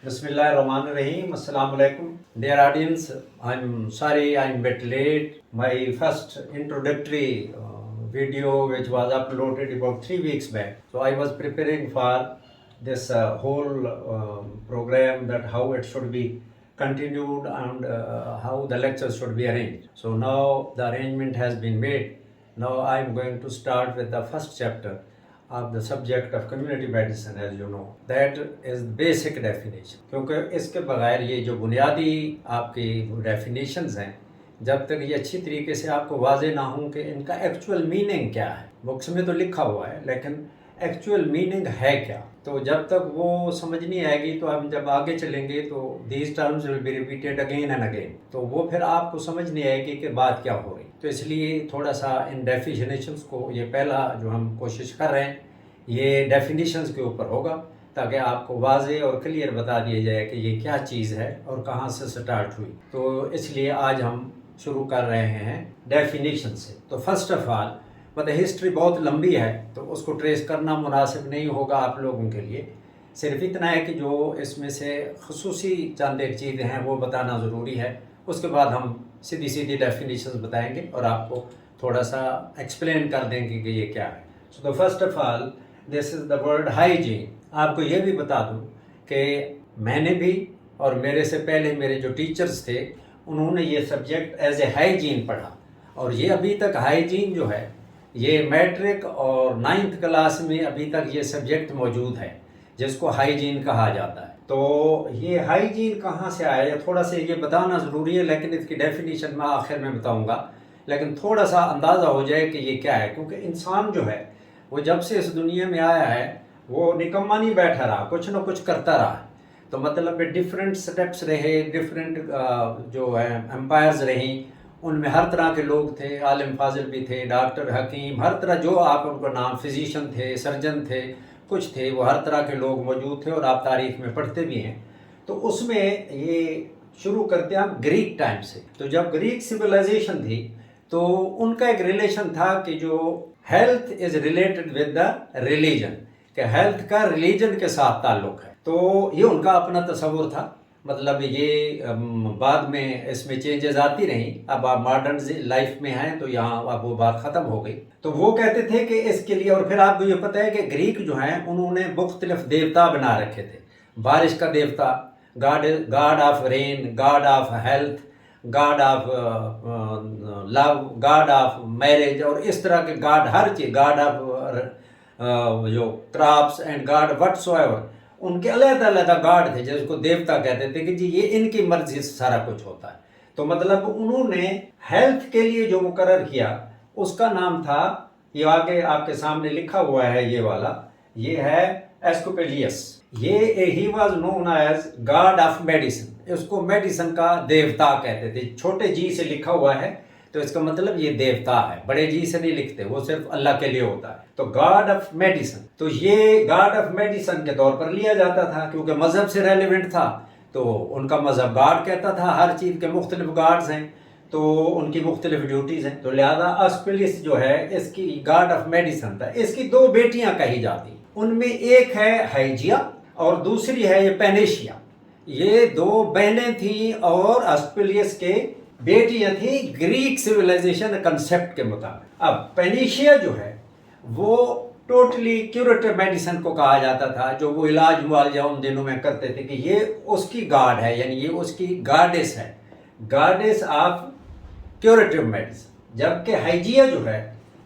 Bismillahirrahmanirrahim. Assalamu alaikum. Dear audience, I'm sorry I'm a bit late. My first introductory video, which was uploaded about 3 weeks back. So I was preparing for this whole program, that how it should be continued and how the lectures should be arranged. So now the arrangement has been made. Now I'm going to start with the first chapter of the subject of community medicine. As you know, that is basic definition, क्योंकि इसके बगैर ये जो बुनियादी आपकी definitions हैं, जब तक ये अच्छी तरीके से आपको वाजे ना हो कि इनका एक्चुअल मीनिंग क्या है, बुक्स में तो लिखा हुआ है लेकिन एक्चुअल मीनिंग है क्या, तो जब तक वो समझ नहीं आएगी तो हम जब आगे चलेंगे तो these terms will be repeated again and again, तो वो फिर आपको समझ नहीं आएगी कि बात क्या हो रही। तो इसलिए थोड़ा सा इन डेफिनेशंस को, ये पहला जो हम कोशिश कर रहे हैं ये डेफिनेशंस के ऊपर होगा, ताकि आपको वाज़े और क्लियर बता दिया जाए कि ये क्या चीज़ है और कहाँ से स्टार्ट हुई। तो इसलिए आज हम शुरू कर रहे हैं डेफिनेशन से। तो फर्स्ट ऑफ ऑल, मतलब हिस्ट्री बहुत लंबी है तो उसको ट्रेस करना मुनासिब नहीं होगा आप लोगों के लिए। सिर्फ इतना है कि जो इसमें से खसूसी चंद एक चीज़ें हैं वो बताना ज़रूरी है, उसके बाद हम सीधी सीधी डेफिनेशंस बताएंगे और आपको थोड़ा सा एक्सप्लेन कर देंगे कि ये क्या है। So the first of all, this is the word hygiene. आपको ये भी बता दूं कि मैंने भी और मेरे से पहले मेरे जो टीचर्स थे उन्होंने ये सब्जेक्ट एज ए हाइजीन पढ़ा, और ये अभी तक हाइजीन जो है ये मैट्रिक और 9th क्लास में अभी तक ये सब्जेक्ट मौजूद है जिसको हाइजीन कहा जाता है। तो ये हाइजीन कहाँ से आया थोड़ा सा ये बताना ज़रूरी है, लेकिन इसकी डेफिनेशन मैं आखिर में बताऊँगा, लेकिन थोड़ा सा अंदाज़ा हो जाए कि ये क्या है। क्योंकि इंसान जो है वो जब से इस दुनिया में आया है वो निकम्मा नहीं बैठा रहा, कुछ ना कुछ करता रहा। तो मतलब डिफरेंट स्टेप्स रहे, डिफरेंट जो है एम्पायर्स रहीं, उनमें हर तरह के लोग थे, आलिम फाजिल भी थे, डॉक्टर, हकीम, हर तरह जो आप उनको नाम, फिजिशियन थे, सर्जन थे, कुछ थे, वो हर तरह के लोग मौजूद थे और आप तारीख में पढ़ते भी हैं। तो उसमें ये शुरू करते हैं हम ग्रीक टाइम से। तो जब ग्रीक सिविलाइजेशन थी तो उनका एक रिलेशन था कि जो health is related with the religion, कि हेल्थ का रिलीजन के साथ ताल्लुक है। तो ये उनका अपना तस्वुर था। मतलब ये बाद में इसमें चेंजेस आती रहीं, अब आप मॉडर्न लाइफ में हैं तो यहाँ अब वो बात ख़त्म हो गई। तो वो कहते थे कि इसके लिए, और फिर आपको ये पता है कि ग्रीक जो हैं उन्होंने मुख्तलिफ देवता बना रखे थे। बारिश का देवता, God of rain, God of health, God of love, God of marriage, और इस तरह के God, her cheese, God of जो क्रॉप्स एंड गॉड व्हाटसोएवर, उनके अलग अलग गॉड थे जिसको देवता कहते थे कि जी ये इनकी मर्जी से सारा कुछ होता है। तो मतलब उन्होंने हेल्थ के लिए जो मुकर्रर किया उसका नाम था, ये आगे आपके सामने लिखा हुआ है, ये वाला, ये है एस्कोपेलियस। ये he was known as god of medicine. इसको मेडिसिन का देवता कहते थे। छोटे जी से लिखा हुआ है तो इसका मतलब ये देवता है, बड़े जी से नहीं लिखते, वो सिर्फ अल्लाह के लिए होता है। तो गॉड ऑफ मेडिसिन, तो ये गॉड ऑफ मेडिसिन के तौर पर लिया जाता था क्योंकि मजहब से रेलिवेंट था। तो उनका मजहब गॉड कहता था, हर चीज़ के मुख्तलिफ गॉड्स हैं तो उनकी मुख्तलिफ ड्यूटीज़ हैं। तो लिहाजा एस्कुलिस जो है इसकी गॉड ऑफ मेडिसिन था। इसकी 2 बेटियां कही जाती, उनमें एक है हाइजिया और दूसरी है ये पेनेशिया। ये 2 बहनें थी और एस्कुलिस के बेटियां थी ग्रीक सिविलाइजेशन कंसेप्ट के मुताबिक। अब पेनिशिया जो है वो टोटली क्यूरेटिव मेडिसिन को कहा जाता था, जो वो इलाज मुआलजा उन दिनों में करते थे कि ये उसकी गॉड है, यानी ये उसकी गॉडेस है, गॉडेस ऑफ क्यूरेटिव मेडिसिन। जबकि हाइजिया जो है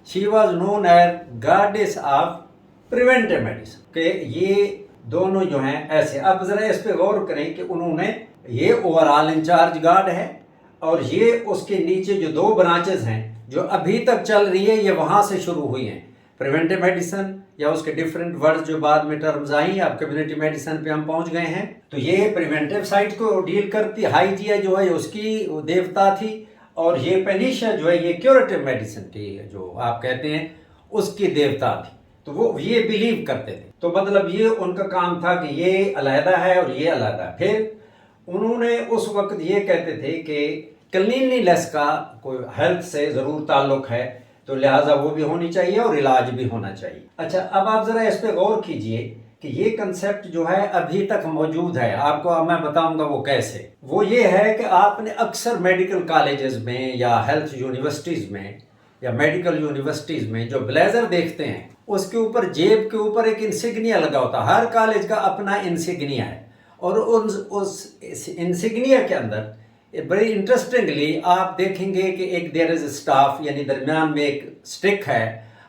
she was known as goddess of preventive medicine, के ये दोनों जो हैं ऐसे। अब जरा इस पे गौर करें कि उन्होंने, ये ओवरऑल इंचार्ज गॉड है और ये उसके नीचे जो 2 ब्रांचेस हैं जो अभी तक चल रही है, ये वहाँ से शुरू हुई हैं। प्रिवेंटिव मेडिसिन या उसके डिफरेंट वर्ड्स जो बाद में टर्म्स आई, अब कम्युनिटी मेडिसिन पे हम पहुँच गए हैं। तो ये प्रिवेंटिव साइड को डील करती। हाइजिया जो है उसकी देवता थी और ये पेनिशिया जो है ये क्यूरेटिव मेडिसिन की, जो आप कहते हैं, उसकी देवता थी। तो वो ये बिलीव करते थे। तो मतलब ये उनका काम था कि ये अलहदा है और ये अलहदा है। फिर उन्होंने उस वक्त ये कहते थे कि क्लीनलीनेस का कोई हेल्थ से ज़रूर ताल्लुक है, तो लिहाजा वो भी होनी चाहिए और इलाज भी होना चाहिए। अच्छा, अब आप ज़रा इस पे गौर कीजिए कि ये कंसेप्ट जो है अभी तक मौजूद है। आपको अब मैं बताऊंगा वो कैसे। वो ये है कि आपने अक्सर मेडिकल कॉलेजेस में या हेल्थ यूनिवर्सिटीज़ में या मेडिकल यूनिवर्सिटीज़ में जो ब्लेजर देखते हैं उसके ऊपर जेब के ऊपर एक इंसिग्निया लगा होता है। हर कॉलेज का अपना इंसिग्निया है और उस इंसिग्निया के अंदर बड़ी इंटरेस्टिंगली आप देखेंगे कि एक देयर इज स्टाफ, यानी दरमियान में एक स्टिक है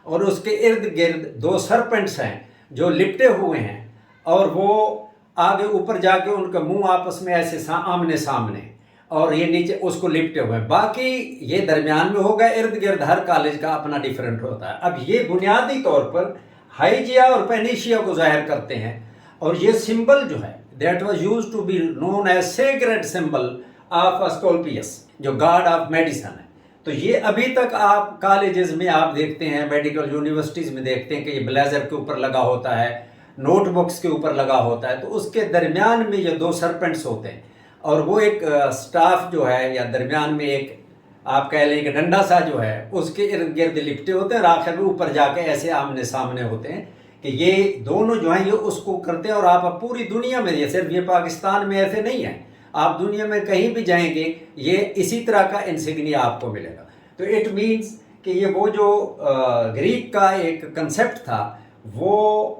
और उसके इर्द गिर्द दो सरपेंट्स हैं जो लिपटे हुए हैं और वो आगे ऊपर जाके उनका मुंह आपस में ऐसे आमने सामने और ये नीचे उसको लिपटे हुए हैं। बाकी ये दरमियान में होगा, इर्द गिर्द हर कॉलेज का अपना डिफरेंट होता है। अब ये बुनियादी तौर पर हाइजिया और पेनिशिया को जाहिर करते हैं और ये सिंबल जो है that was used to be known as sacred symbol of Asclepius, जो गॉड ऑफ मेडिसिन है। तो ये अभी तक आप कॉलेजेस में आप देखते हैं, मेडिकल यूनिवर्सिटीज़ में देखते हैं कि ये ब्लेजर के ऊपर लगा होता है, नोटबुक्स के ऊपर लगा होता है। तो उसके दरमियान में ये दो सरपेंट्स होते हैं और वो एक स्टाफ जो है या दरमियान में एक आप कह लें कि डंडा सा जो है उसके इर्द गिर्द लिपटे होते हैं और आखिर में ऊपर जाके ऐसे आमने सामने होते हैं कि ये दोनों जो हैं ये उसको करते हैं। और आप पूरी दुनिया में, ये सिर्फ ये पाकिस्तान में ऐसे नहीं है, आप दुनिया में कहीं भी जाएंगे ये इसी तरह का इंसिग्निया आपको मिलेगा। तो इट मीन्स कि ये वो जो ग्रीक का एक कंसेप्ट था वो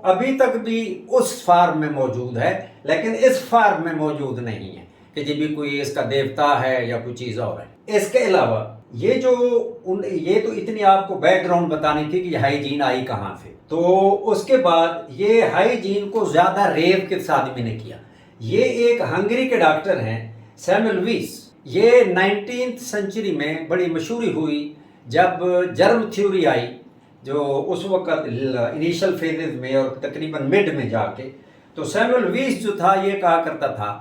अभी तक भी उस फार्म में मौजूद है, लेकिन इस फार्म में मौजूद नहीं है कि जी भी कोई इसका देवता है या कोई चीज़ और है। इसके अलावा ये तो इतनी आपको बैकग्राउंड बतानी थी कि हाइजीन आई कहाँ से। तो उसके बाद ये हाइजीन को ज़्यादा रेव किस आदमी ने किया। ये एक हंगरी के डॉक्टर हैं सैमुअल वीस। ये 19th सेंचुरी में बड़ी मशहूरी हुई जब जर्म थ्योरी आई, जो उस वक्त इनिशियल फेजेस में और तकरीबन मिड में जाके। तो सैमुअल वीस जो था ये कहा करता था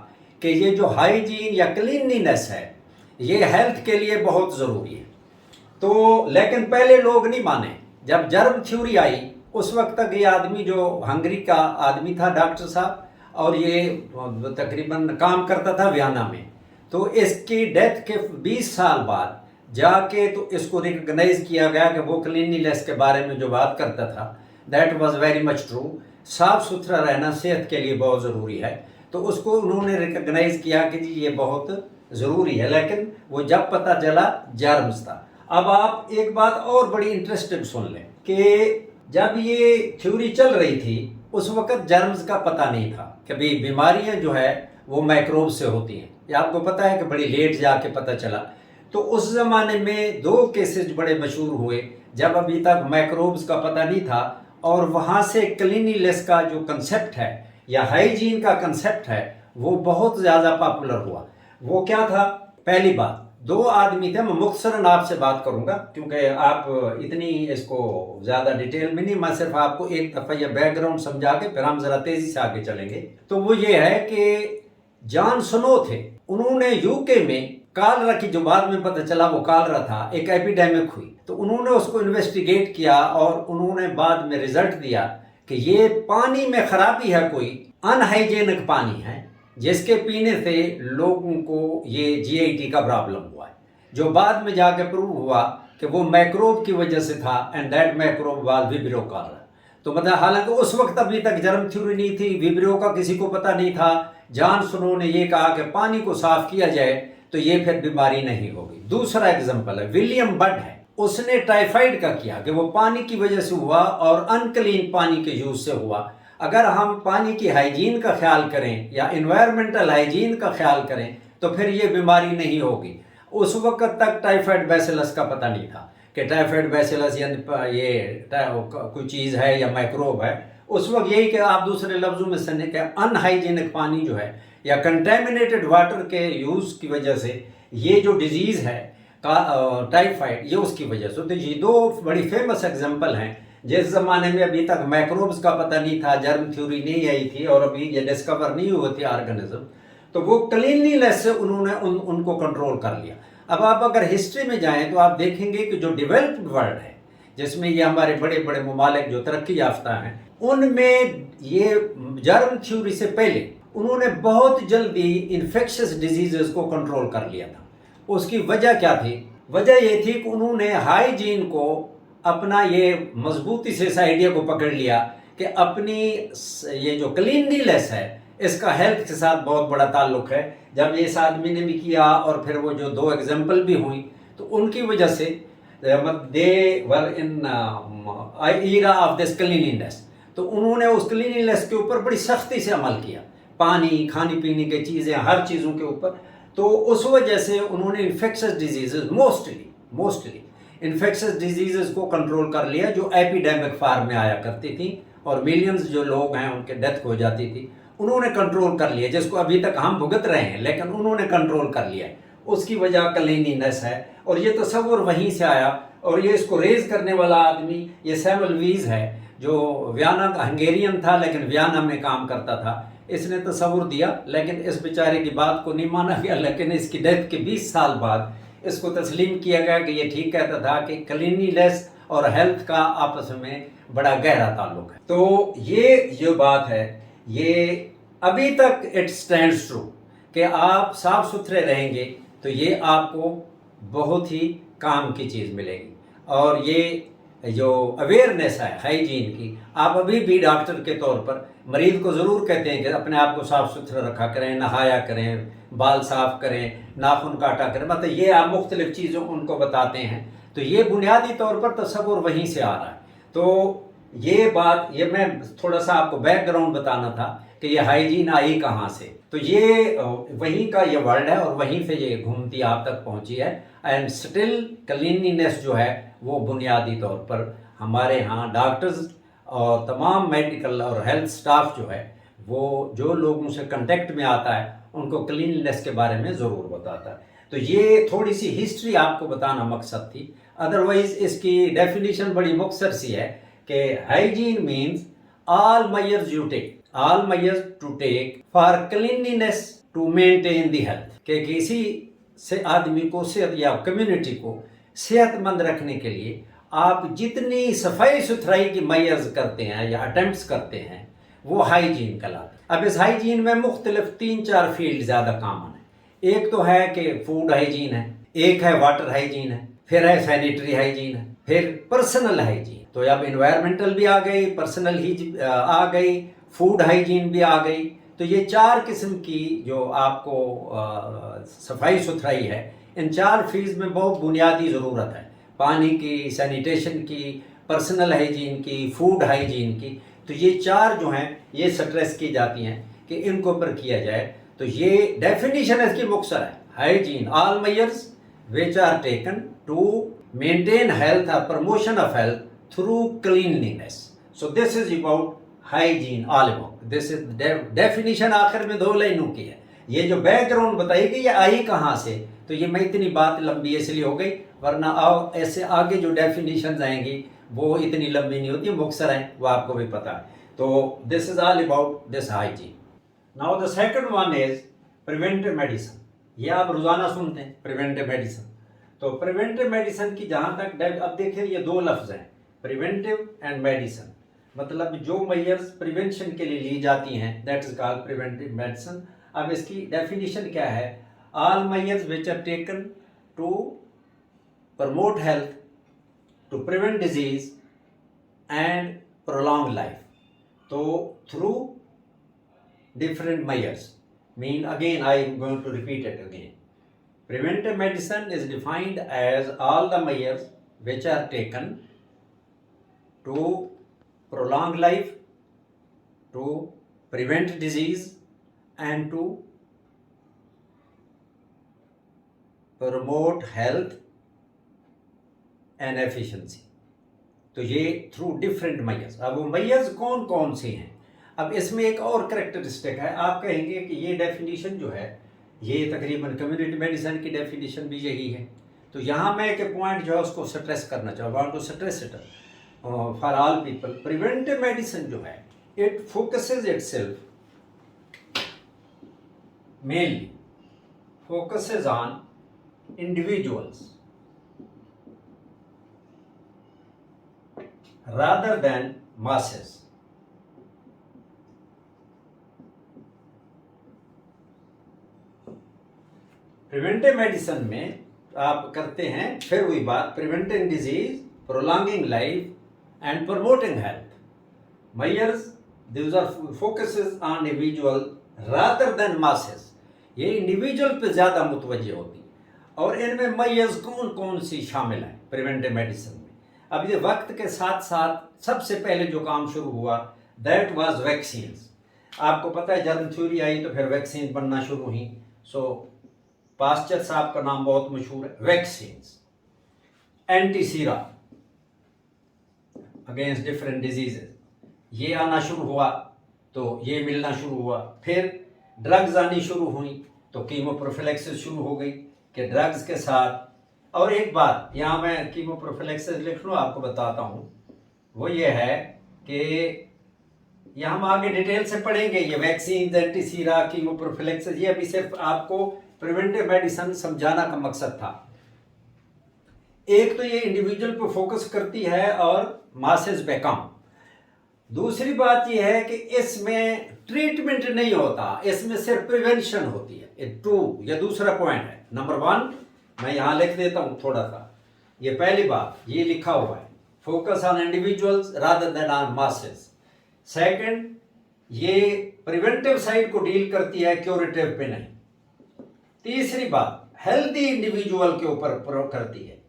कि ये जो हाइजीन या क्लीनलीनेस है ये हेल्थ के लिए बहुत ज़रूरी है। तो लेकिन पहले लोग नहीं माने। जब जर्म थ्योरी आई उस वक्त तक ये आदमी जो हंगरी का आदमी था डॉक्टर साहब, और ये तकरीबन काम करता था वियना में। तो इसकी डेथ के 20 साल बाद जाके तो इसको रिकग्नाइज किया गया कि वो क्लीनलीनेस के बारे में जो बात करता था that was very much true. साफ सुथरा रहना सेहत के लिए बहुत ज़रूरी है। तो उसको उन्होंने रिकग्नाइज किया कि जी ये बहुत ज़रूरी है, लेकिन वो जब पता चला जर्म्स था। अब आप एक बात और बड़ी इंटरेस्टिंग सुन लें कि जब ये थ्योरी चल रही थी उस वक्त जर्म्स का पता नहीं था कि भाई बीमारियां जो है वो माइक्रोब से होती हैं। ये आपको पता है कि बड़ी लेट जाके पता चला। तो उस ज़माने में 2 केसेस बड़े मशहूर हुए जब अभी तक माइक्रोब्स का पता नहीं था, और वहाँ से क्लीनलीनेस का जो कंसेप्ट है या हाइजीन का कंसेप्ट है वो बहुत ज़्यादा पॉपुलर हुआ। वो क्या था? पहली बात, 2 आदमी थे। मैं मुख्तसरन आपसे बात करूंगा क्योंकि आप इतनी इसको ज़्यादा डिटेल में नहीं, मैं सिर्फ आपको एक दफ़ा ये बैकग्राउंड समझा के फिर हम ज़रा तेज़ी से आगे चलेंगे। तो वो ये है कि जॉन स्नो थे, उन्होंने यूके में कालरा की, जो बाद में पता चला वो कालरा था, एक एपिडेमिक हुई। तो उन्होंने उसको इन्वेस्टिगेट किया और उन्होंने बाद में रिजल्ट दिया कि ये पानी में खराबी है, कोई अनहाइजेनिक पानी है जिसके पीने से लोगों को ये GIT का प्रॉब्लम हुआ है, जो बाद में जाके प्रूव हुआ कि वो माइक्रोब की वजह से था, and that microbe was vibrio Kalra. तो मतलब हालांकि उस वक्त अभी तक जर्म थ्योरी नहीं थी, विब्रियो का किसी को पता नहीं था। जॉन स्नो ने ये कहा कि पानी को साफ किया जाए तो ये फिर बीमारी नहीं होगी। दूसरा एग्जाम्पल है विलियम बड है, उसने टाइफाइड का किया कि वो पानी की वजह से हुआ और अनक्लीन पानी के यूज से हुआ। अगर हम पानी की हाइजीन का ख्याल करें या इन्वायरमेंटल हाइजीन का ख्याल करें तो फिर ये बीमारी नहीं होगी। उस वक्त तक टाइफाइड बैसिलस का पता नहीं था कि टाइफाइड बैसिलस ये कोई चीज़ है या माइक्रोब है। उस वक्त यही कि आप दूसरे लफ्ज़ों में सुने कि अनहाइजीनिक पानी जो है या कंटेमिनेटेड वाटर के यूज़ की वजह से ये जो डिजीज़ है टाइफाइड, ये उसकी वजह से। तो ये 2 बड़ी फेमस एग्जाम्पल हैं। जिस ज़माने में अभी तक माइक्रोब्स का पता नहीं था, जर्म थ्योरी नहीं आई थी और अभी ये डिस्कवर नहीं हुए थे ऑर्गेनिज्म, तो वो क्लीनलीनेस से उन्होंने उनको कंट्रोल कर लिया। अब आप अगर हिस्ट्री में जाएं तो आप देखेंगे कि जो डेवलप्ड वर्ल्ड है, जिसमें ये हमारे बड़े बड़े ममालिक जो तरक्की याफ्ता हैं, उनमें ये जर्म थ्योरी से पहले उन्होंने बहुत जल्दी इन्फेक्शियस डिजीजेस को कंट्रोल कर लिया था। उसकी वजह क्या थी? वजह ये थी कि उन्होंने हाइजीन को अपना ये मजबूती से इस आइडिया को पकड़ लिया कि अपनी ये जो क्लीनलीनेस है इसका हेल्थ के साथ बहुत बड़ा ताल्लुक है। जब इस आदमी ने भी किया और फिर वो जो 2 एग्जाम्पल भी हुई तो उनकी वजह से दे वर इन ईरा ऑफ दिस क्लीनलीनेस, तो उन्होंने उस क्लीनलीनेस के ऊपर बड़ी सख्ती से अमल किया, पानी, खाने पीने की चीज़ें, हर चीज़ों के ऊपर। तो उस वजह से उन्होंने infectious disease mostly infectious disease को कंट्रोल कर लिया जो एपिडेमिक फार्म में आया करती थी और मिलियंस जो लोग हैं उनके डेथ हो जाती थी, उन्होंने कंट्रोल कर लिया, जिसको अभी तक हम भुगत रहे हैं लेकिन उन्होंने कंट्रोल कर लिया। उसकी वजह क्लीनिनेस है और ये तस्वुर वहीं से आया। और ये इसको रेज करने वाला आदमी ये सैमुअल वीज है जो वियना का हंगेरियन था लेकिन वियना में काम करता था। इसने तस्वुर दिया लेकिन इस बेचारे की बात को नहीं माना गया, लेकिन इसकी डेथ के 20 साल बाद इसको तस्लीम किया गया कि ये ठीक कहता था कि क्लीनिनेस और हेल्थ का आपस में बड़ा गहरा ताल्लुक है। तो ये जो बात है ये अभी तक इट स्टैंड्स ट्रू कि आप साफ सुथरे रहेंगे तो ये आपको बहुत ही काम की चीज़ मिलेगी। और ये जो अवेयरनेस है हाइजीन की, आप अभी भी डॉक्टर के तौर पर मरीज को ज़रूर कहते हैं कि अपने आप को साफ़ सुथरा रखा करें, नहाया करें, बाल साफ़ करें, नाखून काटा करें, मतलब ये आप मुख्तलिफ़ चीज़ें उनको बताते हैं। तो ये बुनियादी तौर पर तस्वुर वहीं से आ रहा है। तो ये बात, ये मैं थोड़ा सा आपको बैकग्राउंड बताना था कि ये हाइजीन आई कहाँ से। तो ये वहीं का ये वर्ड है और वहीं से ये घूमती आप तक पहुँची है। एंड स्टिल क्लीनलीनेस जो है वो बुनियादी तौर पर हमारे यहाँ डॉक्टर्स और तमाम मेडिकल और हेल्थ स्टाफ जो है वो जो लोगों से कांटेक्ट में आता है उनको क्लीनलीनेस के बारे में ज़रूर बताता है। तो ये थोड़ी सी हिस्ट्री आपको बताना मकसद थी। अदरवाइज इसकी डेफिनेशन बड़ी मुख्तसर सी है कि hygiene means all measures you take, all measures to take for cleanliness to maintain the health, कि किसी से आदमी को सेहत या कम्युनिटी को सेहतमंद रखने के लिए आप जितनी सफाई सुथराई की मेजर्स करते हैं या अटेम्प्ट्स करते हैं वो हाइजीन कहलाता है। अब इस हाइजीन में मुख्तलिफ 3-4 फील्ड ज़्यादा कॉमन है। एक तो है कि फूड हाइजीन है, एक है वाटर हाइजीन है, फिर है सैनिटरी हाइजीन है, फिर पर्सनल हाइजीन। तो अब इन्वायरमेंटल भी आ गई, पर्सनल ही आ गई, फूड हाइजीन भी आ गई। तो ये 4 किस्म की जो आपको सफाई सुथराई है, इन 4 फील्ड में बहुत बुनियादी ज़रूरत है, पानी की, सैनिटेशन की, पर्सनल हाइजीन की, फूड हाइजीन की। तो ये 4 जो हैं ये स्ट्रेस की जाती हैं कि इनको ऊपर किया जाए। तो ये डेफिनेशन इसकी मुख्तसर है, hygiene all measures which are taken to maintain health or promotion of health through cleanliness. So this is about hygiene all about. This is definition आखिर में 2 लाइनों की है। ये जो बैकग्राउंड बताई गई ये आई कहाँ से, तो ये मैं इतनी बात लंबी इसलिए हो गई, वरना आओ ऐसे आगे जो डेफिनेशन आएंगी वो इतनी लंबी नहीं होती, मुख्तसर हैं, वो आपको भी पता है। तो this is all about this hygiene. Now the second one is preventive medicine. ये आप रोज़ाना सुनते हैं प्रिवेंटिव मेडिसिन। तो प्रिवेंटिव मेडिसिन की जहाँ तक, अब देखिए ये 2 लफ्ज़ हैं, प्रिवेंटिव एंड मेडिसिन, मतलब जो मेजर्स प्रिवेंशन के लिए ली जाती हैं that is called preventive medicine. अब इसकी डेफिनेशन क्या है, all measures which are taken to promote health, to prevent disease and prolong life. तो through different measures mean, again I am going to repeat it again. Preventive medicine is defined as all the measures which are taken to prolong life, to prevent disease and to promote health and efficiency. तो ये through different measures. अब वो measures कौन कौन से हैं, अब इसमें एक और करेक्टरिस्टिक है। आप कहेंगे कि ये डेफिनेशन जो है ये तकरीबन कम्युनिटी मेडिसिन की डेफिनेशन भी यही है। तो यहाँ मैं एक पॉइंट जो है उसको स्ट्रेस करना चाहूँ, want to stress it for all people. Preventive medicine जो है it focuses itself mainly focuses on individuals rather than masses. प्रिवेंटिव मेडिसिन में आप करते हैं फिर वही बात, preventing disease, prolonging life and promoting health. Myers, these are focuses on individual rather than masses. ये इंडिविजुअल पे ज़्यादा मुतवज्जे होती है। और इनमें मैयर्स कौन कौन सी शामिल हैं प्रिवेंटिव मेडिसिन में? अब ये वक्त के साथ साथ सबसे पहले जो काम शुरू हुआ दैट वाज वैक्सीन्स। आपको पता है जर्म थ्योरी आई तो फिर वैक्सीन बनना शुरू हुई। सो पास्चर साहब का नाम बहुत मशहूर है। Vaccines, antisera against different diseases, ये आना शुरू हुआ तो ये मिलना शुरू हुआ। फिर ड्रग्स आनी शुरू हुई तो कीमोप्रोफिलैक्सिस शुरू हो गई कि ड्रग्स के साथ। और एक बात यहाँ मैं कीमोप्रोफिलैक्सिस लिख लूँ, आपको बताता हूँ, वो ये है कि ये हम आगे डिटेल से पढ़ेंगे। ये वैक्सीन, एंटीसीरा, कीमोप्रोफिलैक्सिस, ये अभी सिर्फ आपको प्रिवेंटिव मेडिसिन समझाना का मकसद था। एक तो ये इंडिविजुअल पे फोकस करती है और मासेस पे कम। दूसरी बात यह है कि इसमें ट्रीटमेंट नहीं होता, इसमें सिर्फ प्रिवेंशन होती है। ये दूसरा पॉइंट है। नंबर 1 मैं यहाँ लिख देता हूँ थोड़ा सा। ये पहली बात ये लिखा हुआ है, focus on individuals rather than on masses. Second, ये प्रिवेंटिव साइड को डील करती है, क्यूरेटिव पे नहीं। तीसरी बात, हेल्दी इंडिविजुअल के ऊपर करती है,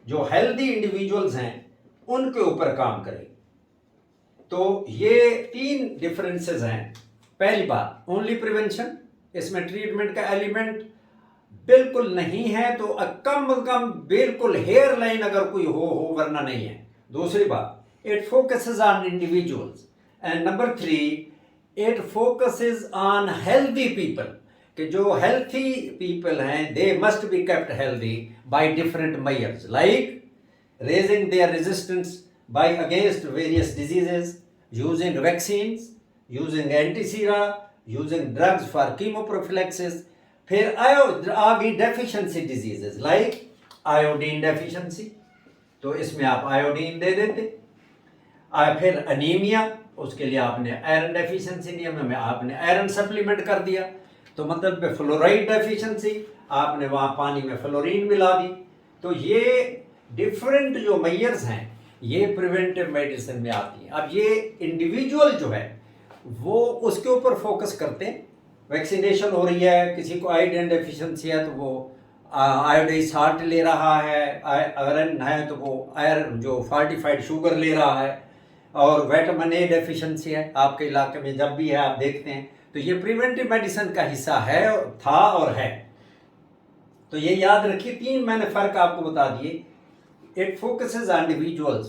जो हेल्दी इंडिविजुअल्स हैं उनके ऊपर काम करेगी। तो ये 3 डिफरेंसेस हैं। पहली बात, ओनली प्रिवेंशन, इसमें ट्रीटमेंट का एलिमेंट बिल्कुल नहीं है, तो कम से कम बिल्कुल हेयर लाइन अगर कोई हो वरना नहीं है। दूसरी बात, it focuses on individuals. And number 3, it focuses on healthy people, कि जो हेल्थी पीपल हैं they must be kept healthy by different measures like raising their resistance by against various diseases, using vaccines, using antisera, using drugs for chemoprophylaxis. फिर आ गई deficiency diseases like iodine deficiency, तो इसमें आप iodine दे देते। फिर anaemia, उसके लिए आपने आयरन डेफिशिएंसी दिया, में आपने आयरन सप्लीमेंट कर दिया। तो मतलब फ्लोराइड डेफिशिएंसी, आपने वहाँ पानी में फ्लोरीन मिला दी। तो ये डिफरेंट जो मेजर्स हैं ये प्रिवेंटिव मेडिसिन में आती हैं। अब ये इंडिविजुअल जो है वो उसके ऊपर फोकस करते हैं। वैक्सीनेशन हो रही है, किसी को आयोडीन डेफिशिएंसी है तो वो आयोडाइज साल्ट ले रहा है, आयरन है तो वो आयरन जो फोर्टिफाइड शुगर ले रहा है, और विटामिन ए डेफिशिएंसी है आपके इलाके में जब भी है आप देखते हैं। तो ये प्रिवेंटिव मेडिसिन का हिस्सा है, था और है। तो ये याद रखिए, 3 मैंने फर्क आपको बता दिए। It focuses on individuals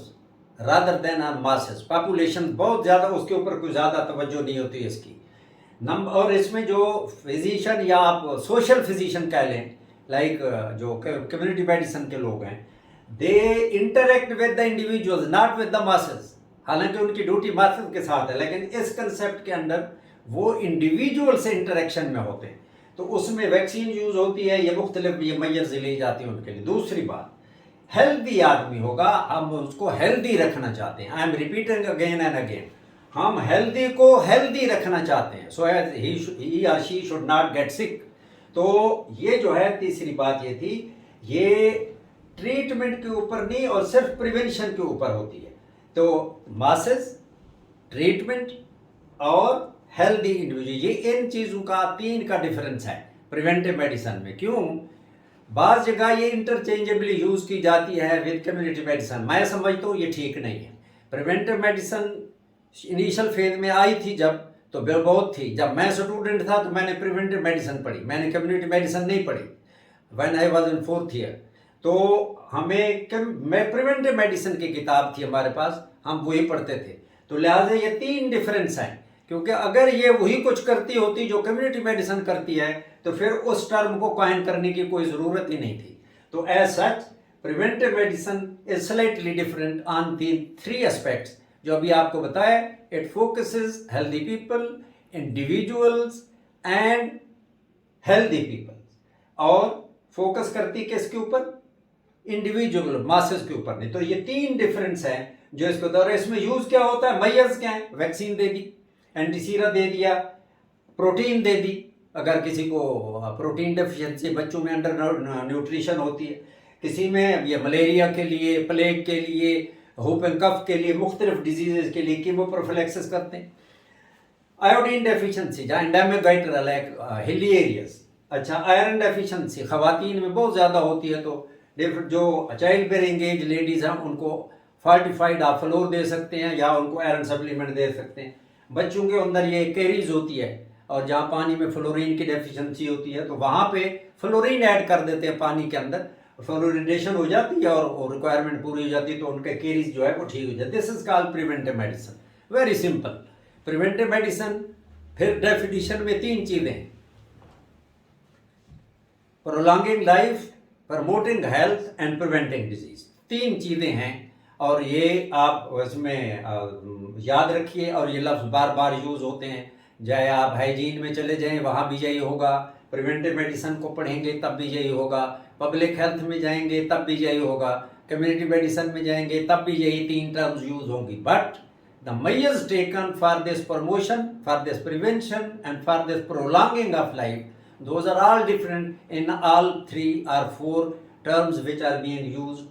rather than on masses. Population बहुत ज़्यादा, उसके ऊपर कोई ज़्यादा तवज्जो नहीं होती इसकी। और इसमें जो फिजिशियन या आप सोशल फिजिशियन कह लें, लाइक जो कम्युनिटी मेडिसिन के लोग हैं, they interact with the individuals not with the masses. हालांकि उनकी ड्यूटी मासेस के साथ है, लेकिन इस कंसेप्ट के अंदर वो इंडिविजुअल से इंटरेक्शन में होते हैं। तो उसमें वैक्सीन यूज होती है, ये मुख्तलिफ ये मेजर्स ली जाती हैं उनके लिए। दूसरी बात, हेल्दी आदमी होगा, हम उसको हेल्दी रखना चाहते हैं। I am repeating again and again, हम हेल्दी को हेल्दी रखना चाहते हैं, सो एज ही और she should not get sick. तो ये जो है तीसरी बात ये थी, ये ट्रीटमेंट के ऊपर नहीं और सिर्फ प्रिवेंशन के ऊपर होती है। तो मासेस, ट्रीटमेंट और हेल्दी इंडिविजुअल, ये इन चीज़ों का 3 का डिफरेंस है प्रिवेंटिव मेडिसिन में। क्यों? बाज़ जगह ये इंटरचेंजेबली यूज़ की जाती है विद कम्युनिटी मेडिसिन। मैं समझता हूँ ये ठीक नहीं है। प्रिवेंटिव मेडिसिन इनिशियल फेज में आई थी जब, तो बहुत थी। जब मैं स्टूडेंट था तो मैंने प्रिवेंटिव मेडिसिन पढ़ी, मैंने कम्युनिटी मेडिसिन नहीं पढ़ी when I was in 4th year. तो मैं प्रिवेंटिव मेडिसिन की किताब थी हमारे पास, हम वही पढ़ते थे। तो लिहाजा ये 3 डिफरेंस हैं, क्योंकि अगर ये वही कुछ करती होती जो कम्युनिटी मेडिसिन करती है तो फिर उस टर्म को कायम करने की कोई ज़रूरत ही नहीं थी। तो as such preventive medicine is slightly different on 3 aspects जो अभी आपको बताया। It focuses healthy people, individuals and healthy people, और फोकस करती किसके ऊपर? इंडिविजुअल, मासेस के ऊपर नहीं। तो ये 3 डिफरेंस हैं जो इसको दौर। इसमें यूज क्या होता है? मेजर्स क्या है? वैक्सीन दे दी, एंटीसीरा दे दिया, प्रोटीन दे दी। अगर किसी को प्रोटीन डेफिशिएंसी, बच्चों में अंडर न्यूट्रिशन होती है, किसी में ये मलेरिया के लिए, प्लेग के लिए, whooping cough के लिए, मुख्तलिफ डिजीज़ के लिए कीमोप्रोफिलैक्सिस करते हैं। आयोडीन डेफिशिएंसी जहाँ endemic goitre like hilly areas. अच्छा, आयरन डेफिशिएंसी ख़वातीन में बहुत ज़्यादा होती है, तो जो चाइल्ड बेयरिंग एज लेडीज़ हैं उनको फोर्टिफाइड आप फ्लोर दे सकते हैं या उनको आयरन सप्लीमेंट दे सकते हैं। बच्चों के अंदर ये कैरीज होती है और जहाँ पानी में फ्लोरीन की डेफिशिएंसी होती है तो वहाँ पे फ्लोरीन ऐड कर देते हैं पानी के अंदर, फ्लोरिडेशन हो जाती है और रिक्वायरमेंट पूरी हो जाती है, तो उनके कैरीज जो है वो ठीक हो जाती है। This is called preventive medicine, very simple. Preventive medicine फिर डेफिनेशन में 3 चीज़ें हैं, prolonging life, promoting health and preventing disease. 3 चीज़ें हैं और ये आप उसमें याद रखिए, और ये लफ्ज़ बार बार यूज़ होते हैं। चाहे आप हाइजीन में चले जाएं वहाँ भी यही होगा, प्रिवेंटिव मेडिसिन को पढ़ेंगे तब भी यही होगा, पब्लिक हेल्थ में जाएंगे तब भी यही होगा, कम्युनिटी मेडिसिन में जाएंगे तब भी यही 3 टर्म्स यूज होंगी। But the measures taken for this promotion, for this prevention and for this prolonging of life, those are all different in all 3 or 4 terms which are being used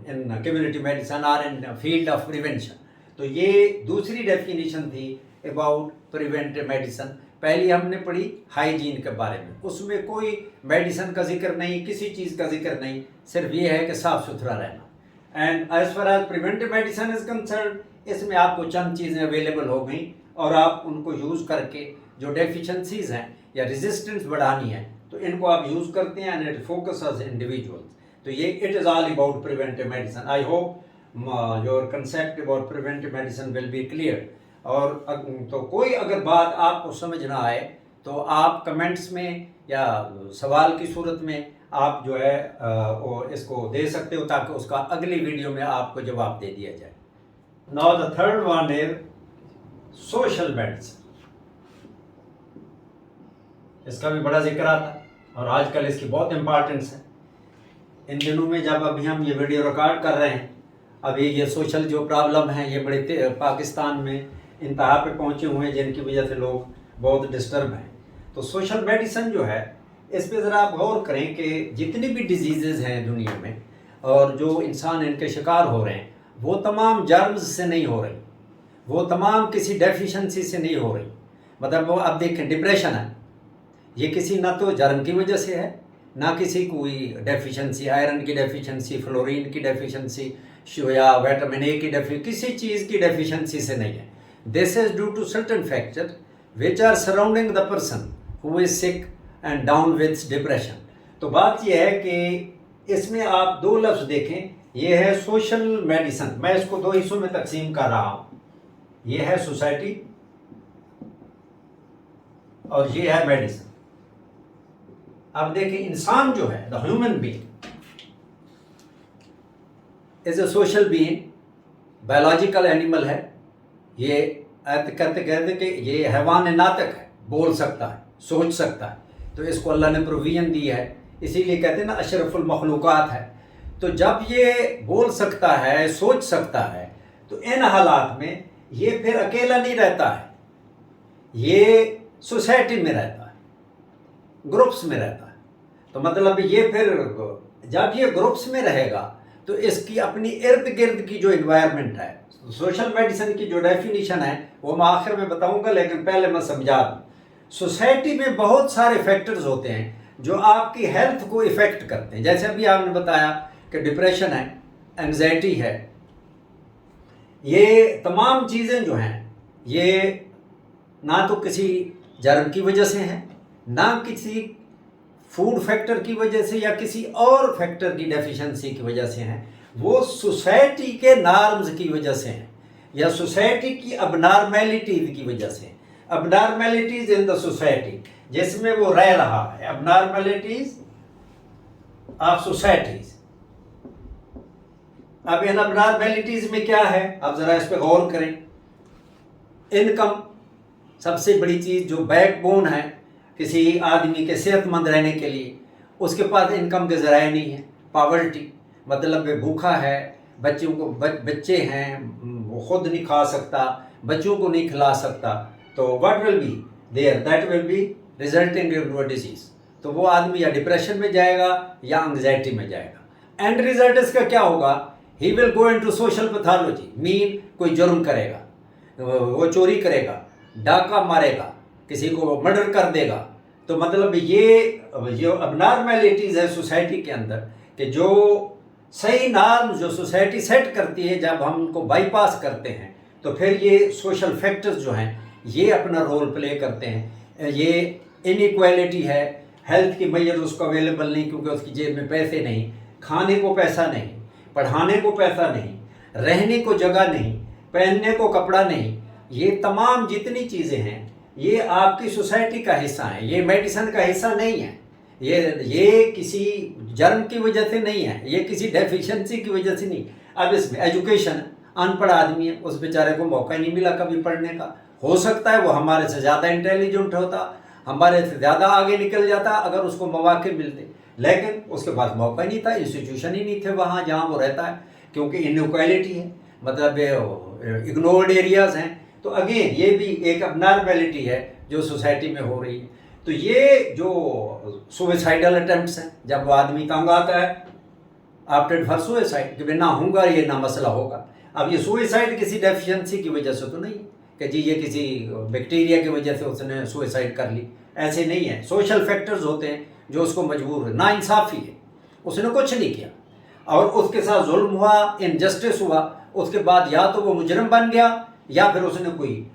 in community medicine or in the field of prevention. तो ये दूसरी definition थी about preventive medicine. पहली हमने पढ़ी hygiene के बारे में, उसमें कोई मेडिसिन का जिक्र नहीं, किसी चीज़ का जिक्र नहीं, सिर्फ ये है कि साफ़ सुथरा रहना। And as far as preventive medicine is concern, इसमें आपको चंद चीज़ें अवेलेबल हो गई और आप उनको यूज़ करके जो डेफिशिएंसीज हैं या रेजिस्टेंस बढ़ानी है तो इनको आप यूज़ करते हैं एंड इट फोकसेस इंडिविजुअल्स। तो ये it is all about preventive medicine. I hope your concept about preventive medicine will be clear. और तो कोई अगर बात आपको समझ ना आए तो आप कमेंट्स में या सवाल की सूरत में आप जो है वो इसको दे सकते हो ताकि उसका अगली वीडियो में आपको जवाब दे दिया जाए। Now the third one is social medicine. इसका भी बड़ा जिक्र आता और आजकल इसकी बहुत इम्पोर्टेंस है। इन दिनों में जब अभी हम ये वीडियो रिकॉर्ड कर रहे हैं, अभी ये सोशल जो प्रॉब्लम है ये बड़े पाकिस्तान में इंतहा पे पहुँचे हुए हैं, जिनकी वजह से लोग बहुत डिस्टर्ब हैं। तो सोशल मेडिसिन जो है इस पे ज़रा आप गौर करें कि जितनी भी डिजीज़ हैं दुनिया में और जो इंसान इनके शिकार हो रहे हैं वो तमाम जर्म्स से नहीं हो रही, वो तमाम किसी डेफिशिएंसी से नहीं हो रही। मतलब वो आप देखें डिप्रेशन है, ये किसी ना तो जर्म की वजह से है ना किसी कोई डेफिशिएंसी, आयरन की डेफिशिएंसी, फ्लोरीन की डेफिशिएंसी या विटामिन ए की किसी चीज़ की डेफिशिएंसी से नहीं है। This is due to certain factor which are surrounding the person who is sick and down with depression. तो बात यह है कि इसमें आप 2 लफ्ज़ देखें, ये है सोशल मेडिसिन, मैं इसको 2 हिस्सों में तकसीम कर रहा हूँ, ये है सोसाइटी और ये है मेडिसिन। अब देखें इंसान जो है the human being is a social being, biological animal है। ये कहते कि ये हैवान नातक है, बोल सकता है, सोच सकता है, तो इसको अल्लाह ने प्रोविजन दी है, इसीलिए कहते हैं ना अशरफुल मखलूक़ात है। तो जब ये बोल सकता है, सोच सकता है, तो इन हालात में ये फिर अकेला नहीं रहता है, ये सोसाइटी में रहता है, ग्रुप्स में रहता है। तो मतलब ये फिर जब ये ग्रुप्स में रहेगा तो इसकी अपनी इर्द गिर्द की जो इन्वायरमेंट है, सोशल मेडिसिन की जो डेफिनेशन है वो मैं आखिर में बताऊंगा, लेकिन पहले मैं समझा दूँ। सोसाइटी में बहुत सारे फैक्टर्स होते हैं जो आपकी हेल्थ को इफ़ेक्ट करते हैं। जैसे अभी आपने बताया कि डिप्रेशन है, एंजाइटी है, ये तमाम चीज़ें जो हैं ये ना तो किसी जर्म की वजह से हैं, ना किसी फूड फैक्टर की वजह से या किसी और फैक्टर की डेफिशिएंसी की वजह से हैं, वो सोसाइटी के नॉर्म्स की वजह से हैं या सोसाइटी की अबनॉर्मेलिटीज़ की वजह से। अबनॉर्मेलिटीज़ इन द सोसाइटी जिसमें वो रह रहा है, अबनॉर्मेलिटीज़ ऑफ सोसाइटीज़। अब इन अबनॉर्मेलिटीज़ में क्या है, आप ज़रा इस पर गौर करें। इनकम सबसे बड़ी चीज़ जो बैकबोन है किसी आदमी के सेहतमंद रहने के लिए, उसके पास इनकम के ज़राए नहीं है। पॉवर्टी मतलब वे भूखा है, बच्चों को बच्चे हैं वो खुद नहीं खा सकता, बच्चों को नहीं खिला सकता, तो what will be there, that will be resulting in to disease. तो वो आदमी या डिप्रेशन में जाएगा या एंग्जाइटी में जाएगा। एंड रिजल्ट इसका क्या होगा, he will go into social pathology, mean कोई जुर्म करेगा, वो चोरी करेगा, डाका मारेगा, किसी को मर्डर कर देगा। तो मतलब ये जो अबनॉर्मेलिटीज़ है सोसाइटी के अंदर, कि जो सही नॉर्म जो सोसाइटी सेट करती है, जब हम उनको बाईपास करते हैं तो फिर ये सोशल फैक्टर्स जो हैं ये अपना रोल प्ले करते हैं। ये इनइक्वालिटी है, हेल्थ की मैयत उसको अवेलेबल नहीं क्योंकि उसकी जेब में पैसे नहीं, खाने को पैसा नहीं, पढ़ाने को पैसा नहीं, रहने को जगह नहीं, पहनने को कपड़ा नहीं, ये तमाम जितनी चीज़ें हैं ये आपकी सोसाइटी का हिस्सा है, ये मेडिसिन का हिस्सा नहीं है, ये किसी जर्म की वजह से नहीं है, ये किसी डेफिशिएंसी की वजह से नहीं। अब इसमें एजुकेशन, अनपढ़ आदमी है, उस बेचारे को मौका ही नहीं मिला कभी पढ़ने का। हो सकता है वो हमारे से ज़्यादा इंटेलिजेंट होता, हमारे से ज़्यादा आगे निकल जाता अगर उसको मौके मिलते, लेकिन उसके पास मौका ही नहीं था, इंस्टीट्यूशन ही नहीं थे वहाँ जहाँ वो रहता है, क्योंकि इनइक्वालिटी है, मतलब इग्नोर्ड एरियाज़ हैं। तो अगेन ये भी एक अबनॉर्मेलिटी है जो सोसाइटी में हो रही है। तो ये जो सुसाइडल अटेम्प्ट्स हैं, जब वो आदमी तंग आता है ऑप्टेड फॉर सुसाइड, कि ना होगा ये ना मसला होगा। अब ये सुसाइड किसी डेफिशिएंसी की वजह से तो नहीं कि जी ये किसी बैक्टीरिया की वजह से उसने सुसाइड कर ली, ऐसे नहीं है। सोशल फैक्टर्स होते हैं जो उसको मजबूर है, नाइंसाफ़ी है, उसने कुछ नहीं किया और उसके साथ जुल्म हुआ, इनजस्टिस हुआ, उसके बाद या तो वो मुजरिम बन गया या फिर उसने कोई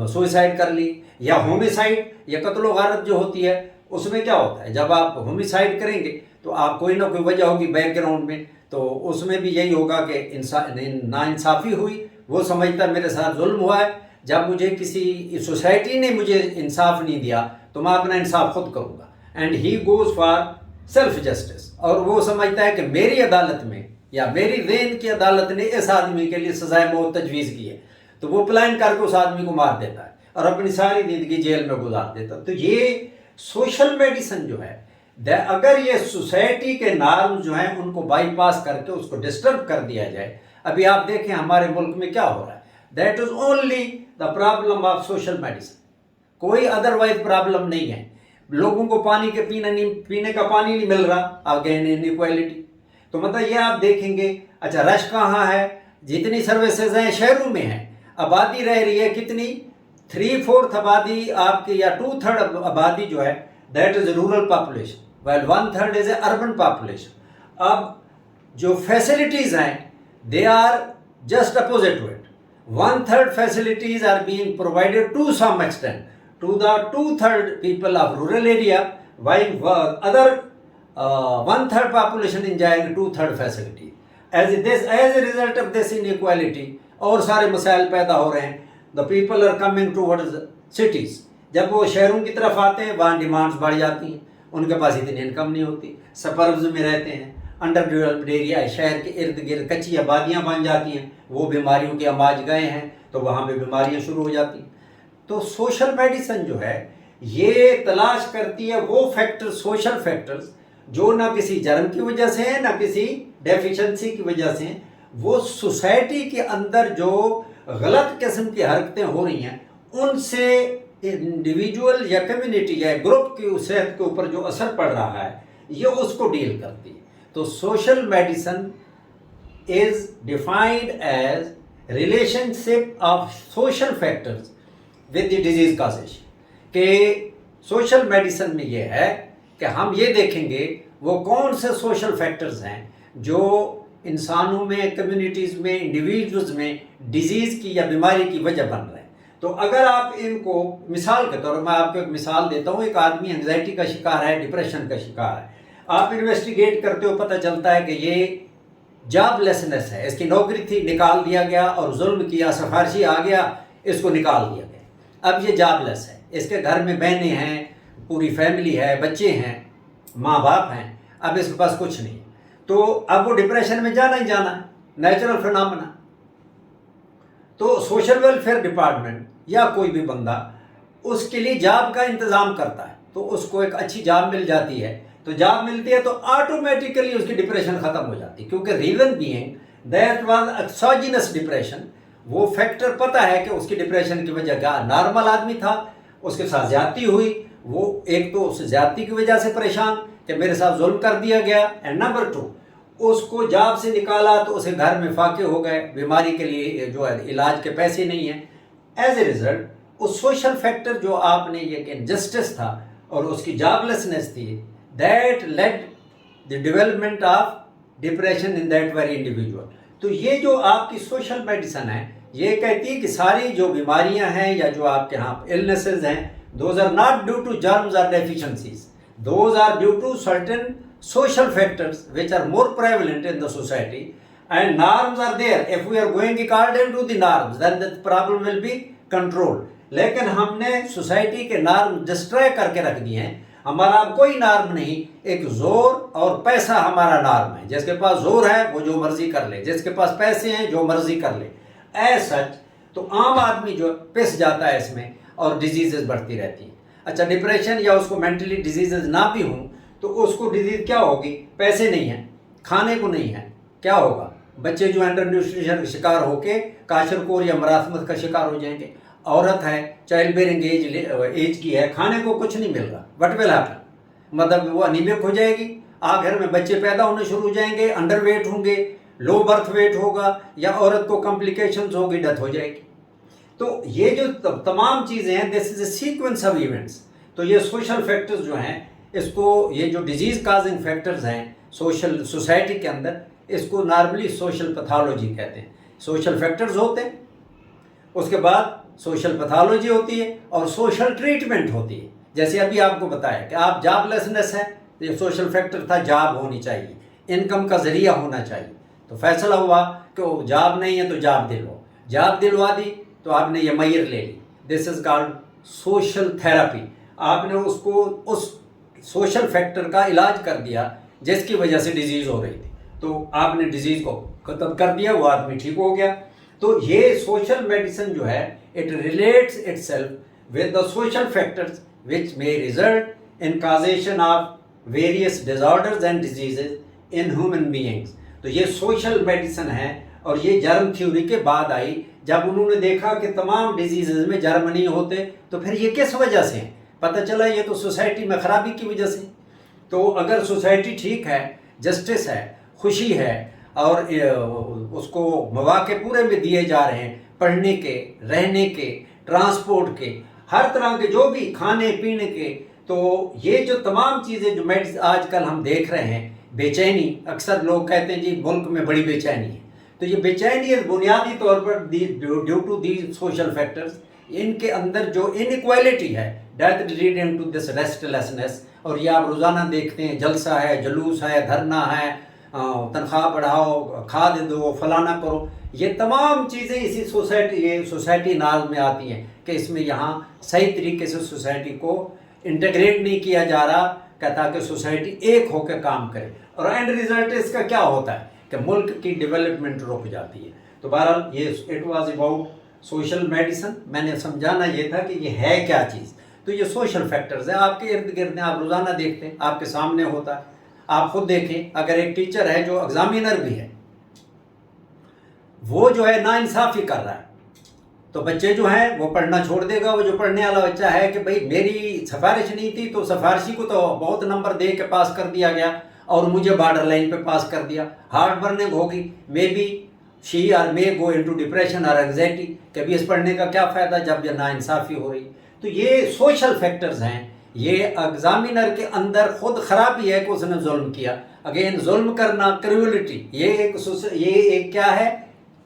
सुसाइड कर ली। या होमिसाइड या कत्लो गारत जो होती है, उसमें क्या होता है, जब आप होमिसाइड करेंगे तो आप कोई ना कोई वजह होगी बैकग्राउंड में, तो उसमें भी यही होगा कि नाइंसाफ़ी हुई, वो समझता है मेरे साथ जुल्म हुआ है, जब मुझे किसी सोसाइटी ने मुझे इंसाफ नहीं दिया तो मैं अपना इंसाफ खुद करूँगा। And he goes for self justice, और वो समझता है कि मेरी अदालत में या मेरी रेन की अदालत ने इस आदमी के लिए सजाए मौत तजवीज़ की है, तो वो प्लान करके उस आदमी को मार देता है और अपनी सारी ज़िंदगी जेल में गुजार देता है। तो ये सोशल मेडिसिन जो है, अगर ये सोसाइटी के नॉर्म जो हैं उनको बाईपास करके उसको डिस्टर्ब कर दिया जाए। अभी आप देखें हमारे मुल्क में क्या हो रहा है, that is only the problem of social medicine, कोई अदरवाइज प्रॉब्लम नहीं है। लोगों को पानी के पीने का पानी नहीं मिल रहा, अगेन इनइक्वालिटी। तो मतलब ये आप देखेंगे, अच्छा रश कहाँ है, जितनी सर्विसेज हैं शहरों में हैं, आबादी रह रही है कितनी, 3/4 आबादी आपकी या 2/3 आबादी जो है that is rural population, well 1/3 is a urban population. अब जो फैसिलिटीज़ हैं they are just opposite to it, 1/3 facilities are being provided to some extent to the 2/3 people of rural area, while other 1/3 population enjoying 2/3 facility. As a result of this inequality, और सारे मसाइल पैदा हो रहे हैं। The people are coming towards cities. जब वो शहरों की तरफ आते हैं वहाँ डिमांड्स बढ़ जाती हैं, उनके पास इतनी इनकम नहीं होती, सबर्ब्स में रहते हैं, अंडर डेवलप्ड एरिया, शहर के इर्द गिर्द कच्ची आबादियाँ बन जाती हैं, वो बीमारियों के अमाज गए हैं तो वहाँ पे बीमारियाँ शुरू हो जाती हैं। तो सोशल मेडिसिन जो है ये तलाश करती है वो फैक्टर्स, सोशल फैक्टर्स जो ना किसी जर्म की वजह से है ना किसी डेफिशिएंसी की वजह से हैं, वो सोसाइटी के अंदर जो गलत किस्म की हरकतें हो रही हैं उनसे इंडिविजुअल या कम्युनिटी या ग्रुप की सेहत के ऊपर जो असर पड़ रहा है ये उसको डील करती है। तो social medicine is defined as relationship of social factors with the disease causation, के सोशल मेडिसिन में ये है कि हम ये देखेंगे वो कौन से सोशल फैक्टर्स हैं जो इंसानों में, कम्युनिटीज़ में, इंडिविजुअल्स में डिजीज़ की या बीमारी की वजह बन रहे हैं। तो अगर आप इनको मिसाल के तौर पर, मैं आपको एक मिसाल देता हूँ, एक आदमी एंग्जाइटी का शिकार है, डिप्रेशन का शिकार है, आप इन्वेस्टिगेट करते हो, पता चलता है कि ये जॉबलेसनेस है, इसकी नौकरी थी, निकाल दिया गया और जुल्म किया, सिफारशी आ गया, इसको निकाल दिया गया। अब ये जॉबलेस है, इसके घर में बहनें हैं, पूरी फैमिली है, बच्चे हैं, माँ बाप हैं, अब इसके पास कुछ नहीं, तो अब वो डिप्रेशन में जाना ही जाना है, नेचुरल फिनोमेना। तो सोशल वेलफेयर डिपार्टमेंट या कोई भी बंदा उसके लिए जॉब का इंतज़ाम करता है, तो उसको एक अच्छी जॉब मिल जाती है, तो जॉब मिलती है तो ऑटोमेटिकली उसकी डिप्रेशन ख़त्म हो जाती है, क्योंकि reason being that was exogenous depression. वो फैक्टर पता है कि उसकी डिप्रेशन की वजह क्या, नॉर्मल आदमी था, उसके साथ ज़्यादती हुई, वो एक तो उस ज़्यादती की वजह से परेशान कि मेरे साथ जुल्म कर दिया गया, एंड नंबर 2 उसको जॉब से निकाला तो उसे घर में फाके हो गए, बीमारी के लिए जो है इलाज के पैसे नहीं हैं। एज ए रिजल्ट उस सोशल फैक्टर जो आपने ये इनजस्टिस था और उसकी जॉबलेसनेस थी, that led the development of depression in that very individual. तो ये जो आपकी सोशल मेडिसिन है ये कहती है कि सारी जो बीमारियां हैं या जो आपके यहाँ इलनेसेस हैं, those are not due to germs और deficiencies, those are due to certain social factors which are more prevalent in the society, and norms are there. If we are going according to the norms, then the problem will be controlled. लेकिन हमने society के norm destroy करके रख दिए हैं। हमारा कोई norm नहीं, एक जोर और पैसा हमारा नॉर्म है। जिसके पास जोर है वो जो मर्जी कर ले, जिसके पास पैसे हैं जो मर्जी कर ले। एज सच तो आम आदमी जो पिस जाता है इसमें और डिजीजेज बढ़ती रहती हैं। अच्छा, डिप्रेशन या उसको मेंटली डिजीजेज ना भी हों तो उसको डिजीज क्या होगी? पैसे नहीं हैं, खाने को नहीं है, क्या होगा? बच्चे जो अंडर न्यूट्रिशन का शिकार होके काशरकोर या मरासमत का शिकार हो जाएंगे। औरत है, चाइल्ड बेयरिंग एज की है, खाने को कुछ नहीं मिल रहा, व्हाट विल हैपन? मतलब वो अनीमिक हो जाएगी, आखिर में बच्चे पैदा होने शुरू हो जाएंगे, अंडर वेट होंगे, लो बर्थ वेट होगा, या औरत को कॉम्प्लिकेशंस होगी, डेथ हो जाएगी। तो ये जो तमाम चीज़ें हैं, this is a sequence of events. तो ये सोशल फैक्टर्स जो हैं, इसको ये जो डिजीज काजिंग फैक्टर्स हैं सोशल सोसाइटी के अंदर, इसको नॉर्मली सोशल पैथोलॉजी कहते हैं। सोशल फैक्टर्स होते हैं, उसके बाद सोशल पैथोलॉजी होती है और सोशल ट्रीटमेंट होती है। जैसे अभी आपको बताया कि आप जॉबलेसनेस है, ये सोशल फैक्टर था, जॉब होनी चाहिए, इनकम का जरिया होना चाहिए। तो फैसला हुआ कि जॉब नहीं है तो जॉब दिलवाओ, जॉब दिलवा दी तो आपने ये मैयर ले ली, this is called social therapy. आपने उसको उस सोशल फैक्टर का इलाज कर दिया जिसकी वजह से डिजीज हो रही थी, तो आपने डिजीज को खत्म कर दिया, वो आदमी ठीक हो गया। तो ये सोशल मेडिसिन जो है, it relates itself with the social factors which may result in causation of various disorders and diseases in human beings. तो ये सोशल मेडिसिन है और ये जर्म थ्योरी के बाद आई, जब उन्होंने देखा कि तमाम डिजीजेज में जर्म नहीं होते, तो फिर ये किस वजह से है? पता चला ये तो सोसाइटी में खराबी की वजह से। तो अगर सोसाइटी ठीक है, जस्टिस है, खुशी है और उसको मौके पूरे में दिए जा रहे हैं, पढ़ने के, रहने के, ट्रांसपोर्ट के, हर तरह के जो भी खाने पीने के, तो ये जो तमाम चीज़ें जो आजकल हम देख रहे हैं, बेचैनी, अक्सर लोग कहते हैं जी मुल्क में बड़ी बेचैनी है, तो ये बेचैनी बुनियादी तौर पर due to the social factors, इनके अंदर जो इनइक्वालिटी है, that leading to this restlessness. और ये आप रोज़ाना देखते हैं, जलसा है, जुलूस है, धरना है, तनख्वाह बढ़ाओ, खाद दो, फलाना करो, ये तमाम चीज़ें इसी सोसाइटी नाज में आती हैं कि इसमें यहाँ सही तरीके से सोसाइटी को इंटीग्रेट नहीं किया जा रहा कि ताकि सोसाइटी एक होकर काम करे। और एंड रिजल्ट इसका क्या होता है कि मुल्क की डेवलपमेंट रुक जाती है। तो बहरहाल ये it was about social medicine. मैंने समझाना ये था कि ये है क्या चीज़। तो ये सोशल फैक्टर्स है, आपके इर्द गिर्द आप रोज़ाना देखते हैं, आपके सामने होता है। आप खुद देखें, अगर एक टीचर है जो एग्जामिनर भी है, वो जो है नाइंसाफ़ी कर रहा है, तो बच्चे जो हैं वो पढ़ना छोड़ देगा। वो जो पढ़ने वाला बच्चा है कि भाई मेरी सिफारिश नहीं थी, तो सिफारिशी को तो बहुत नंबर दे के पास कर दिया गया और मुझे बॉर्डर लाइन पे पास कर दिया, हार्ट बर्निंग होगी, maybe she are may go into depression और एंग्जाइटी, कभी इस पढ़ने का क्या फ़ायदा जब यह नाइंसाफ़ी हो रही। तो ये सोशल फैक्टर्स हैं। ये एग्जामिनर के अंदर खुद खराबी है कि उसने जुल्म किया। अगेन जुल्म करना, क्रूअलिटी, ये एक क्या है,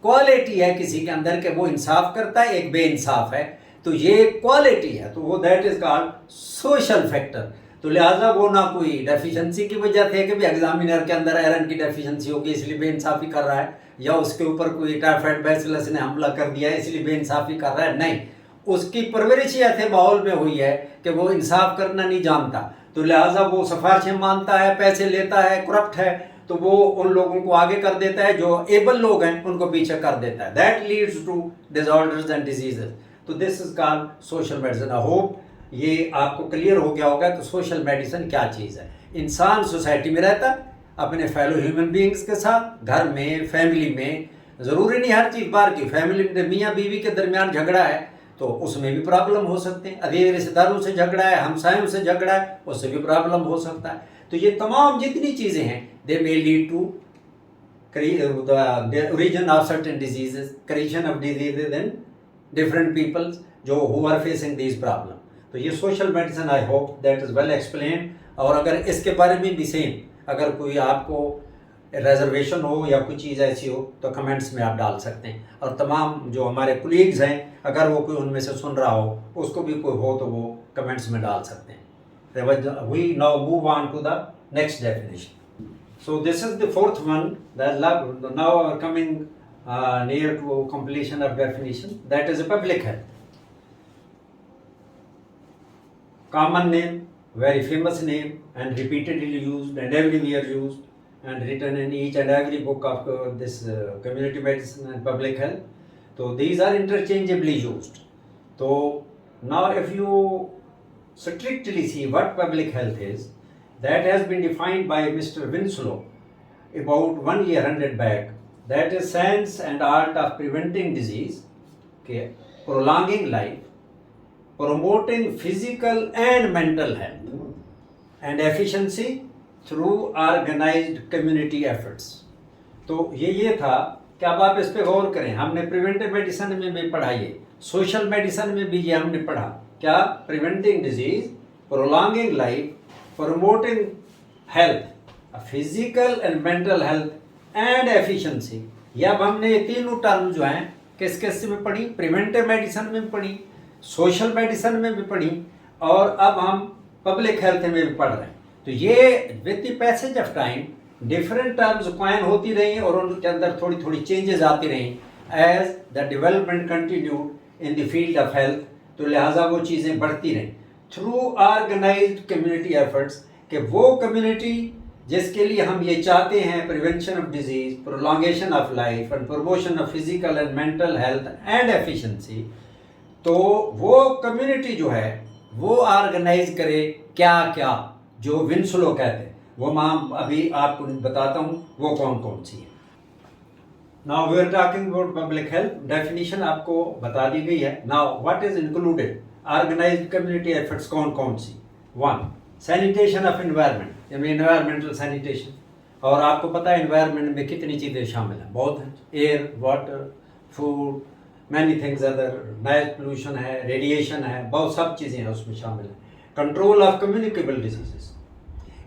क्वालिटी है किसी के अंदर के वो इंसाफ करता है, एक बेइंसाफ है। तो ये क्वालिटी है, तो वो that is called social factor. तो लिहाजा वो ना कोई डेफिशिएंसी की वजह थे कि भी एग्जामिनर के अंदर आयरन की डेफिशिएंसी होगी इसलिए बेइंसाफ़ी कर रहा है, या उसके ऊपर कोई टाइफाइड बैसिलस ने हमला कर दिया है इसलिए बेइंसाफ़ी कर रहा है। नहीं, उसकी परवरिश ऐसे माहौल में हुई है कि वो इंसाफ करना नहीं जानता, तो लिहाजा वो सिफारिशें मानता है, पैसे लेता है, करप्ट है, तो वो उन लोगों को आगे कर देता है, जो एबल लोग हैं उनको पीछे कर देता है। That leads to disorders and diseases. तो this is called social medicine. I hope ये आपको क्लियर हो गया होगा कि सोशल मेडिसिन क्या चीज़ है। इंसान सोसाइटी में रहता है अपने फेलो ह्यूमन बींग्स के साथ, घर में, फैमिली में, ज़रूरी नहीं हर चीज़ बाहर की, फैमिली में मियाँ बीवी के दरमियान झगड़ा है तो उसमें भी प्रॉब्लम हो सकते हैं, अदीर रिश्तेदारों से झगड़ा है, हमसायों से झगड़ा है, उससे भी प्रॉब्लम हो सकता है। तो ये तमाम जितनी चीज़ें हैं they may lead to the origin of certain diseases, creation of diseases in different peoples जो who are facing these problem. तो ये social medicine I hope that is well explain. और अगर इसके बारे में भी सेम अगर कोई आपको रिजर्वेशन हो या कोई चीज़ ऐसी हो तो कमेंट्स में आप डाल सकते हैं. और तमाम जो हमारे कोलीग्स हैं अगर वो कोई उनमें से सुन रहा हो उसको भी कोई हो तो वो कमेंट्स में डाल सकते हैं. We now move on to the next definition. So this is the fourth one. Now are coming near to completion of definition. That is a public health. Common name, very famous name, and repeatedly used and everywhere used, and written in each and every book of this community medicine and public health. So these are interchangeably used. So now if you strictly see what public health is, that has been defined by Mr. Winslow about 100 back. That is science and art of preventing disease, okay, prolonging life, promoting physical and mental health, and efficiency through organized community efforts. तो ये था कि अब आप इस पे गौर करें. हमने प्रिवेंटिव मेडिसिन में भी पढ़ा, ये सोशल मेडिसिन में भी ये हमने पढ़ा. क्या? Preventing disease, prolonging life, promoting health, physical and mental health and efficiency. ये अब हमने ये तीनों टर्म जो हैं किस किस में पढ़ी? प्रिवेंटिव मेडिसिन में पढ़ी, सोशल मेडिसिन में भी पढ़ी, और अब हम पब्लिक हेल्थ में भी पढ़ रहे हैं. तो ये with the passage of time different terms coin होती रही और उनके अंदर थोड़ी थोड़ी चेंजेस आती रही as the development continued in the field of health. तो लिहाजा वो चीज़ें बढ़ती रहीं थ्रू ऑर्गेनाइज्ड कम्युनिटी एफर्ट्स, कि वो कम्युनिटी जिसके लिए हम ये चाहते हैं prevention of disease, prolongation of life and promotion of physical and mental health and efficiency, तो वो कम्युनिटी जो है वो ऑर्गेनाइज करे क्या क्या, जो विंसलो कहते हैं. वो मैं अभी आपको बताता हूँ वो कौन कौन सी है. Now we are talking about public health. Definition आपको बता दी गई है. Now what is included? Organised community efforts कौन कौन सी? 1. सैनिटेशन ऑफ एनवायरनमेंट, यानी एनवायरमेंटल सैनिटेशन. और आपको पता है एनवायरमेंट में कितनी चीज़ें शामिल हैं, बहुत हैं. Air, water, food, many things other, noise pollution है, रेडिएशन है, बहुत सब चीज़ें हैं उसमें शामिल हैं. कंट्रोल ऑफ कम्युनिकेबल डिजीजेस,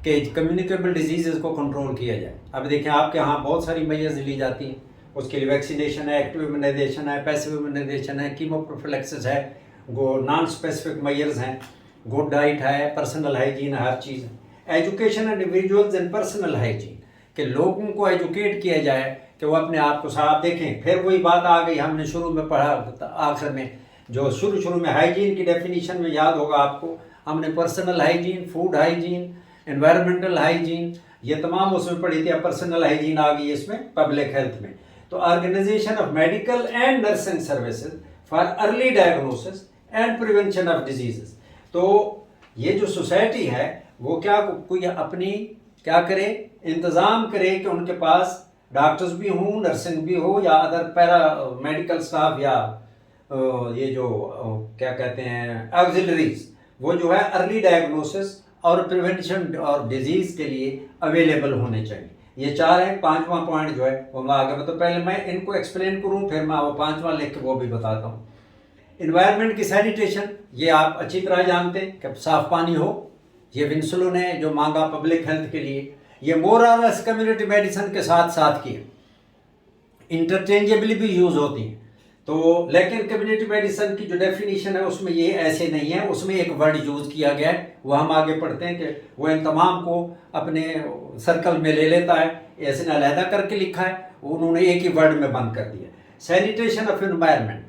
कि कम्युनिकेबल डिजीज़ को कंट्रोल किया जाए. अब देखें आपके यहाँ बहुत सारी मेजर्स ली जाती हैं, उसके लिए वैक्सीनेशन है, एक्टिव इम्यूनाइजेशन है, पैसिव इम्यूनाइजेशन है, कीमोप्रोफिलैक्सिस है, नॉन स्पेसिफिक मेजर्स हैं, गुड डाइट है, पर्सनल हाइजीन है, हर चीज़ है. Education individuals and personal hygiene, कि लोगों को एजुकेट किया जाए कि वो अपने आप को साफ देखें. फिर वही बात आ गई हमने शुरू में पढ़ा, आखिर में जो शुरू में हाइजीन की डेफिनेशन में याद होगा आपको, हमने personal hygiene, food hygiene, environmental hygiene, ये तमाम उसमें पढ़ी थी. अब पर्सनल हाइजीन आ गई इसमें पब्लिक हेल्थ में. तो organisation of medical and nursing services for early diagnosis and prevention of diseases. तो ये जो सोसाइटी है वो क्या कोई अपनी क्या करे, इंतज़ाम करे कि उनके पास डॉक्टर्स भी हों, नर्सिंग भी हो, या अदर पैरा मेडिकल स्टाफ, या ये जो क्या कहते हैं ऑक्सिलरीज, वो जो है अर्ली डायग्नोसिस और प्रिवेंशन और डिजीज़ के लिए अवेलेबल होने चाहिए. ये 4 है. 5वां पॉइंट जो है वो मैं आगे तो पहले मैं इनको एक्सप्लेन करूँ, फिर मैं वो 5वां लिख के वो भी बताता हूँ. इन्वायरमेंट की सैनिटेशन, ये आप अच्छी तरह जानते हैं कि साफ पानी हो. ये विंसलो ने जो मांगा पब्लिक हेल्थ के लिए, ये मोर और लेस कम्युनिटी मेडिसिन के साथ साथ किए, इंटरचेंजेबली भी यूज़ होती हैं. तो लेकिन कम्युनिटी मेडिसिन की जो डेफिनेशन है उसमें ये ऐसे नहीं है, उसमें एक वर्ड यूज़ किया गया है, वो हम आगे पढ़ते हैं कि वो इन तमाम को अपने सर्कल में ले लेता है, ऐसे न अलहदा करके लिखा है, उन्होंने एक ही वर्ड में बंद कर दिया. सैनिटेशन ऑफ एनवायरनमेंट,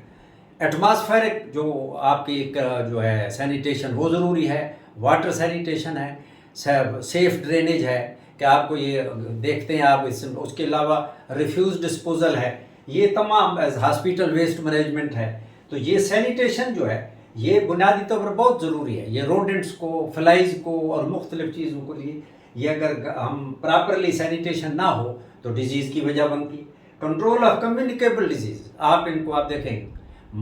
एटमॉस्फेरिक जो आपकी जो है सैनिटेशन वो ज़रूरी है. वाटर सैनिटेशन है, सेफ ड्रेनेज है कि आपको ये देखते हैं आप, उसके अलावा रिफ्यूज़ डिस्पोजल है, ये तमाम हॉस्पिटल वेस्ट मैनेजमेंट है. तो ये सैनिटेशन जो है ये बुनियादी तौर पर बहुत ज़रूरी है. ये रोडेंट्स को, फ्लाइज को और मुख्तलिफ चीज़ों को लिए ये अगर हम प्रॉपरली सैनिटेशन ना हो तो डिजीज़ की वजह बनती है. कंट्रोल ऑफ कम्युनिकेबल डिजीज़, आप इनको आप देखेंगे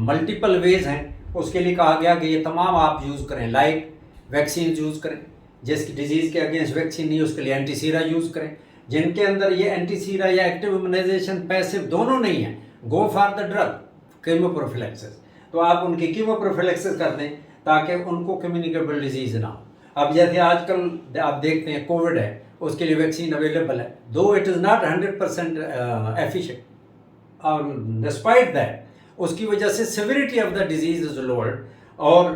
मल्टीपल वेज हैं, उसके लिए कहा गया कि ये तमाम आप यूज़ करें. लाइक वैक्सीन यूज़ करें, जिसकी डिजीज़ के अगेंस्ट वैक्सीन नहीं उसके लिए एंटीसीरा यूज़ करें. जिनके अंदर ये एंटीसीरा या एक्टिव इम्यूनाइजेशन पैसिव दोनों नहीं है, go for the drug chemoprophylaxis. तो आप उनकी कीमोप्रोफिलैक्सिस कर दें ताकि उनको कम्युनिकेबल डिजीज ना हो। अब जैसे आजकल आप देखते हैं कोविड है, उसके लिए वैक्सीन अवेलेबल है, दो इट इज़ नॉट 100% एफिशिएंट, और डिस्पाइट दैट उसकी वजह से severity of the disease is lowered और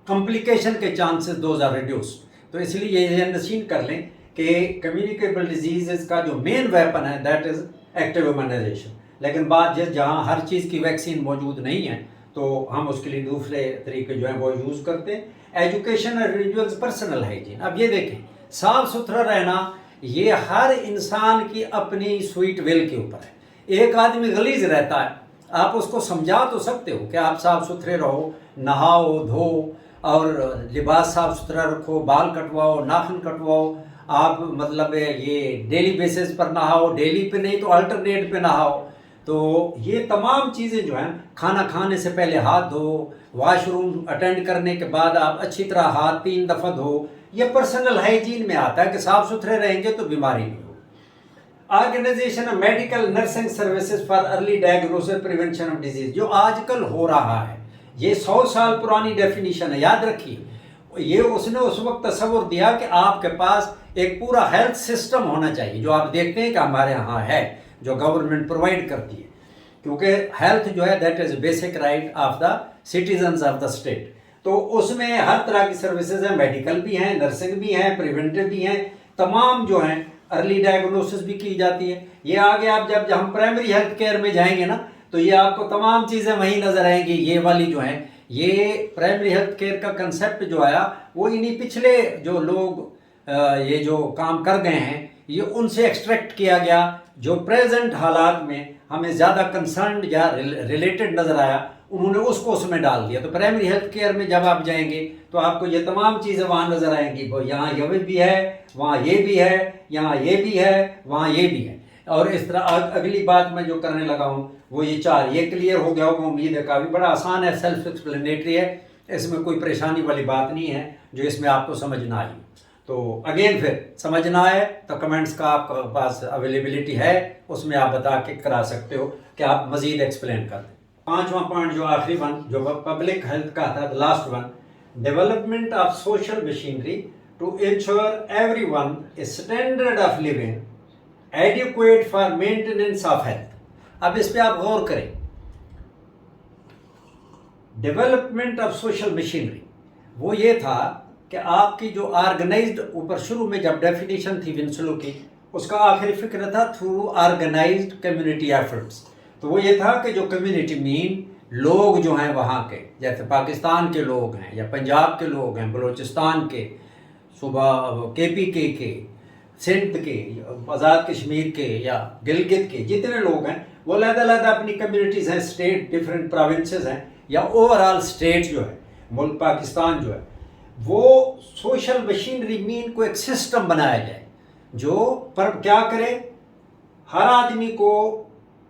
कॉम्प्लिकेशन के चांसेस दोज आर रिड्यूस्ड। तो इसलिए ये नशीन कर लें कि कम्युनिकेबल डिजीज़ का जो मेन वेपन है दैट इज़ एक्टिव इम्यूनाइजेशन। लेकिन बात जहाँ हर चीज़ की वैक्सीन मौजूद नहीं है तो हम उसके लिए दूसरे तरीके जो हैं वो यूज़ करते हैं। एजुकेशन और इंडिविजुअल्स पर्सनल हाइजीन, अब ये देखें साफ़ सुथरा रहना ये हर इंसान की अपनी स्वीट विल के ऊपर है। एक आदमी गलीज रहता है, आप उसको समझा तो सकते हो कि आप साफ़ सुथरे रहो, नहाओ धो और लिबास साफ़ सुथरा रखो, बाल कटवाओ, नाखून कटवाओ, आप मतलब ये डेली बेसिस पर नहाओ, डेली पे नहीं तो अल्टरनेट पे नहाओ। तो ये तमाम चीज़ें जो हैं, खाना खाने से पहले हाथ धो, वॉशरूम अटेंड करने के बाद आप अच्छी तरह हाथ 3 दफ़ा धो, ये पर्सनल हाइजीन में आता है कि साफ़ सुथरे रहेंगे तो बीमारी नहीं हो। Organisation of medical nursing services for early diagnosis prevention of disease, जो आजकल हो रहा है, ये 100 साल पुरानी डेफिनेशन है, याद रखिए। ये उसने उस वक्त तस्वुर दिया कि आपके पास एक पूरा हेल्थ सिस्टम होना चाहिए, जो आप देखते हैं कि हमारे यहाँ है, जो गवर्नमेंट प्रोवाइड करती है, क्योंकि हेल्थ जो है that is basic right of the citizens of the state. तो उसमें हर तरह की सर्विसेज हैं, मेडिकल भी हैं, नर्सिंग भी हैं, प्रिवेंटिव भी हैं, तमाम जो हैं, अर्ली डायग्नोसिस भी की जाती है। ये आगे आप जब हम प्राइमरी हेल्थ केयर में जाएंगे ना तो ये आपको तमाम चीज़ें वहीं नज़र आएंगी। ये वाली जो हैं, ये प्राइमरी हेल्थ केयर का कंसेप्ट जो आया वो इन्हीं पिछले जो लोग ये जो काम कर गए हैं ये उनसे एक्सट्रैक्ट किया गया, जो प्रेजेंट हालात में हमें ज़्यादा कंसर्न या रिलेटेड नज़र आया, उन्होंने उसको उसमें डाल दिया। तो प्राइमरी हेल्थ केयर में जब आप जाएंगे तो आपको ये तमाम चीज़ें वहाँ नज़र आएंगी, वो यहाँ ये भी है, वहाँ ये भी है, यहाँ ये भी है, वहाँ ये भी है। और इस तरह अगली बात मैं जो करने लगा हूँ वो ये 4, ये क्लियर हो गया होगा उम्मीद है। काफ़ी बड़ा आसान है, सेल्फ एक्सप्लेनेटरी है, इसमें कोई परेशानी वाली बात नहीं है जो इसमें आपको समझ ना आई। तो अगेन फिर समझ ना आए तो कमेंट्स का आपके पास अवेलेबिलिटी है, उसमें आप बता के करा सकते हो कि आप मज़ीद एक्सप्लेन कर दें। 5वां पॉइंट जो आखिरी वन जो पब्लिक हेल्थ का था, the last one, development of social machinery to ensure everyone a standard of living adequate for maintenance of health. अब इस पे आप गौर करें, डेवलपमेंट ऑफ सोशल मशीनरी वो ये था कि आपकी जो ऑर्गेनाइज्ड, ऊपर शुरू में जब डेफिनेशन थी विंसलो की, उसका आखिरी फिक्र था थ्रू ऑर्गेनाइज्ड कम्युनिटी एफर्ट्स। तो वो ये था कि जो कम्युनिटी मीन लोग जो हैं वहाँ के, जैसे पाकिस्तान के लोग हैं या पंजाब के लोग हैं, बलूचिस्तान के, सुबह KPK के, सिंध के, आज़ाद कश्मीर के या गिलगित के, जितने लोग हैं वो अलग-अलग अपनी कम्युनिटीज़ हैं, स्टेट डिफरेंट प्रोविंसेस हैं या ओवरऑल स्टेट जो है मुल्क पाकिस्तान जो है, वो सोशल मशीनरी मीन को एक सिस्टम बनाया जाए जो पर क्या करे, हर आदमी को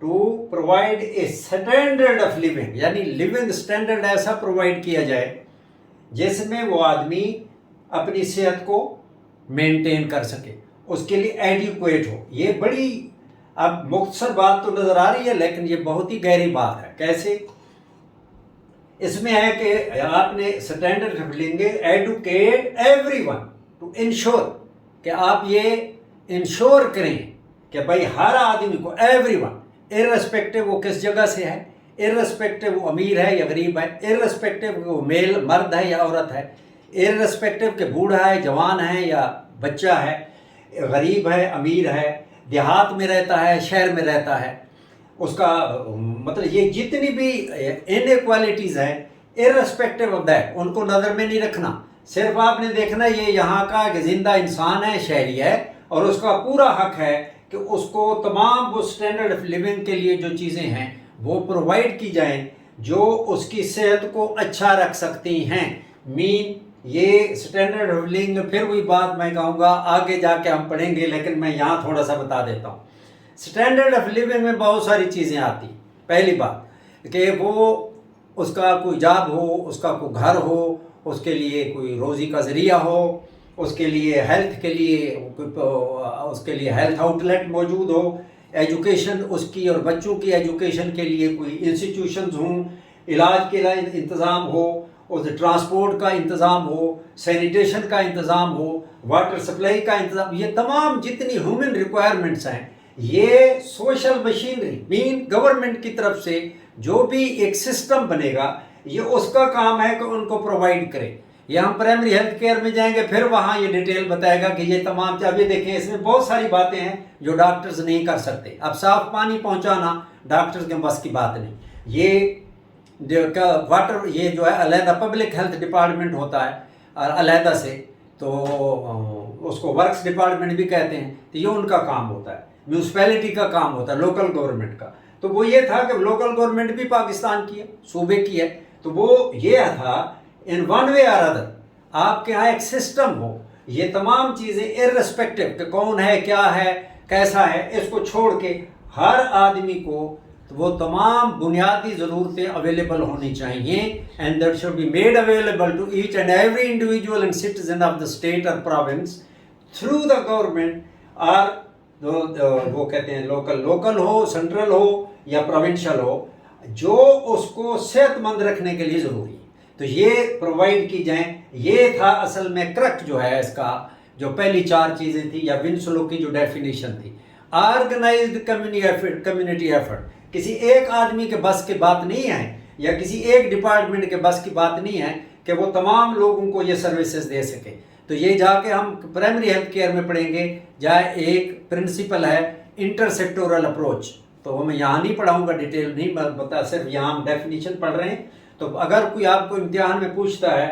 to provide a standard of living, यानी लिविंग स्टैंडर्ड ऐसा प्रोवाइड किया जाए जिसमें वो आदमी अपनी सेहत को मेंटेन कर सके, उसके लिए एडिक्वेट हो। ये बड़ी अब मुख्तसर बात तो नज़र आ रही है लेकिन ये बहुत ही गहरी बात है। कैसे? इसमें है कि आपने स्टैंडर्ड लेंगे, एडुकेट एवरीवन टू इंश्योर, कि आप ये इंश्योर करें कि भाई हर आदमी को, एवरीवन, इररेस्पेक्टिव वो किस जगह से है, इररेस्पेक्टिव वो अमीर है या गरीब है, इररेस्पेक्टिव वो मेल मर्द है या औरत है, इररेस्पेक्टिव के बूढ़ा है, जवान है या बच्चा है, गरीब है, अमीर है, देहात में रहता है, शहर में रहता है, उसका मतलब ये जितनी भी इनइक्वालिटीज़ हैं, इररेस्पेक्टिव ऑफ दैट, उनको नज़र में नहीं रखना। सिर्फ आपने देखना ये यहाँ का कि जिंदा इंसान है, शहरी है, और उसका पूरा हक है कि उसको तमाम वो स्टैंडर्ड ऑफ लिविंग के लिए जो चीज़ें हैं वो प्रोवाइड की जाएं जो उसकी सेहत को अच्छा रख सकती हैं। मीन ये स्टैंडर्ड ऑफ लिविंग, फिर वही बात मैं कहूँगा आगे जाके हम पढ़ेंगे, लेकिन मैं यहाँ थोड़ा सा बता देता हूँ। स्टैंडर्ड ऑफ लिविंग में बहुत सारी चीज़ें आती। पहली बात कि वो उसका कोई जॉब हो, उसका कोई घर हो, उसके लिए कोई रोज़ी का ज़रिया हो, उसके लिए हेल्थ के लिए उसके लिए हेल्थ आउटलेट मौजूद हो, एजुकेशन उसकी और बच्चों की एजुकेशन के लिए कोई इंस्टीट्यूशंस हों, इलाज के लिए इंतज़ाम हो, उस ट्रांसपोर्ट का इंतज़ाम हो, सैनिटेशन का इंतज़ाम हो, वाटर सप्लाई का इंतज़ाम, ये तमाम जितनी ह्यूमन रिक्वायरमेंट्स हैं, ये सोशल मशीनरी मीन गवर्नमेंट की तरफ से जो भी एक सिस्टम बनेगा, ये उसका काम है कि उनको प्रोवाइड करे। ये हम प्राइमरी हेल्थ केयर में जाएंगे, फिर वहाँ ये डिटेल बताएगा कि ये तमाम। अभी देखें, इसमें बहुत सारी बातें हैं जो डॉक्टर्स नहीं कर सकते। अब साफ पानी पहुँचाना डॉक्टर्स के बस की बात नहीं। ये वाटर, ये जो है अलहदा पब्लिक हेल्थ डिपार्टमेंट होता है और अलहदा से, तो उसको वर्क्स डिपार्टमेंट भी कहते हैं, तो ये उनका काम होता है। म्यूनसिपैलिटी का काम होता है, लोकल गवर्नमेंट का। तो वो ये था कि लोकल गवर्नमेंट भी पाकिस्तान की है, सूबे की है, तो वो ये था इन वन वे और अदर आपके यहाँ एक सिस्टम हो, ये तमाम चीज़ें इर्रेस्पेक्टिव कि कौन है, क्या है, कैसा है, इसको छोड़ के हर आदमी को तो वो तमाम बुनियादी ज़रूरतें अवेलेबल होनी चाहिए, and that should be made available to each and every individual and citizen of the state और प्रोविंस थ्रू द गवर्नमेंट। और वो कहते हैं लोकल हो, सेंट्रल हो या प्रोविंशियल हो, जो उसको सेहतमंद रखने के लिए ज़रूरी है, तो ये प्रोवाइड की जाए। ये था असल में क्रक जो है इसका, जो पहली चार चीज़ें थी या विंसलो की जो डेफिनेशन थी। ऑर्गेनाइज्ड कम्युनिटी एफर्ट, किसी एक आदमी के बस की बात नहीं है या किसी एक डिपार्टमेंट के बस की बात नहीं है कि वो तमाम लोगों को ये सर्विसेज दे सके। तो ये जाके हम प्राइमरी हेल्थ केयर में पढ़ेंगे, जहाँ एक प्रिंसिपल है इंटरसेक्टोरल अप्रोच, तो मैं यहाँ नहीं पढ़ाऊँगा, डिटेल नहीं बता, सिर्फ यहाँ हम डेफिनेशन पढ़ रहे हैं। तो अगर कोई आपको इम्तिहान में पूछता है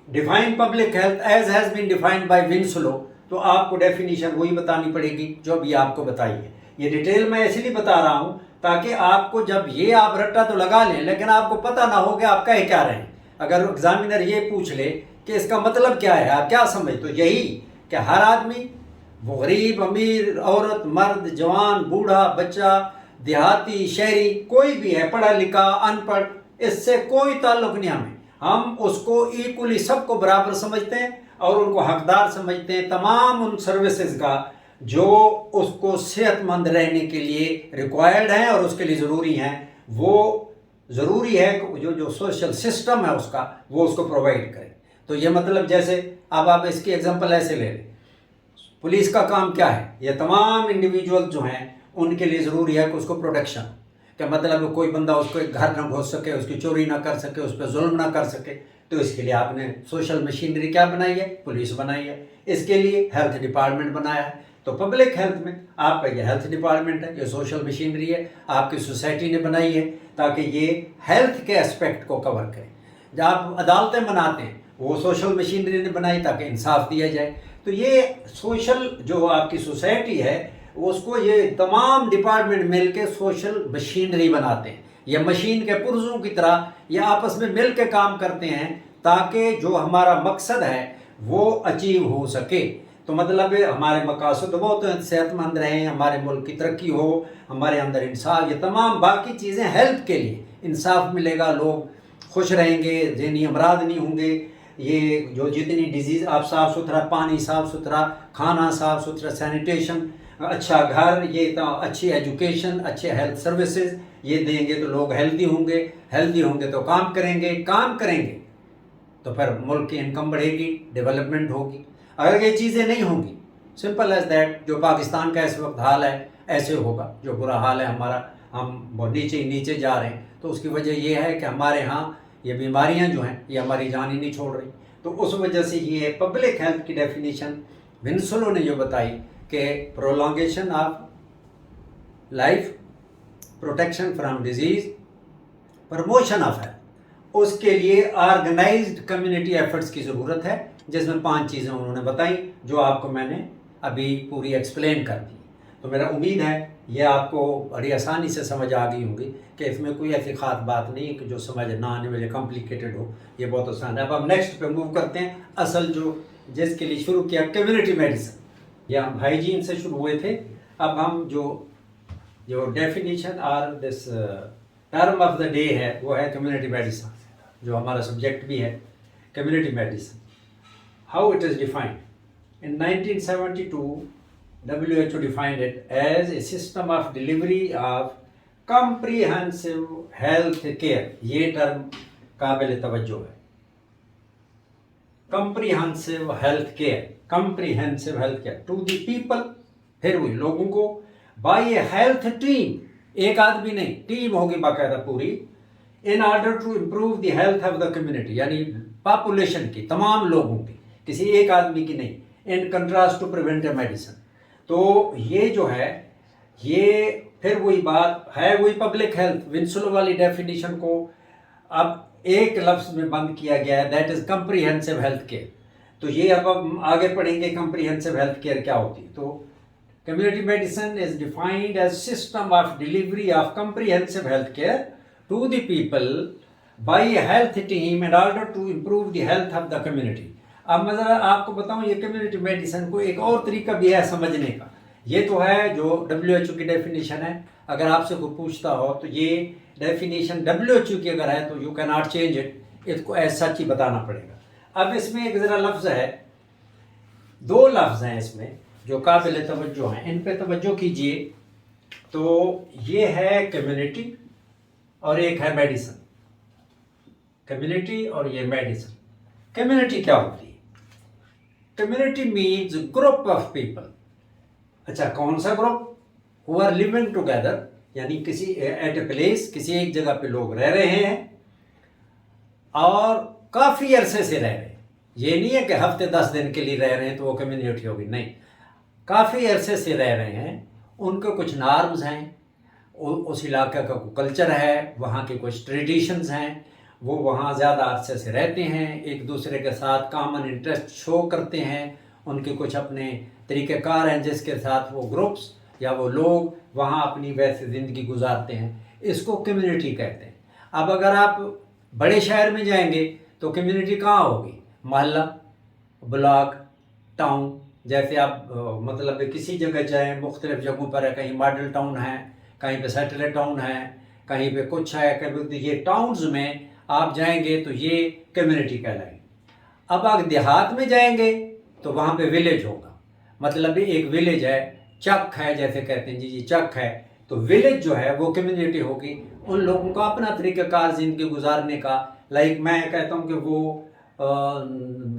define public health as has been defined by Winslow, तो आपको डेफिनेशन वही बतानी पड़ेगी जो अभी आपको बताई है। ये डिटेल मैं इसलिए बता रहा हूँ ताकि आपको जब ये आप रट्टा तो लगा लें, लेकिन आपको पता ना हो कि आप कह क्या रहे हैं। अगर एग्जामिनर ये पूछ ले कि इसका मतलब क्या है, आप क्या समझ, तो यही कि हर आदमी, वो गरीब, अमीर, औरत, मर्द, जवान, बूढ़ा, बच्चा, देहाती, शहरी, कोई भी है, पढ़ा लिखा, अनपढ़, इससे कोई ताल्लुक नहीं हमें। हम उसको इक्वली सबको बराबर समझते हैं और उनको हकदार समझते हैं तमाम उन सर्विसेज का जो उसको सेहतमंद रहने के लिए रिक्वायर्ड हैं और उसके लिए ज़रूरी हैं। वो ज़रूरी है कि जो सोशल सिस्टम है उसका, वो उसको प्रोवाइड करे। तो ये मतलब जैसे अब आप इसकी एग्जांपल ऐसे ले लें, पुलिस का काम क्या है, ये तमाम इंडिविजुअल जो हैं उनके लिए ज़रूरी है कि उसको प्रोटेक्शन, क्या मतलब कोई बंदा उसको एक घर ना घुस सके, उसकी चोरी ना कर सके, उस पर जुल्म ना कर सके। तो इसके लिए आपने सोशल मशीनरी क्या बनाई है, पुलिस बनाई है। इसके लिए हेल्थ डिपार्टमेंट बनाया है। तो पब्लिक हेल्थ में आपका ये हेल्थ डिपार्टमेंट है, ये सोशल मशीनरी है, आपकी सोसाइटी ने बनाई है ताकि ये हेल्थ के एस्पेक्ट को कवर करे। जब आप अदालतें बनाते हैं, वो सोशल मशीनरी ने बनाई ताकि इंसाफ दिया जाए। तो ये सोशल जो आपकी सोसाइटी है, उसको ये तमाम डिपार्टमेंट मिल के सोशल मशीनरी बनाते हैं। ये मशीन के पुर्जों की तरह ये आपस में मिल के काम करते हैं ताकि जो हमारा मकसद है वो अचीव हो सके। तो मतलब हमारे मकासद बहुत सेहतमंद रहें, हमारे मुल्क की तरक्की हो, हमारे अंदर इंसाफ, ये तमाम बाकी चीज़ें हेल्थ के लिए इंसाफ मिलेगा, लोग खुश रहेंगे, ज़हनी अमराध नहीं होंगे, ये जो जितनी डिजीज़, आप साफ़ सुथरा पानी, साफ़ सुथरा खाना, साफ़ सुथरा सैनिटेशन, अच्छा घर, ये तो अच्छी एजुकेशन, अच्छे हेल्थ सर्विसेज ये देंगे तो लोग हेल्दी होंगे तो काम करेंगे तो फिर मुल्क की इनकम बढ़ेगी, डेवलपमेंट होगी। अगर ये चीज़ें नहीं होंगी, सिंपल एज दैट, जो पाकिस्तान का इस वक्त हाल है ऐसे होगा, जो बुरा हाल है हमारा, हम बहुत नीचे जा रहे हैं। तो उसकी वजह यह है कि हमारे यहाँ ये बीमारियाँ जो हैं ये हमारी जान ही नहीं छोड़ रही। तो उस वजह से ये पब्लिक हेल्थ की डेफिनेशन विंसलो ने जो बताई कि prolongation of life, protection from disease, promotion of health, उसके लिए ऑर्गेनाइज्ड कम्युनिटी एफर्ट्स की ज़रूरत है, जिसमें 5 चीज़ें उन्होंने बताई जो आपको मैंने अभी पूरी एक्सप्लेन कर दी। तो मेरा उम्मीद है ये आपको बड़ी आसानी से समझ आ गई होगी कि इसमें कोई ऐसी ख़ास बात नहीं है कि जो समझ ना आने वाले कॉम्प्लिकेटेड हो, ये बहुत आसान है। अब हम नेक्स्ट पे मूव करते हैं, असल जो जिसके लिए शुरू किया कम्युनिटी मेडिसिन, या हम हाइजीन से शुरू हुए थे। अब हम जो डेफिनेशन और this term of the day है वो है कम्युनिटी मेडिसिन, जो हमारा सब्जेक्ट भी है community medicine, how it is defined. In 1972, WHO defined it as a system of delivery of comprehensive health care. ये टर्म काबिल तवज्जो है. Comprehensive health care, comprehensive health care to the people, फिर हुई लोगों को, by a health team, एक आदमी नहीं, टीम होगी बाकायदा पूरी, in order to improve the health of the community, यानी पॉपुलेशन की, तमाम लोगों की, किसी एक आदमी की नहीं, in contrast to preventive medicine. तो ये जो है, ये फिर वही बात है, वही पब्लिक हेल्थ, विंसलो वाली डेफिनेशन को अब एक लफ्ज में बंद किया गया है, that is comprehensive health care. तो ये अब हम आगे पढ़ेंगे कंप्रीहेंसिव हेल्थ केयर क्या होती है. तो community medicine is defined as system of delivery of comprehensive health care to the people by a health team in order to improve the health of the community. अब मैं ज़रा आपको बताऊं, ये कम्युनिटी मेडिसिन को एक और तरीका भी है समझने का. ये तो है जो WHO की डेफिनेशन है. अगर आपसे कोई पूछता हो तो ये डेफिनेशन WHO की अगर है तो you can not change it, इसको ऐसा सच ही बताना पड़ेगा. अब इसमें एक ज़रा लफ्ज़ है, दो लफ्ज़ हैं इसमें जो काबिल तवज्जो हैं, इन पे तवज्जो कीजिए. तो ये है कम्युनिटी और एक है मेडिसिन. कम्युनिटी और ये मेडिसिन. कम्युनिटी क्या होती है? Community means group of people. अच्छा, कौन सा group? Who are living together, यानी किसी एट ए प्लेस, किसी एक जगह पे लोग रह रहे हैं और काफ़ी अरसे से रह रहे हैं. ये नहीं है कि हफ्ते 10 दिन के लिए रह रहे हैं तो वो कम्युनिटी होगी, नहीं. काफ़ी अरसे से रह रहे हैं, उनके कुछ नॉर्म्स हैं, उस इलाके का कोई कल्चर है, वहाँ के कुछ ट्रेडिशंस हैं, वो वहाँ ज़्यादा अरसे से रहते हैं, एक दूसरे के साथ कॉमन इंटरेस्ट शो करते हैं, उनके कुछ अपने तरीक़ेकार हैं जिसके साथ वो ग्रुप्स या वो लोग वहाँ अपनी वैसे ज़िंदगी गुजारते हैं. इसको कम्युनिटी कहते हैं. अब अगर आप बड़े शहर में जाएंगे तो कम्युनिटी कहाँ होगी? मोहल्ला, ब्लॉक, टाउन. जैसे आप मतलब किसी जगह जाएं, मुख्तलिफ जगहों पर है, कहीं मॉडल टाउन है, कहीं पे सैटेलाइट टाउन है, कहीं पे कुछ है, कहीं ये टाउन्स में आप जाएंगे तो ये कम्युनिटी कहलाएगी. अब आप देहात में जाएंगे तो वहाँ पे विलेज होगा. मतलब एक विलेज है, चक है, जैसे कहते हैं जी चक है, तो विलेज जो है वो कम्युनिटी होगी. उन लोगों का अपना तरीक़ाकार ज़िंदगी गुजारने का. लाइक मैं कहता हूँ कि वो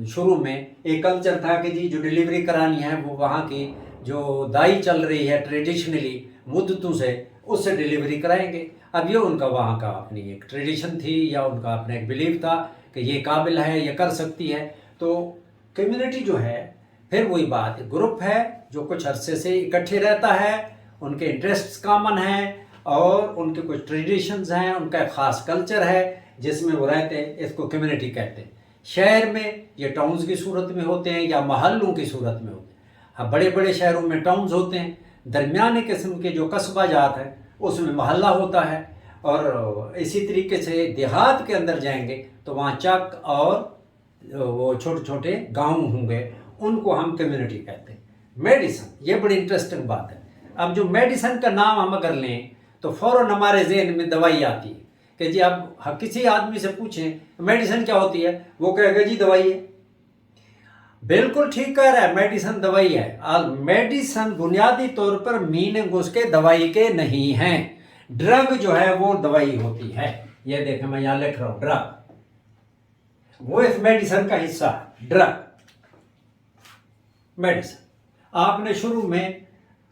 शुरू में एक कल्चर था कि जी जो डिलीवरी करानी है वो वहाँ की जो दाई चल रही है ट्रेडिशनली मुद्दतों से, उससे डिलीवरी कराएंगे. अब ये उनका वहाँ का अपनी एक ट्रेडिशन थी या उनका अपना एक बिलीव था कि ये काबिल है, ये कर सकती है. तो कम्युनिटी जो है फिर वही बात, ग्रुप है जो कुछ अरसे से इकट्ठे रहता है, उनके इंटरेस्ट्स कॉमन हैं और उनके कुछ ट्रेडिशंस हैं, उनका ख़ास कल्चर है जिसमें वो रहते हैं. इसको कम्युनिटी कहते हैं. शहर में ये टाउन्स की सूरत में होते हैं या महल्लों की सूरत में होते हैं. हाँ, बड़े बड़े शहरों में टाउन्स होते हैं, दरमियाने किस्म के जो कस्बा जात है उसमें महल्ला होता है. और इसी तरीके से देहात के अंदर जाएंगे तो वहाँ चक और वो छोटे छोटे गांव होंगे, उनको हम कम्युनिटी कहते हैं. मेडिसिन, ये बड़ी इंटरेस्टिंग बात है. अब जो मेडिसिन का नाम हम अगर लें तो फ़ौरन हमारे जहन में दवाई आती है कि जी अब किसी आदमी से पूछें मेडिसिन क्या होती है, वो कहेगा जी दवाई है. बिल्कुल ठीक कह रहा है, मेडिसिन दवाई है. और मेडिसिन बुनियादी तौर पर मीनिंग उसके दवाई के नहीं हैं. ड्रग जो है वो दवाई होती है. ये देखें मैं यहाँ लिख रहा हूँ ड्रग, वो इस मेडिसिन का हिस्सा है. Drug medicine. आपने शुरू में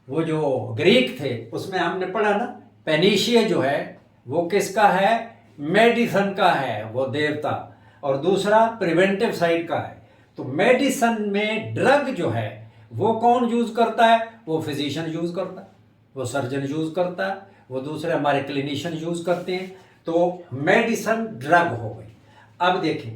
वो जो ग्रीक थे उसमें हमने पढ़ा ना, पेनिशिया जो है वो किसका है? मेडिसिन का है, वो देवता. और दूसरा प्रिवेंटिव साइड का है. तो मेडिसिन में ड्रग जो है वो कौन यूज करता है? वो फिजिशियन यूज करता है, वो सर्जन यूज करता है, वो दूसरे हमारे क्लिनिशियन यूज करते हैं. तो मेडिसिन ड्रग हो गई. अब देखें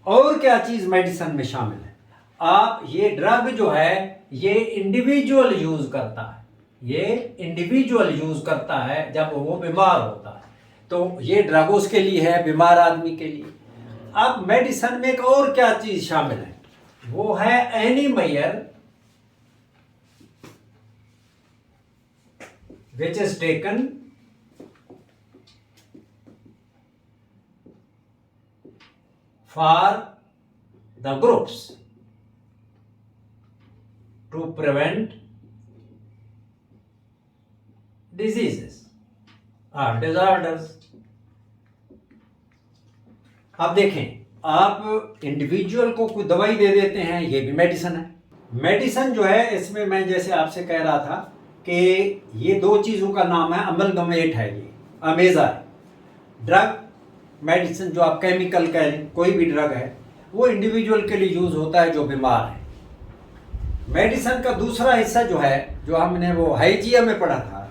और क्या चीज मेडिसिन में शामिल है. आप ये ड्रग जो है ये इंडिविजुअल यूज करता है, ये इंडिविजुअल यूज करता है जब वो बीमार होता है. तो ये ड्रग उसके लिए है, बीमार आदमी के लिए. अब मेडिसिन में एक और क्या चीज शामिल है, वो है एनीमेयर which is taken for the groups. to prevent diseases or disorders. अब देखें, आप इंडिविजुअल को कोई दवाई दे देते हैं, ये भी मेडिसिन है। मेडिसिन जो है, इसमें मैं जैसे आपसे कह रहा था कि ये दो चीज़ों का नाम है, अमलगमेट है, ये अमेजा है। ड्रग मेडिसिन जो आप केमिकल कहें, कोई भी ड्रग है, वो इंडिविजुअल के लिए यूज़ होता है जो बीमार है। मेडिसिन का दूसरा हिस्सा जो है, जो हमने वो हाइजिया में पढ़ा था,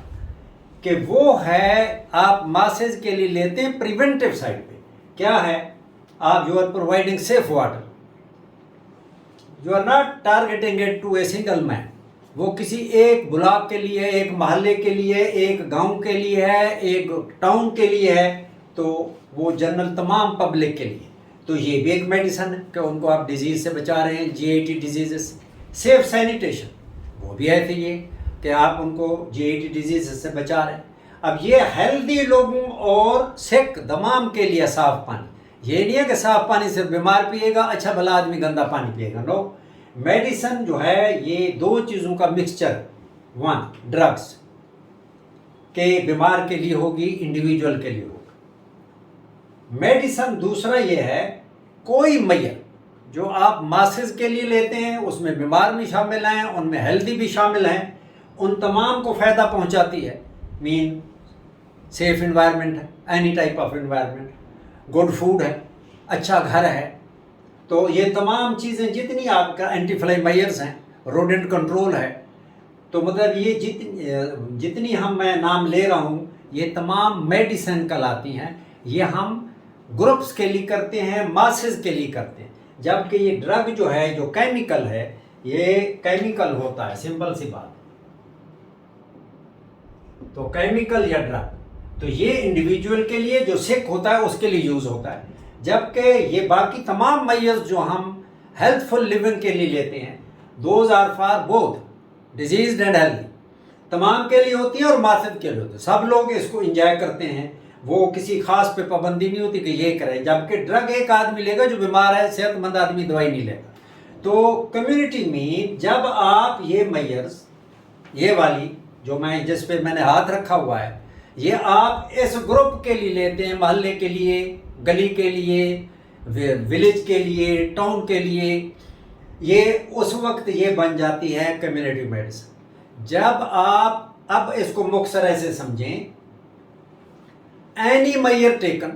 कि वो है आप मासेज के लिए लेते हैं प्रिवेंटिव साइड पे। क्या है? आप you are providing safe water, you are not targeting it to a single man. वो किसी एक ब्लॉक के लिए, एक मोहल्ले के लिए, एक गांव के लिए है, एक टाउन के लिए है, तो वो जनरल तमाम पब्लिक के लिए। तो ये भी एक मेडिसिन है कि उनको आप डिजीज से बचा रहे हैं, जीआईटी डिजीजेस। सेफ सैनिटेशन वो भी है, तो ये कि आप उनको जीआईटी डिजीज से बचा रहे हैं। अब ये हेल्दी लोगों और सिक तमाम के लिए साफ पानी। ये नहीं है कि साफ पानी सिर्फ बीमार पिएगा, अच्छा भला आदमी गंदा पानी पिएगा। नो, मेडिसिन जो है ये दो चीज़ों का मिक्सचर। वन, ड्रग्स के बीमार के लिए होगी, इंडिविजुअल के लिए होगी मेडिसिन। दूसरा ये है, कोई मैयर जो आप मासेज के लिए लेते हैं, उसमें बीमार भी शामिल हैं, उनमें हेल्दी भी शामिल हैं, उन तमाम को फ़ायदा पहुंचाती है। मीन सेफ इन्वायरमेंट है, any type of environment, good food है, अच्छा घर है। तो ये तमाम चीज़ें जितनी आपका एंटी फ्लाई मेजर्स हैं, रोडेंट कंट्रोल है, तो मतलब ये जितनी मैं नाम ले रहा हूँ, ये तमाम मेडिसिन कहलाती हैं। ये हम ग्रुप्स के लिए करते हैं, मासेस के लिए करते हैं। जबकि ये ड्रग जो है, जो केमिकल है, ये केमिकल होता है, सिंपल सी बात। तो केमिकल या ड्रग, तो ये इंडिविजुअल के लिए जो सिक होता है उसके लिए यूज होता है। जबकि ये बाकी तमाम मेजर्स जो हम हेल्थफुल लिविंग के लिए लेते हैं, those are for both diseased and healthy, तमाम के लिए होती है और मासिद के लिए होती है। सब लोग इसको इंजॉय करते हैं, वो किसी खास पे पाबंदी नहीं होती कि ये करें। जबकि ड्रग एक आदमी लेगा जो बीमार है, सेहतमंद आदमी दवाई नहीं लेगा। तो कम्युनिटी में जब आप ये मेजर्स, ये वाली जो मैं जिस पे मैंने हाथ रखा हुआ है, ये आप इस ग्रुप के लिए लेते हैं, मोहल्ले के लिए, गली के लिए, विलेज के लिए, टाउन के लिए, ये उस वक्त ये बन जाती है कम्युनिटी मेडिसिन। जब आप अब इसको मुख्तसर ऐसे समझें, any measure taken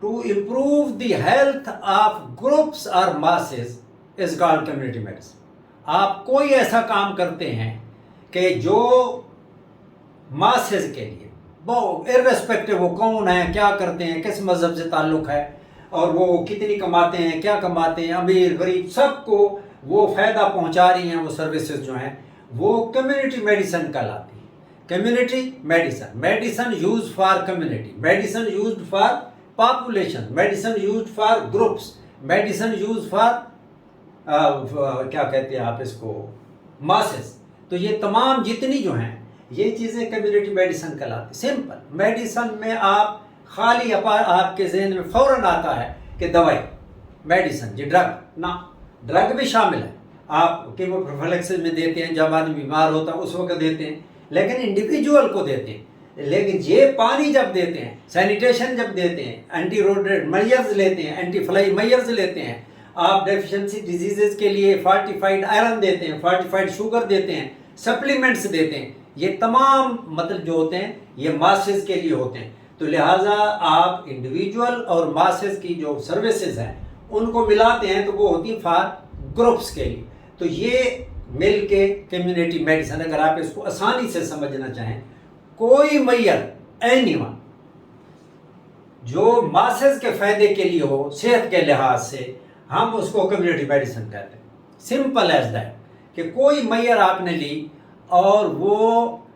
to improve the health of groups or masses is called community medicine। आप कोई ऐसा काम करते हैं कि जो मासेज के लिए, वो इर्रेस्पेक्टिव वो कौन है, क्या करते हैं, किस मज़हब से ताल्लुक़ है, और वो कितनी कमाते हैं, क्या कमाते हैं, अमीर गरीब सबको वो फ़ायदा पहुंचा रही हैं, वो सर्विसेज जो हैं, वो कम्युनिटी मेडिसिन कहलाती है। Community medicine, medicine use for community, medicine use for population, medicine use for groups, medicine use for क्या कहते हैं आप इसको, मासेस। तो ये तमाम जितनी जो हैं ये चीज़ें कम्युनिटी मेडिसिन कहलाती। सिंपल मेडिसिन में आप खाली आपके जहन में फ़ौरन आता है कि दवाई, मेडिसिन, ये ड्रग ना, ड्रग भी शामिल है। आप कीमोप्रोफिलैक्सिस में देते हैं, जब आदमी बीमार होता है उस वक्त देते हैं, लेकिन इंडिविजुअल को देते हैं। लेकिन ये पानी जब देते हैं, सैनिटेशन जब देते हैं, एंटी रोडेंट मेजर्स लेते हैं, एंटी फ्लाई मेजर्स लेते हैं, आप डेफिशिएंसी डिजीजेस के लिए फोर्टिफाइड आयरन देते हैं, फोर्टिफाइड शुगर देते हैं, सप्लीमेंट्स देते हैं, ये तमाम मतलब जो होते हैं ये मासेस के लिए होते हैं। तो लिहाजा आप इंडिविजुअल और मासेस की जो सर्विसेज हैं उनको मिलाते हैं तो वो होती फॉर ग्रुप्स के लिए। तो ये मिल के कम्युनिटी मेडिसिन, अगर आप इसको आसानी से समझना चाहें, कोई मैयर एनीवन जो मासेस के फायदे के लिए हो, सेहत के लिहाज से, हम उसको कम्युनिटी मेडिसिन कहते हैं। सिंपल एज दैट, कि कोई मैयर आपने ली और वो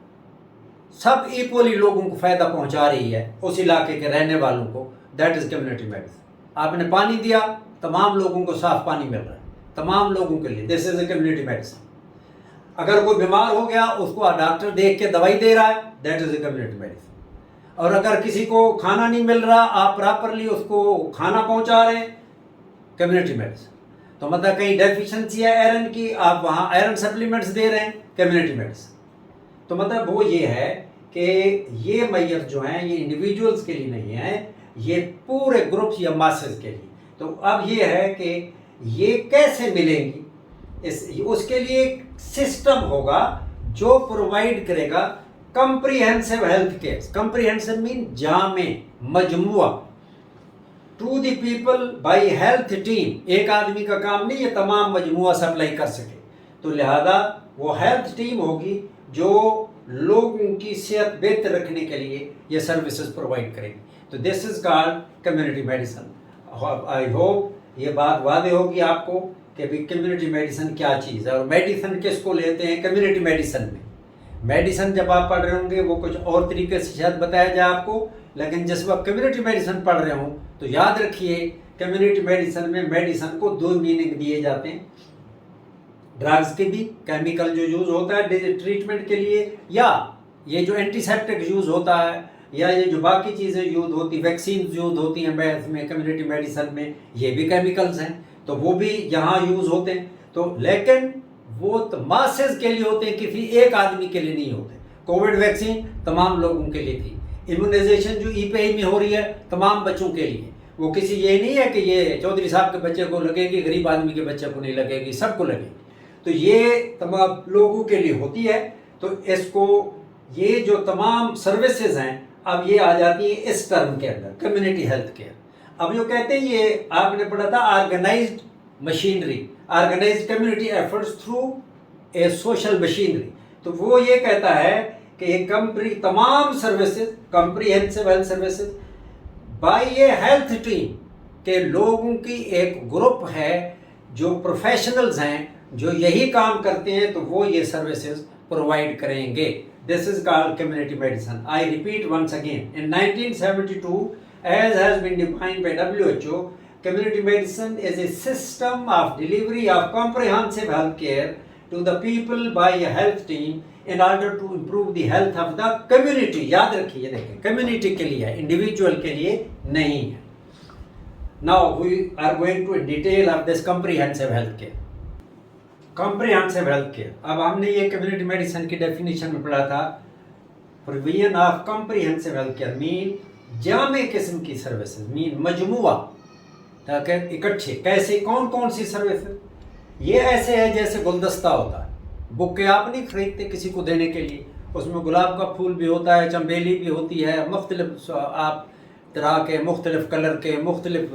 सब इक्वली लोगों को फ़ायदा पहुंचा रही है, उस इलाके के रहने वालों को, दैट इज़ कम्युनिटी मेडिसिन। आपने पानी दिया, तमाम लोगों को साफ पानी मिल रहा है, तमाम लोगों के लिए, this is a community medicine. अगर कोई बीमार हो गया, उसको डॉक्टर देख के दवाई दे रहा है, that is a community medicine. और अगर किसी को खाना नहीं मिल रहा, आप प्रॉपरली उसको खाना पहुँचा रहे हैं, कम्युनिटी मेडिसिन। तो मतलब कहीं डेफिशिएंसी है आयरन की, आप वहाँ आयरन सप्लीमेंट्स दे रहे हैं, कम्युनिटी मेडिसिन। तो मतलब वो ये है कि ये मैयत जो हैं ये इंडिविजुअल्स के लिए नहीं है, ये पूरे ग्रुप्स या मासेस के लिए। तो अब ये है कि ये कैसे मिलेंगी, उसके लिए एक सिस्टम होगा जो प्रोवाइड करेगा comprehensive health care. Comprehensive mean जामे, मजमुआ, to the people by health team. एक आदमी का काम नहीं, ये तमाम मजमुआ सप्लाई कर सके। तो लिहाजा वो हेल्थ टीम होगी जो लोगों की सेहत बेहतर रखने के लिए ये सर्विसेज प्रोवाइड करेगी। तो this is called community medicine. I hope ये बात वादे होगी आपको कि भाई कम्युनिटी मेडिसिन क्या चीज़ है और मेडिसिन किसको लेते हैं कम्युनिटी मेडिसिन में। मेडिसिन जब आप पढ़ रहे होंगे वो कुछ और तरीके से शायद बताया जाए आपको, लेकिन जिस वक्त कम्युनिटी मेडिसिन पढ़ रहे हो तो याद रखिए कम्युनिटी मेडिसिन में मेडिसिन को दो मीनिंग दिए जाते हैं। ड्रग्स के भी, केमिकल जो यूज़ होता है ट्रीटमेंट के लिए, या ये जो एंटीसेप्टिक यूज़ होता है, या ये जो बाकी चीज़ें यूज़ होती, वैक्सीन यूज़ होती हैं में कम्युनिटी मेडिसिन में, ये भी केमिकल्स हैं, तो वो भी यहाँ यूज़ होते हैं। तो लेकिन वो तो मासेस के लिए होते हैं, किसी एक आदमी के लिए नहीं होते। कोविड वैक्सीन तमाम लोगों के लिए थी। इम्यूनाइजेशन जो ईपीआई में हो रही है तमाम बच्चों के लिए, वो किसी ये नहीं है कि ये चौधरी साहब के बच्चे को लगेगी, गरीब आदमी के बच्चे को नहीं लगेगी, सबको लगेगी। तो ये तमाम लोगों के लिए होती है। तो इसको ये जो तमाम सर्विसेज हैं अब ये आ जाती है इस टर्म के अंदर, कम्युनिटी हेल्थ केयर। अब जो कहते हैं ये आपने पढ़ा था organised machinery, organised community efforts through a social machinery. तो वो ये कहता है कि ये तमाम services, comprehensive health services by a health team के लोगों की एक ग्रुप है जो प्रोफेशनल्स हैं, जो यही काम करते हैं, तो वो ये सर्विसेज प्रोवाइड करेंगे। This is called community medicine. I repeat once again, in 1972 as has been defined by WHO, community medicine is a system of delivery of comprehensive health care to the people by a health team in order to improve the health of the community। याद रखिए, देखें community के लिए है, individual के लिए नहीं है। Now we are going to detail of this comprehensive health care। comprehensive health care, अब हमने ये कम्युनिटी मेडिसिन की डेफिनेशन में पढ़ा था। Provision of comprehensive health care mean जामे किस्म की सर्विसेज, मीन मजमुआ, इकट्ठे। कैसे, कौन कौन सी सर्विसेज? ये ऐसे है जैसे गुलदस्ता होता है, बुके आप नहीं खरीदते किसी को देने के लिए, उसमें गुलाब का फूल भी होता है, चमेली भी होती है, मुख्तलिफ आप तरह के, मुख्तलिफ कलर के, मुख्तलिफ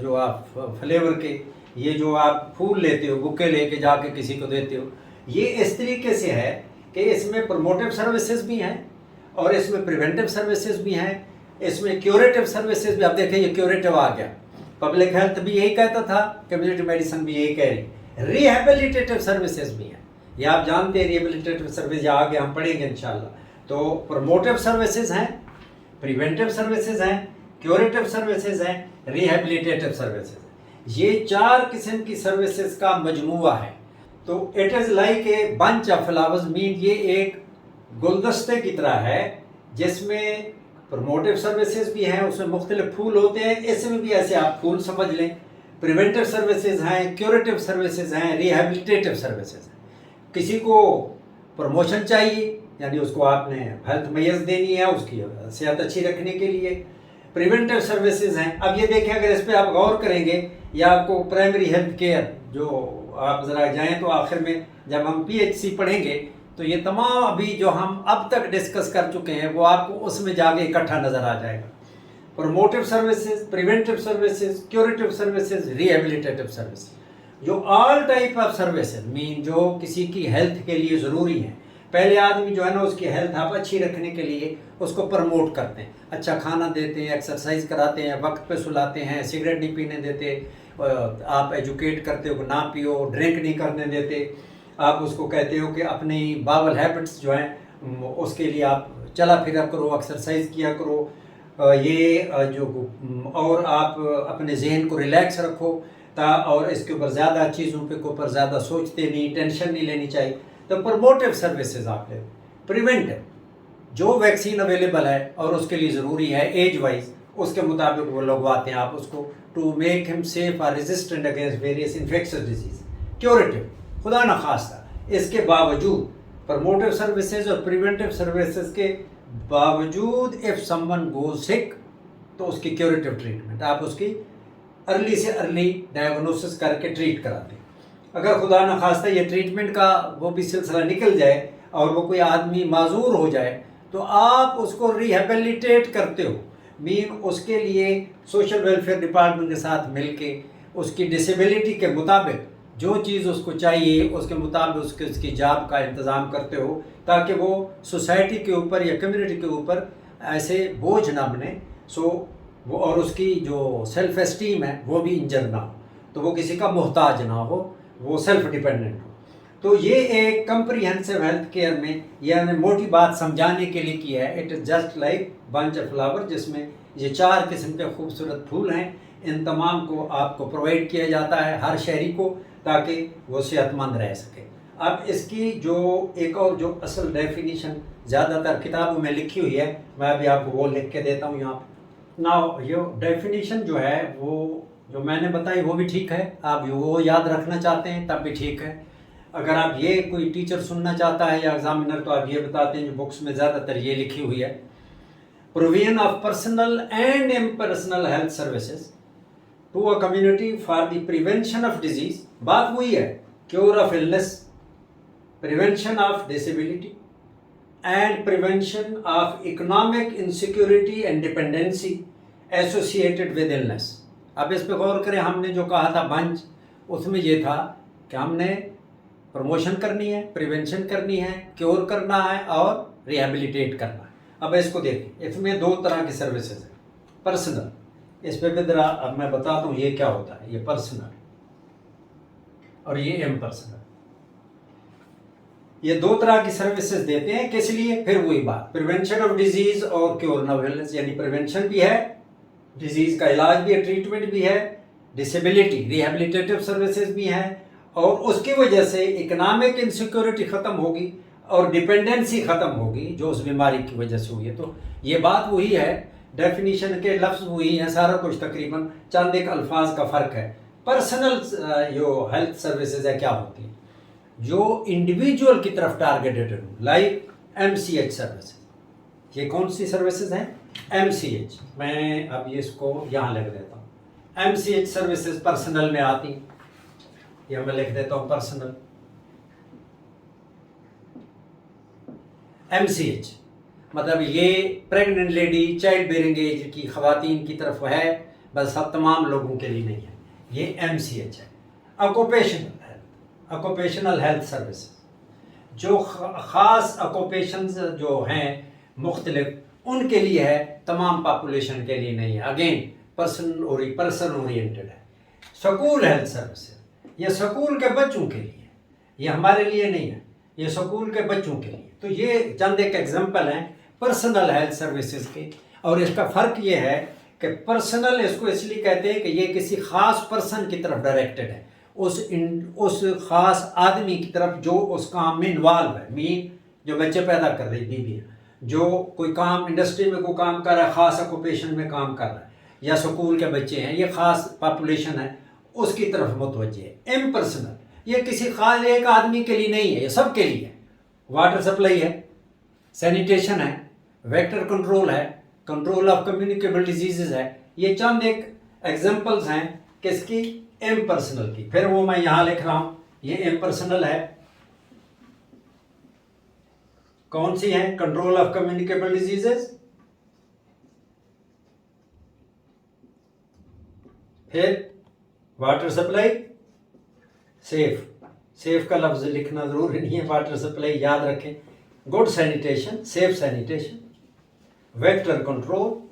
जो आप फ्लेवर के, ये जो आप फूल लेते हो, बुके लेके जाके किसी को देते हो, ये इस तरीके से है कि इसमें प्रमोटिव सर्विसेज भी हैं और इसमें प्रिवेंटिव सर्विसेज भी हैं, इसमें क्यूरेटिव सर्विसेज भी। आप देखें ये क्यूरेटिव आ गया, पब्लिक हेल्थ भी यही कहता था, कम्युनिटी मेडिसिन भी यही कह रही। रिहेबिलिटेटिव सर्विसेज भी हैं, ये आप जानते हैं, रिहेबिलिटेटिव सर्विस या आगे हम पढ़ेंगे इंशाल्लाह। तो प्रमोटिव सर्विसेज हैं, प्रिवेंटिव सर्विसेज हैं, क्यूरेटिव सर्विसेज हैं, रिहेबिलिटेटिव सर्विसेज। ये चार किस्म की सर्विसेज का मजमुआ है। तो it is like a bunch of flowers, mean ये एक गुलदस्ते की तरह है जिसमें प्रमोटिव सर्विसेज भी हैं, उसमें मुख्तलिफ फूल होते हैं, इसमें भी ऐसे आप फूल समझ लें। प्रिवेंटिव सर्विसेज हैं, क्यूरेटिव सर्विसेज हैं, रिहेबिलिटेटिव सर्विसेज हैं। किसी को प्रमोशन चाहिए, यानी उसको आपने हेल्थ मैयर्स देनी है उसकी सेहत अच्छी रखने के लिए, प्रिवेंटिव सर्विसेज हैं। अब ये देखें, अगर इस पर आप गौर करेंगे, या आपको प्राइमरी हेल्थ केयर जो आप ज़रा जाएँ तो आखिर में जब हम PHC पढ़ेंगे तो ये तमाम अभी जो हम अब तक डिस्कस कर चुके हैं वो आपको उसमें जाके इकट्ठा नज़र आ जाएगा। Promotive services, preventive services, curative services, rehabilitative services, जो all type of services mean जो किसी की हेल्थ के लिए ज़रूरी हैं। पहले आदमी जो है ना उसकी हेल्थ आप अच्छी रखने के लिए उसको प्रमोट करते हैं, अच्छा खाना देते हैं, एक्सरसाइज कराते हैं, वक्त पे सुलाते हैं, सिगरेट नहीं पीने देते, आप एजुकेट करते हो ना पियो, ड्रिंक नहीं करने देते, आप उसको कहते हो कि अपनी बावल हैबिट्स जो हैं उसके लिए आप चला फिरा करो, एक्सरसाइज किया करो, ये जो और आप अपने जहन को रिलैक्स रखो और इसके ऊपर ज़्यादा चीज़ों पे के ऊपर ज़्यादा सोचते नहीं, टेंशन नहीं लेनी चाहिए। तो प्रमोटिव सर्विसेज आप ले। प्रिवेंटिव, जो वैक्सीन अवेलेबल है और उसके लिए ज़रूरी है एज वाइज, उसके मुताबिक वो लगवाते हैं आप उसको, टू मेक हिम सेफ और resistant against various infectious disease, curative. खुदा न खास्ता इसके बावजूद प्रमोटिव सर्विसेज और प्रिवेंटिव सर्विसेज के बावजूद इफ समवन गोज सिक तो उसकी क्योरेटिव ट्रीटमेंट, आप उसकी अर्ली से अर्ली डायग्नोसिस करके ट्रीट कराते हैं। अगर खुदा न खास्ता ये ट्रीटमेंट का वो भी सिलसिला निकल जाए और वो कोई आदमी माजूर हो जाए तो आप उसको रिहेबिलिटेट करते हो, मीन उसके लिए सोशल वेलफेयर डिपार्टमेंट के साथ मिलके उसकी डिसेबिलिटी के मुताबिक जो चीज़ उसको चाहिए उसके मुताबिक उसकी जॉब का इंतज़ाम करते हो, ताकि वो सोसाइटी के ऊपर या कम्युनिटी के ऊपर ऐसे बोझ ना बने। सो वो और उसकी जो सेल्फ एस्टीम है वो भी इंजर ना हो, तो वो किसी का मोहताज ना हो, वो सेल्फ डिपेंडेंट हो। तो ये एक कम्प्रीहेंसिव हेल्थ केयर में यह मोटी बात समझाने के लिए किया है। It is just like bunch of flower, जिसमें ये 4 किस्म के खूबसूरत फूल हैं, इन तमाम को आपको प्रोवाइड किया जाता है हर शहरी को, ताकि वो सेहतमंद रह सके। अब इसकी जो एक और जो असल डेफिनीशन ज़्यादातर किताबों में लिखी हुई है, मैं अभी आपको वो लिख के देता हूँ यहाँ पर। नाउ ये डेफिनीशन जो है वो जो मैंने बताई वो भी ठीक है, आप वो याद रखना चाहते हैं तब भी ठीक है। अगर आप ये कोई टीचर सुनना चाहता है या एग्जामिनर तो आप ये बताते हैं जो बुक्स में ज़्यादातर ये लिखी हुई है, provision of personal and impersonal health services to a community for the prevention of disease. बात वही है, cure of illness, prevention of disability and prevention of economic insecurity and dependency associated with illness. अब इस पर गौर करें, हमने जो कहा था बंच, उसमें ये था कि हमने प्रमोशन करनी है, प्रिवेंशन करनी है, क्योर करना है और रिहेबिलिटेट करना है। अब इसको देखिए, इसमें 2 तरह की सर्विसेज है। पर्सनल, इस पे भी जरा अब मैं बताता हूँ ये क्या होता है, ये पर्सनल और ये इम्पर्सनल। ये 2 तरह की सर्विसेज देते हैं, किस लिए? फिर वही बात, प्रिवेंशन ऑफ डिजीज और क्योर ऑफ इलनेस, यानी प्रिवेंशन भी है, डिजीज का इलाज भी है, ट्रीटमेंट भी है, डिसेबिलिटी रिहेबिलिटेटिव सर्विसेज भी हैं, और उसकी वजह से इकोनॉमिक इनसिक्योरिटी ख़त्म होगी और डिपेंडेंसी ख़त्म होगी जो उस बीमारी की वजह से हुई है। तो ये बात वही है, डेफिनीशन के लफ्ज़ वही हैं, सारा कुछ तकरीबन चंद एक अल्फाज का फ़र्क है। पर्सनल जो हेल्थ सर्विसेज है क्या होती है, जो इंडिविजुअल की तरफ टारगेटेड है, लाइक MCH सर्विसेज। ये कौन सी सर्विसेज हैं? MCH। मैं अब ये इसको यहाँ लिख देता हूँ, MCH सर्विसेज पर्सनल में आती हैं, ये मैं लिख देता हूँ पर्सनल। MCH मतलब ये pregnant lady, child bearing age की ख़वातीन की तरफ है, बस सब तमाम लोगों के लिए नहीं है, ये MCH है। ऑक्यूपेशनल हेल्थ सर्विसेज, जो ख़ास ऑक्यूपेशन जो हैं मुख्तलिफ, उनके लिए है, तमाम पॉपुलेशन के लिए नहीं है। अगेन पर्सन ओरिएंटेड है। स्कूल हेल्थ सर्विसेज, ये स्कूल के बच्चों के लिए, ये हमारे लिए नहीं है, ये स्कूल के बच्चों के लिए। तो ये चंद एक एग्जांपल हैं पर्सनल हेल्थ सर्विसेज के। और इसका फ़र्क ये है कि पर्सनल इसको इसलिए कहते हैं कि ये किसी ख़ास पर्सन की तरफ डायरेक्टेड है, उस ख़ास आदमी की तरफ जो उस काम में इन्वॉल्व है, मीन जो बच्चे पैदा कर रही बीवी, जो कोई काम इंडस्ट्री में कोई काम कर रहा है, ख़ास ऑक्यूपेशन में काम कर रहा है, या स्कूल के बच्चे हैं, ये ख़ास पॉपुलेशन है, उसकी तरफ मुतवज्जे है। इम्पर्सनल, ये किसी खास एक आदमी के लिए नहीं है, ये सब के लिए है। वाटर सप्लाई है, सैनिटेशन है, वेक्टर कंट्रोल है, कंट्रोल ऑफ कम्युनिकेबल डिजीजेज है। ये चंद एक एग्जांपल्स हैं किसकी? इम्पर्सनल की। फिर वो मैं यहाँ लिख रहा हूँ, ये इम्पर्सनल है। कौन सी है? कंट्रोल ऑफ कम्युनिकेबल डिजीजेज, फिर वाटर सप्लाई, सेफ का लफ्ज़ लिखना ज़रूरी नहीं है, वाटर सप्लाई याद रखें। Good sanitation, safe sanitation, vector control.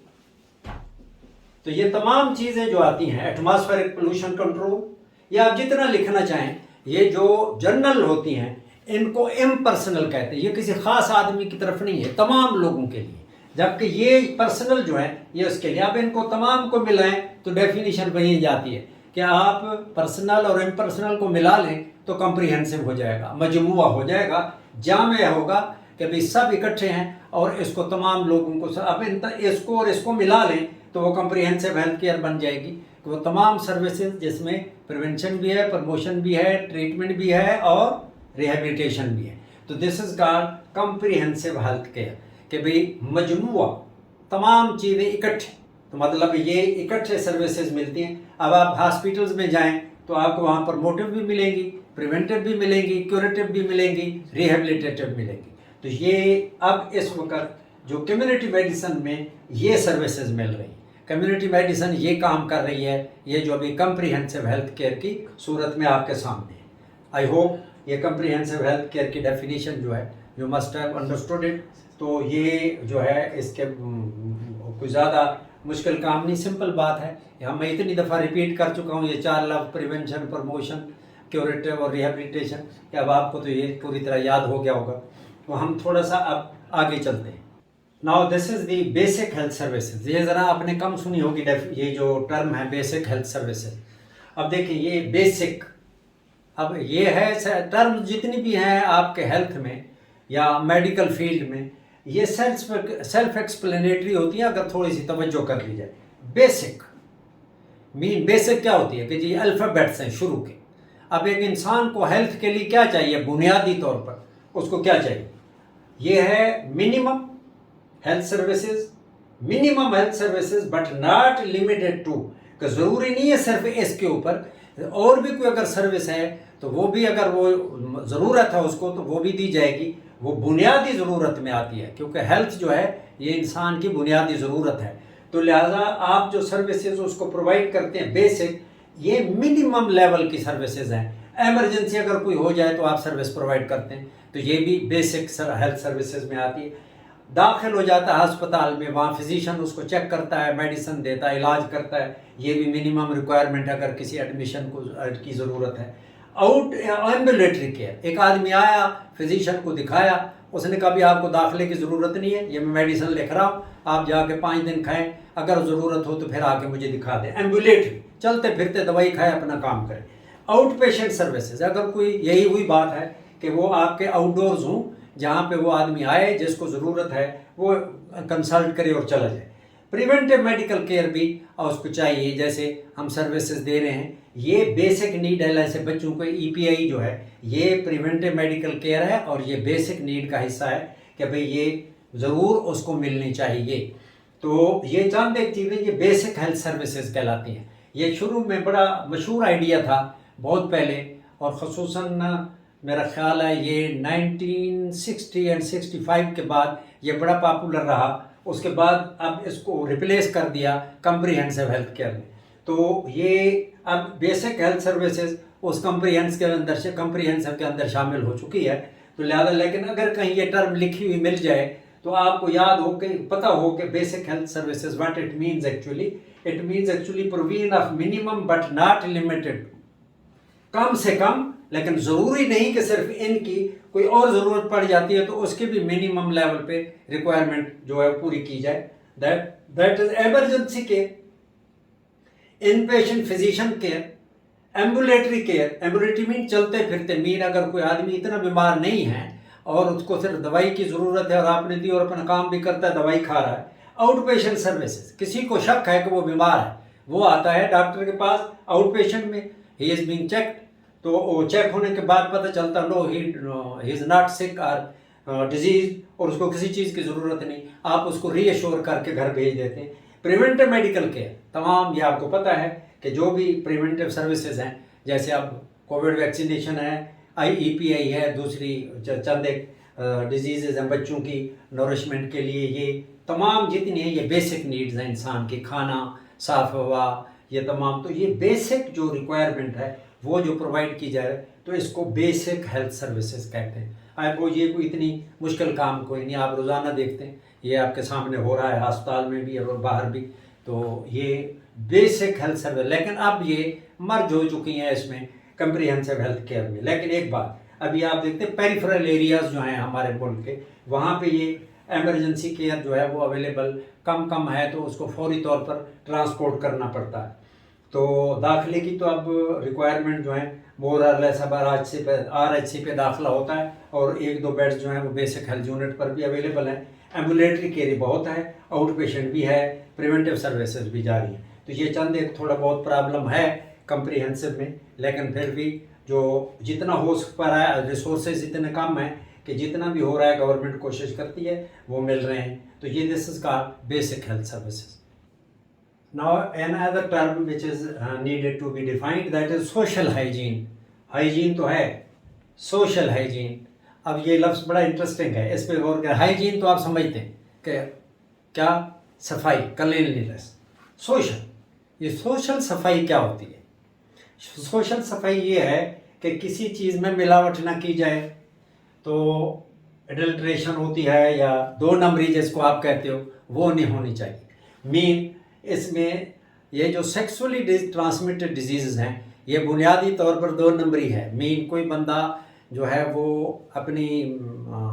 तो ये तमाम चीज़ें जो आती हैं, एटमॉस्फेरिक पोल्यूशन कंट्रोल, या आप जितना लिखना चाहें, ये जो जनरल होती हैं इनको इम्पर्सनल कहते हैं। ये किसी ख़ास आदमी की तरफ नहीं है, तमाम लोगों के लिए। जबकि ये पर्सनल जो है ये उसके लिए। आप इनको तमाम को मिलाएं तो डेफिनेशन वही जाती है कि आप पर्सनल और इम्पर्सनल को मिला लें तो कम्प्रीहेंसिव हो जाएगा, मजमुआ हो जाएगा, जामे होगा कि भाई सब इकट्ठे हैं और इसको तमाम लोगों को, अब इसको और इसको मिला लें तो वो कम्प्रिहेंसिव हेल्थ केयर बन जाएगी कि वो तमाम सर्विसेज जिसमें प्रिवेंशन भी है, प्रमोशन भी है, ट्रीटमेंट भी है और रिहेबिलिटेशन भी है। तो this is called comprehensive health care कि भाई मजमूआ तमाम चीज़ें इकट्ठे, तो मतलब ये इकट्ठे सर्विसेज मिलती हैं। अब आप हॉस्पिटल्स में जाएं तो आपको वहाँ प्रमोटिव भी मिलेंगी, प्रिवेंटिव भी मिलेंगी, क्यूरेटिव भी मिलेंगी, रिहेबिलिटेटिव मिलेंगी। तो ये अब इस वक्त जो कम्युनिटी मेडिसिन में ये सर्विसेज मिल रही हैं, कम्युनिटी मेडिसिन ये काम कर रही है, ये जो अभी कम्प्रिहेंसिव हेल्थ केयर की सूरत में आपके सामने है। आई होप ये कम्प्रिहेंसिव हेल्थ केयर की डेफिनेशन जो है you must have understood it. तो ये जो है इसके कोई ज़्यादा मुश्किल काम नहीं, सिंपल बात है। यहाँ मैं इतनी दफ़ा रिपीट कर चुका हूँ ये 4 लव, प्रिवेंशन, प्रमोशन, क्यूरेटिव और रिहेबिलिटेशन, कि अब आपको तो ये पूरी तरह याद हो गया होगा। तो हम थोड़ा सा अब आगे चलते हैं। Now this is the basic health services. ये ज़रा आपने कम सुनी होगी ये जो टर्म है बेसिक हेल्थ सर्विसेज। अब देखिए ये बेसिक, अब ये है टर्म जितनी भी हैं आपके हेल्थ में या मेडिकल फील्ड में, ये सेल्फ एक्सप्लेनेटरी होती है अगर थोड़ी सी तवज्जो कर ली जाए। बेसिक बेसिक क्या होती है कि जी अल्फ़ाबेट्स हैं शुरू के। अब एक इंसान को हेल्थ के लिए क्या चाहिए, बुनियादी तौर पर उसको क्या चाहिए, ये है minimum health services, minimum health services but not limited to, कि ज़रूरी नहीं है सिर्फ इसके ऊपर, और भी कोई अगर सर्विस है तो वो भी अगर वो ज़रूरत है उसको तो वो भी दी जाएगी। वो बुनियादी ज़रूरत में आती है क्योंकि हेल्थ जो है ये इंसान की बुनियादी ज़रूरत है। तो लिहाजा आप जो सर्विसेज उसको प्रोवाइड करते हैं बेसिक, ये मिनिमम लेवल की सर्विसेज हैं। एमरजेंसी अगर कोई हो जाए तो आप सर्विस प्रोवाइड करते हैं, तो ये भी बेसिक हेल्थ सर्विसेज में आती है। दाखिल हो जाता है अस्पताल में, वहाँ फिजिशियन उसको चेक करता है, मेडिसिन देता है, इलाज करता है, ये भी मिनिमम रिक्वायरमेंट अगर किसी एडमिशन को की ज़रूरत है। आउट एम्बुलेटरी केयर, एक आदमी आया, फिजिशियन को दिखाया, उसने कहा भी आपको दाखिले की ज़रूरत नहीं है, ये मैं मेडिसिन लिख रहा हूँ, आप जाके 5 दिन खाएं, अगर ज़रूरत हो तो फिर आके मुझे दिखा दें। एम्बुलेटरी, चलते फिरते दवाई खाए, अपना काम करें। आउट पेशेंट सर्विसेज, अगर कोई यही हुई बात है कि वो आपके आउटडोर्स हों, जहाँ पे वो आदमी आए जिसको ज़रूरत है वो कंसल्ट करे और चला जाए। प्रिवेंटिव मेडिकल केयर भी उसको चाहिए, जैसे हम सर्विसेज दे रहे हैं, ये बेसिक नीड है। ऐसे बच्चों को EPI जो है ये प्रिवेंटिव मेडिकल केयर है और ये बेसिक नीड का हिस्सा है कि भाई ये ज़रूर उसको मिलनी चाहिए। तो ये चंद एक चीज़ें ये बेसिक हेल्थ सर्विसेज कहलाती हैं। ये शुरू में बड़ा मशहूर आइडिया था बहुत पहले, और ख़ुसूसन मेरा ख्याल है ये 1960 एंड 65 के बाद ये बड़ा पॉपुलर रहा। उसके बाद अब इसको रिप्लेस कर दिया कम्प्रिहेंसिव हेल्थ केयर ने। तो ये अब बेसिक हेल्थ सर्विसेज उस कम्प्रिहेंसिव के अंदर शामिल हो चुकी है। तो लिहाजा, लेकिन अगर कहीं ये टर्म लिखी हुई मिल जाए तो आपको याद हो कि पता हो कि basic health services what it means actually. It means actually provision of minimum but not limited, कम से कम, लेकिन ज़रूरी नहीं कि सिर्फ इनकी कोई और ज़रूरत पड़ जाती है तो उसके भी मिनिमम लेवल पे रिक्वायरमेंट जो है पूरी की जाए। That is emergency care, in patient physician care, ambulatory care. Ambulatory mean चलते फिरते, मीन अगर कोई आदमी इतना बीमार नहीं है और उसको सिर्फ दवाई की ज़रूरत है और आपने दी और अपना काम भी करता है, दवाई खा रहा है। आउट पेशेंट सर्विसेज, किसी को शक है कि वो बीमार है, वो आता है डॉक्टर के पास आउट पेशेंट में, ही इज़ बीइंग चेक्ड, तो चेक होने के बाद पता चलता no he is not sick और डिजीज, और उसको किसी चीज़ की ज़रूरत नहीं, आप उसको रीअश्योर करके घर भेज देते हैं। प्रिवेंटिव मेडिकल केयर, तमाम ये आपको पता है कि जो भी प्रिवेंटिव सर्विसेज हैं, जैसे अब कोविड वैक्सीनेशन है, EPI है, दूसरी चंद एक डिजीज़ हैं बच्चों की नरिशमेंट के लिए, ये तमाम जितनी हैं ये बेसिक नीड्स हैं इंसान की, खाना, साफ हवा, ये तमाम। तो ये बेसिक जो रिक्वायरमेंट है वो जो प्रोवाइड की जाए तो इसको बेसिक हेल्थ सर्विसेज कहते हैं। आपको ये कोई इतनी मुश्किल काम कोई नहीं, आप रोज़ाना देखते हैं ये आपके सामने हो रहा है, अस्पताल में भी और बाहर भी। तो ये बेसिक हेल्थ सर्विस, लेकिन अब ये मर्ज हो चुकी हैं इसमें कम्प्रिहेंसिव हेल्थ केयर में। लेकिन एक बात, अभी आप देखते हैं पेरिफेरल एरियाज़ जो हैं हमारे मुल्क के, वहाँ पे ये एमरजेंसी केयर जो है वो अवेलेबल कम है, तो उसको फौरी तौर पर ट्रांसपोर्ट करना पड़ता है। तो दाखिले की तो अब रिक्वायरमेंट जो है मोर और लेस अब RHC पे दाखिला होता है, और 1-2 बेड्स जो हैं वो बेसिक हेल्थ यूनिट पर भी अवेलेबल हैं। एम्बुलेटरी केयर बहुत है, आउट पेशेंट भी है, प्रिवेंटिव सर्विसेज भी जारी हैं। तो ये चंद एक थोड़ा बहुत प्रॉब्लम है कंप्रीहेंसिव में, लेकिन फिर भी जो जितना हो पा रहा है, रिसोर्सेज इतने कम हैं कि जितना भी हो रहा है गवर्नमेंट कोशिश करती है वो मिल रहे हैं। तो ये this is called basic health services. Now another term which is needed to be defined, that is social hygiene. Hygiene तो है, सोशल हाइजीन, अब ये लफ्ज़ बड़ा इंटरेस्टिंग है, इस पर गौर करें। हाइजीन तो आप समझते हैं कि क्या, सफाई, क्लीनलीनेस। सोशल, ये सोशल सफाई क्या होती है? सोशल सफाई ये है कि किसी चीज़ में मिलावट ना की जाए, तो एडल्ट्रेशन होती है या दो नंबरी जिसको आप कहते हो वो नहीं होनी चाहिए। मीन इसमें ये जो सेक्सुअली ट्रांसमिटेड डिजीज़ हैं ये बुनियादी तौर पर दो नंबरी है। मीन कोई बंदा जो है वो अपनी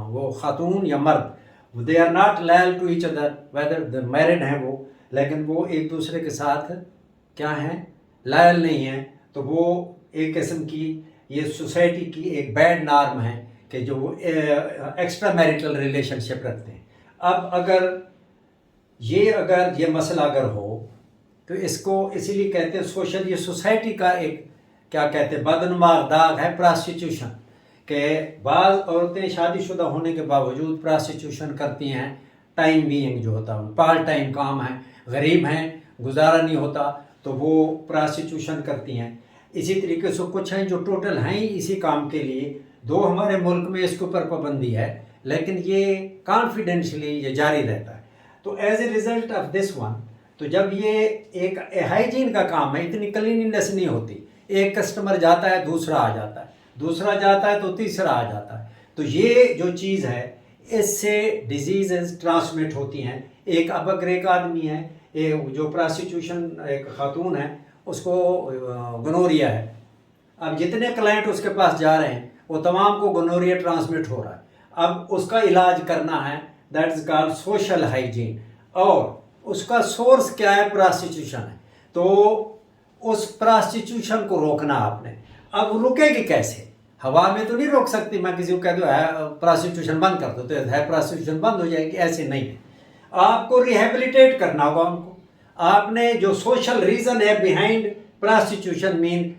वो खातून या मर्द, they are not loyal to each other, whether married हैं वो, लेकिन वो एक दूसरे के साथ क्या हैं, लॉयल नहीं हैं। तो वो एक किस्म की ये सोसाइटी की एक बैड नॉर्म है कि जो एक्स्ट्रा मैरिटल रिलेशनशिप रखते हैं। अब अगर ये मसला अगर हो तो इसको इसीलिए कहते हैं सोशल, ये सोसाइटी का एक क्या कहते हैं बदनुमा दाग है प्रोस्टिट्यूशन, के बाज़ औरतें शादीशुदा होने के बावजूद प्रोस्टिट्यूशन करती हैं। टाइम बीइंग जो होता है, पार्ट टाइम काम है, गरीब हैं, गुजारा नहीं होता तो वो प्रोस्टिट्यूशन करती हैं। इसी तरीके से कुछ हैं जो टोटल हैं ही इसी काम के लिए। दो हमारे मुल्क में इसके ऊपर पाबंदी है, लेकिन ये कॉन्फिडेंशली ये जारी रहता है। तो as a result of this one, तो जब ये एक हाइजीन का काम है, इतनी क्लीनिनेस नहीं होती, एक कस्टमर जाता है दूसरा आ जाता है, दूसरा जाता है तो तीसरा आ जाता है, तो ये जो चीज़ है इससे डिजीज़ ट्रांसमिट होती हैं। एक अब अगर एक आदमी है, एक जो प्रोस्टिट्यूशन एक खातून है उसको गोनोरिया है, अब जितने क्लाइंट उसके पास जा रहे हैं वो तमाम को गोनोरिया ट्रांसमिट हो रहा है। अब उसका इलाज करना है, that is called social hygiene, और उसका सोर्स क्या है, प्रोस्टिट्यूशन है। तो उस प्रोस्टिट्यूशन को रोकना आपने। अब रुकेगी कैसे? हवा में तो नहीं रोक सकती, मैं किसी को कह दूँ है प्रोस्टिट्यूशन बंद कर दो तो है प्रोस्टिट्यूशन बंद हो जाएगी, ऐसे नहीं है। आपको रिहेबिलिटेट करना होगा उनको। आपने जो सोशल रीज़न है बिहाइंड प्रोस्टिट्यूशन, मीन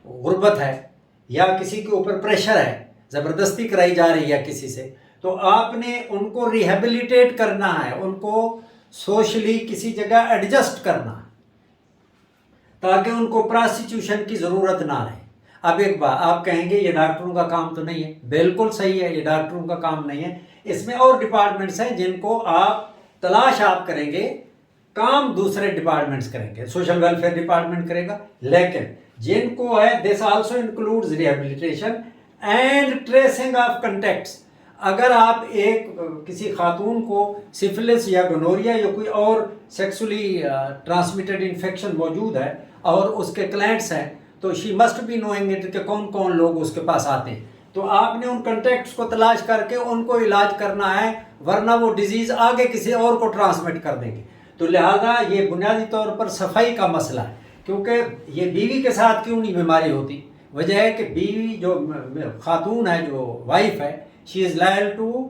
गुर्बत है या किसी के ऊपर प्रेशर है, ज़बरदस्ती कराई जा रही है किसी से, तो आपने उनको रिहेबिलिटेट करना है, उनको सोशली किसी जगह एडजस्ट करना है ताकि उनको प्रोस्टिट्यूशन की ज़रूरत ना रहे। अब एक बात आप कहेंगे ये डॉक्टरों का काम तो नहीं है, बिल्कुल सही है, ये डॉक्टरों का काम नहीं है। इसमें और डिपार्टमेंट्स हैं जिनको आप तलाश आप करेंगे, काम दूसरे डिपार्टमेंट्स करेंगे, सोशल वेलफेयर डिपार्टमेंट करेगा, लेकिन जिनको है this also includes rehabilitation and tracing of contacts. अगर आप एक किसी खातून को सिफिलिस या गोनोरिया या कोई और सेक्सुअली ट्रांसमिटेड इन्फेक्शन मौजूद है और उसके क्लाइंट्स हैं, तो she must be knowing it कि कौन कौन लोग उसके पास आते हैं। तो आपने उन कंटेक्ट्स को तलाश करके उनको इलाज करना है, वरना वो डिजीज़ आगे किसी और को ट्रांसमिट कर देंगे। तो लिहाजा ये बुनियादी तौर पर सफाई का मसला है, क्योंकि ये बीवी के साथ क्यों नहीं बीमारी होती? वजह है कि बीवी जो खातून है, जो वाइफ है, she is loyal to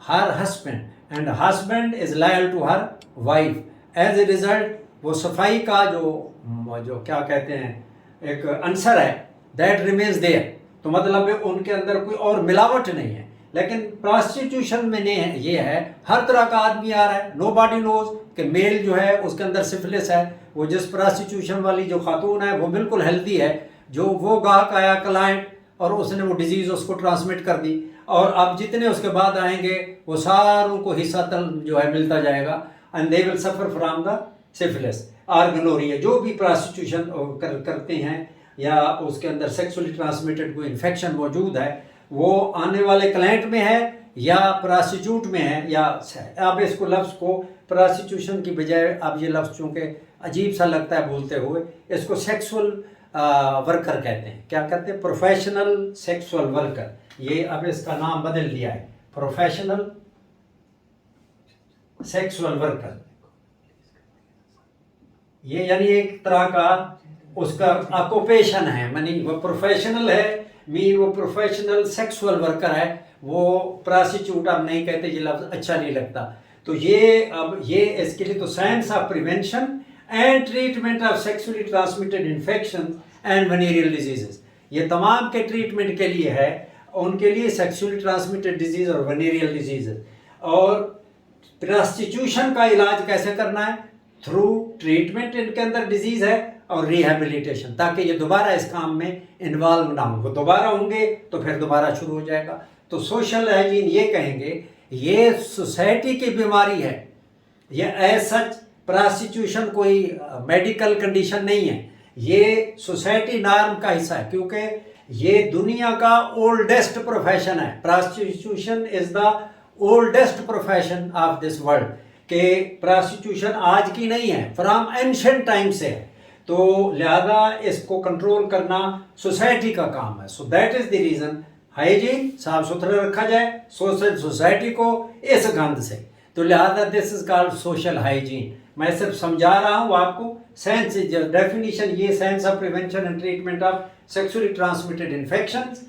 her husband and husband is loyal to her wife. As a result वो सफाई का जो क्या कहते हैं एक आंसर है, दैट रिमेन्स देयर। तो मतलब उनके अंदर कोई और मिलावट नहीं है। लेकिन प्रोस्टिट्यूशन में नहीं है, ये है हर तरह का आदमी आ रहा है, नो बॉडी नोज कि मेल जो है उसके अंदर सिफिलिस है। वो जिस प्रोस्टिट्यूशन वाली जो खातून है वो बिल्कुल हेल्दी है, जो वो गाहक आया क्लाइंट और उसने वो डिजीज़ उसको ट्रांसमिट कर दी, और अब जितने उसके बाद आएंगे वो सारों को हिस्सा तल जो है मिलता जाएगा, and they will suffer from the syphilis और गोनोरिया। जो भी प्रोस्टिट्यूशन करते हैं या उसके अंदर सेक्सुअली ट्रांसमिटेड कोई इन्फेक्शन मौजूद है, वो आने वाले क्लाइंट में है या प्रोस्टिट्यूट में है, या आप इसको लफ्ज़ को प्रोस्टिट्यूशन की बजाय आप ये लफ्ज़ चूँकि अजीब सा लगता है बोलते हुए, इसको सेक्सुअल वर्कर कहते हैं। क्या कहते हैं? Professional sexual worker. ये अब इसका नाम बदल दिया है, प्रोफेशनल सेक्सुअल वर्कर। ये यानी एक तरह का उसका ऑक्यूपेशन है, यानी वो प्रोफेशनल है, मीन वो प्रोफेशनल सेक्सुअल वर्कर है। वो प्रोस्टिट्यूट आप नहीं कहते, ये लफ्ज़ अच्छा नहीं लगता। तो ये इसके लिए तो science of prevention and treatment of sexually transmitted infection and venereal diseases, ये तमाम के ट्रीटमेंट के लिए है, उनके लिए सेक्सुअली ट्रांसमिटेड डिजीज और वेनेरियल डिजीजेस। और प्रोस्टिट्यूशन का इलाज कैसे करना है? थ्रू ट्रीटमेंट, इनके अंदर डिजीज है, और रिहेबिलिटेशन, ताकि ये दोबारा इस काम में इन्वॉल्व ना हो। वो दोबारा होंगे तो फिर दोबारा शुरू हो जाएगा। तो सोशल हाइजीन ये कहेंगे ये सोसाइटी की बीमारी है, ये एज सच प्रोस्टिट्यूशन कोई मेडिकल कंडीशन नहीं है, ये सोसाइटी नॉर्म का हिस्सा है, क्योंकि ये दुनिया का ओल्डेस्ट प्रोफेशन है। Prostitution is the oldest profession of this world, कि प्रोस्टिट्यूशन आज की नहीं है, फ्रॉम एंशिएंट टाइम से है। तो लिहाजा इसको कंट्रोल करना सोसाइटी का काम है। So that is the reason hygiene, साफ सुथरा रखा जाए सोसाइटी को इस गंध से। तो लिहाजा this is called social hygiene. मैं सिर्फ समझा रहा हूँ आपको, साइंस डेफिनेशन ये science of prevention and treatment of sexually transmitted infections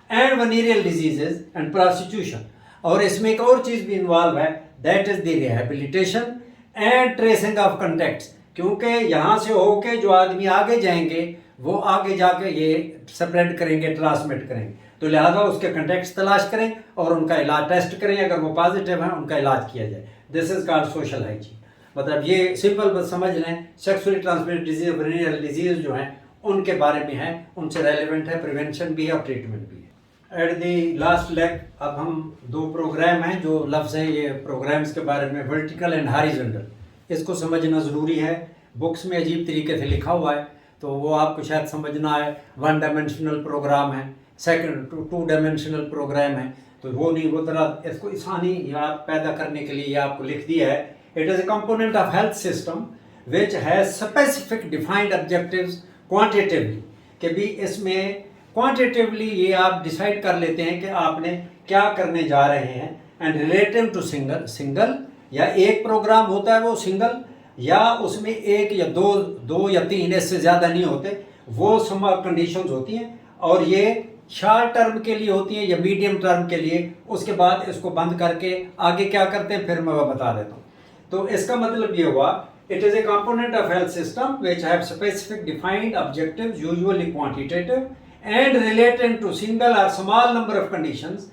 and venereal diseases and prostitution. और इसमें एक और चीज़ भी इन्वॉल्व है, that is the rehabilitation and tracing of contacts, क्योंकि यहाँ से होके जो आदमी आगे जाएंगे वो आगे जाके ये स्प्रेड करेंगे, ट्रांसमिट करेंगे। तो लिहाजा उसके कंटेक्ट्स तलाश करें और उनका इलाज टेस्ट करें, अगर वो पॉजिटिव हैं उनका इलाज किया जाए। This is called social hygiene. मतलब ये सिंपल बस समझ लें, sexually transmitted disease, venereal disease जो हैं उनके बारे में है, उनसे रेलिवेंट है, प्रिवेंशन भी है और ट्रीटमेंट भी है। एट दी लास्ट लेग अब हम दो प्रोग्राम हैं जो लफ्ज़ हैं, ये प्रोग्राम्स के बारे में वर्टिकल एंड हॉरिजॉन्टल, इसको समझना ज़रूरी है। बुक्स में अजीब तरीके से लिखा हुआ है तो वो आपको शायद समझना है। वन डायमेंशनल प्रोग्राम है, सेकंड टू डायमेंशनल प्रोग्राम है, तो वो नहीं, वो तरह इसको आसानी याद पैदा करने के लिए ये आपको लिख दिया है। It is a component of health system which has specific defined objectives quantitatively, कि भी इसमें क्वांटिटेटिवली ये आप डिसाइड कर लेते हैं कि आपने क्या करने जा रहे हैं। एंड रिलेटिव टू सिंगल या एक प्रोग्राम होता है वो सिंगल, या उसमें एक या दो या तीन, इससे ज़्यादा नहीं होते, वो सम कंडीशंस होती हैं, और ये शॉर्ट टर्म के लिए होती हैं या मीडियम टर्म के लिए। उसके बाद इसको बंद करके आगे क्या करते हैं फिर मैं वो बता देता हूँ। तो इसका मतलब ये हुआ, it is a component of health system which have specific defined objectives usually quantitative and related to single or small number of conditions.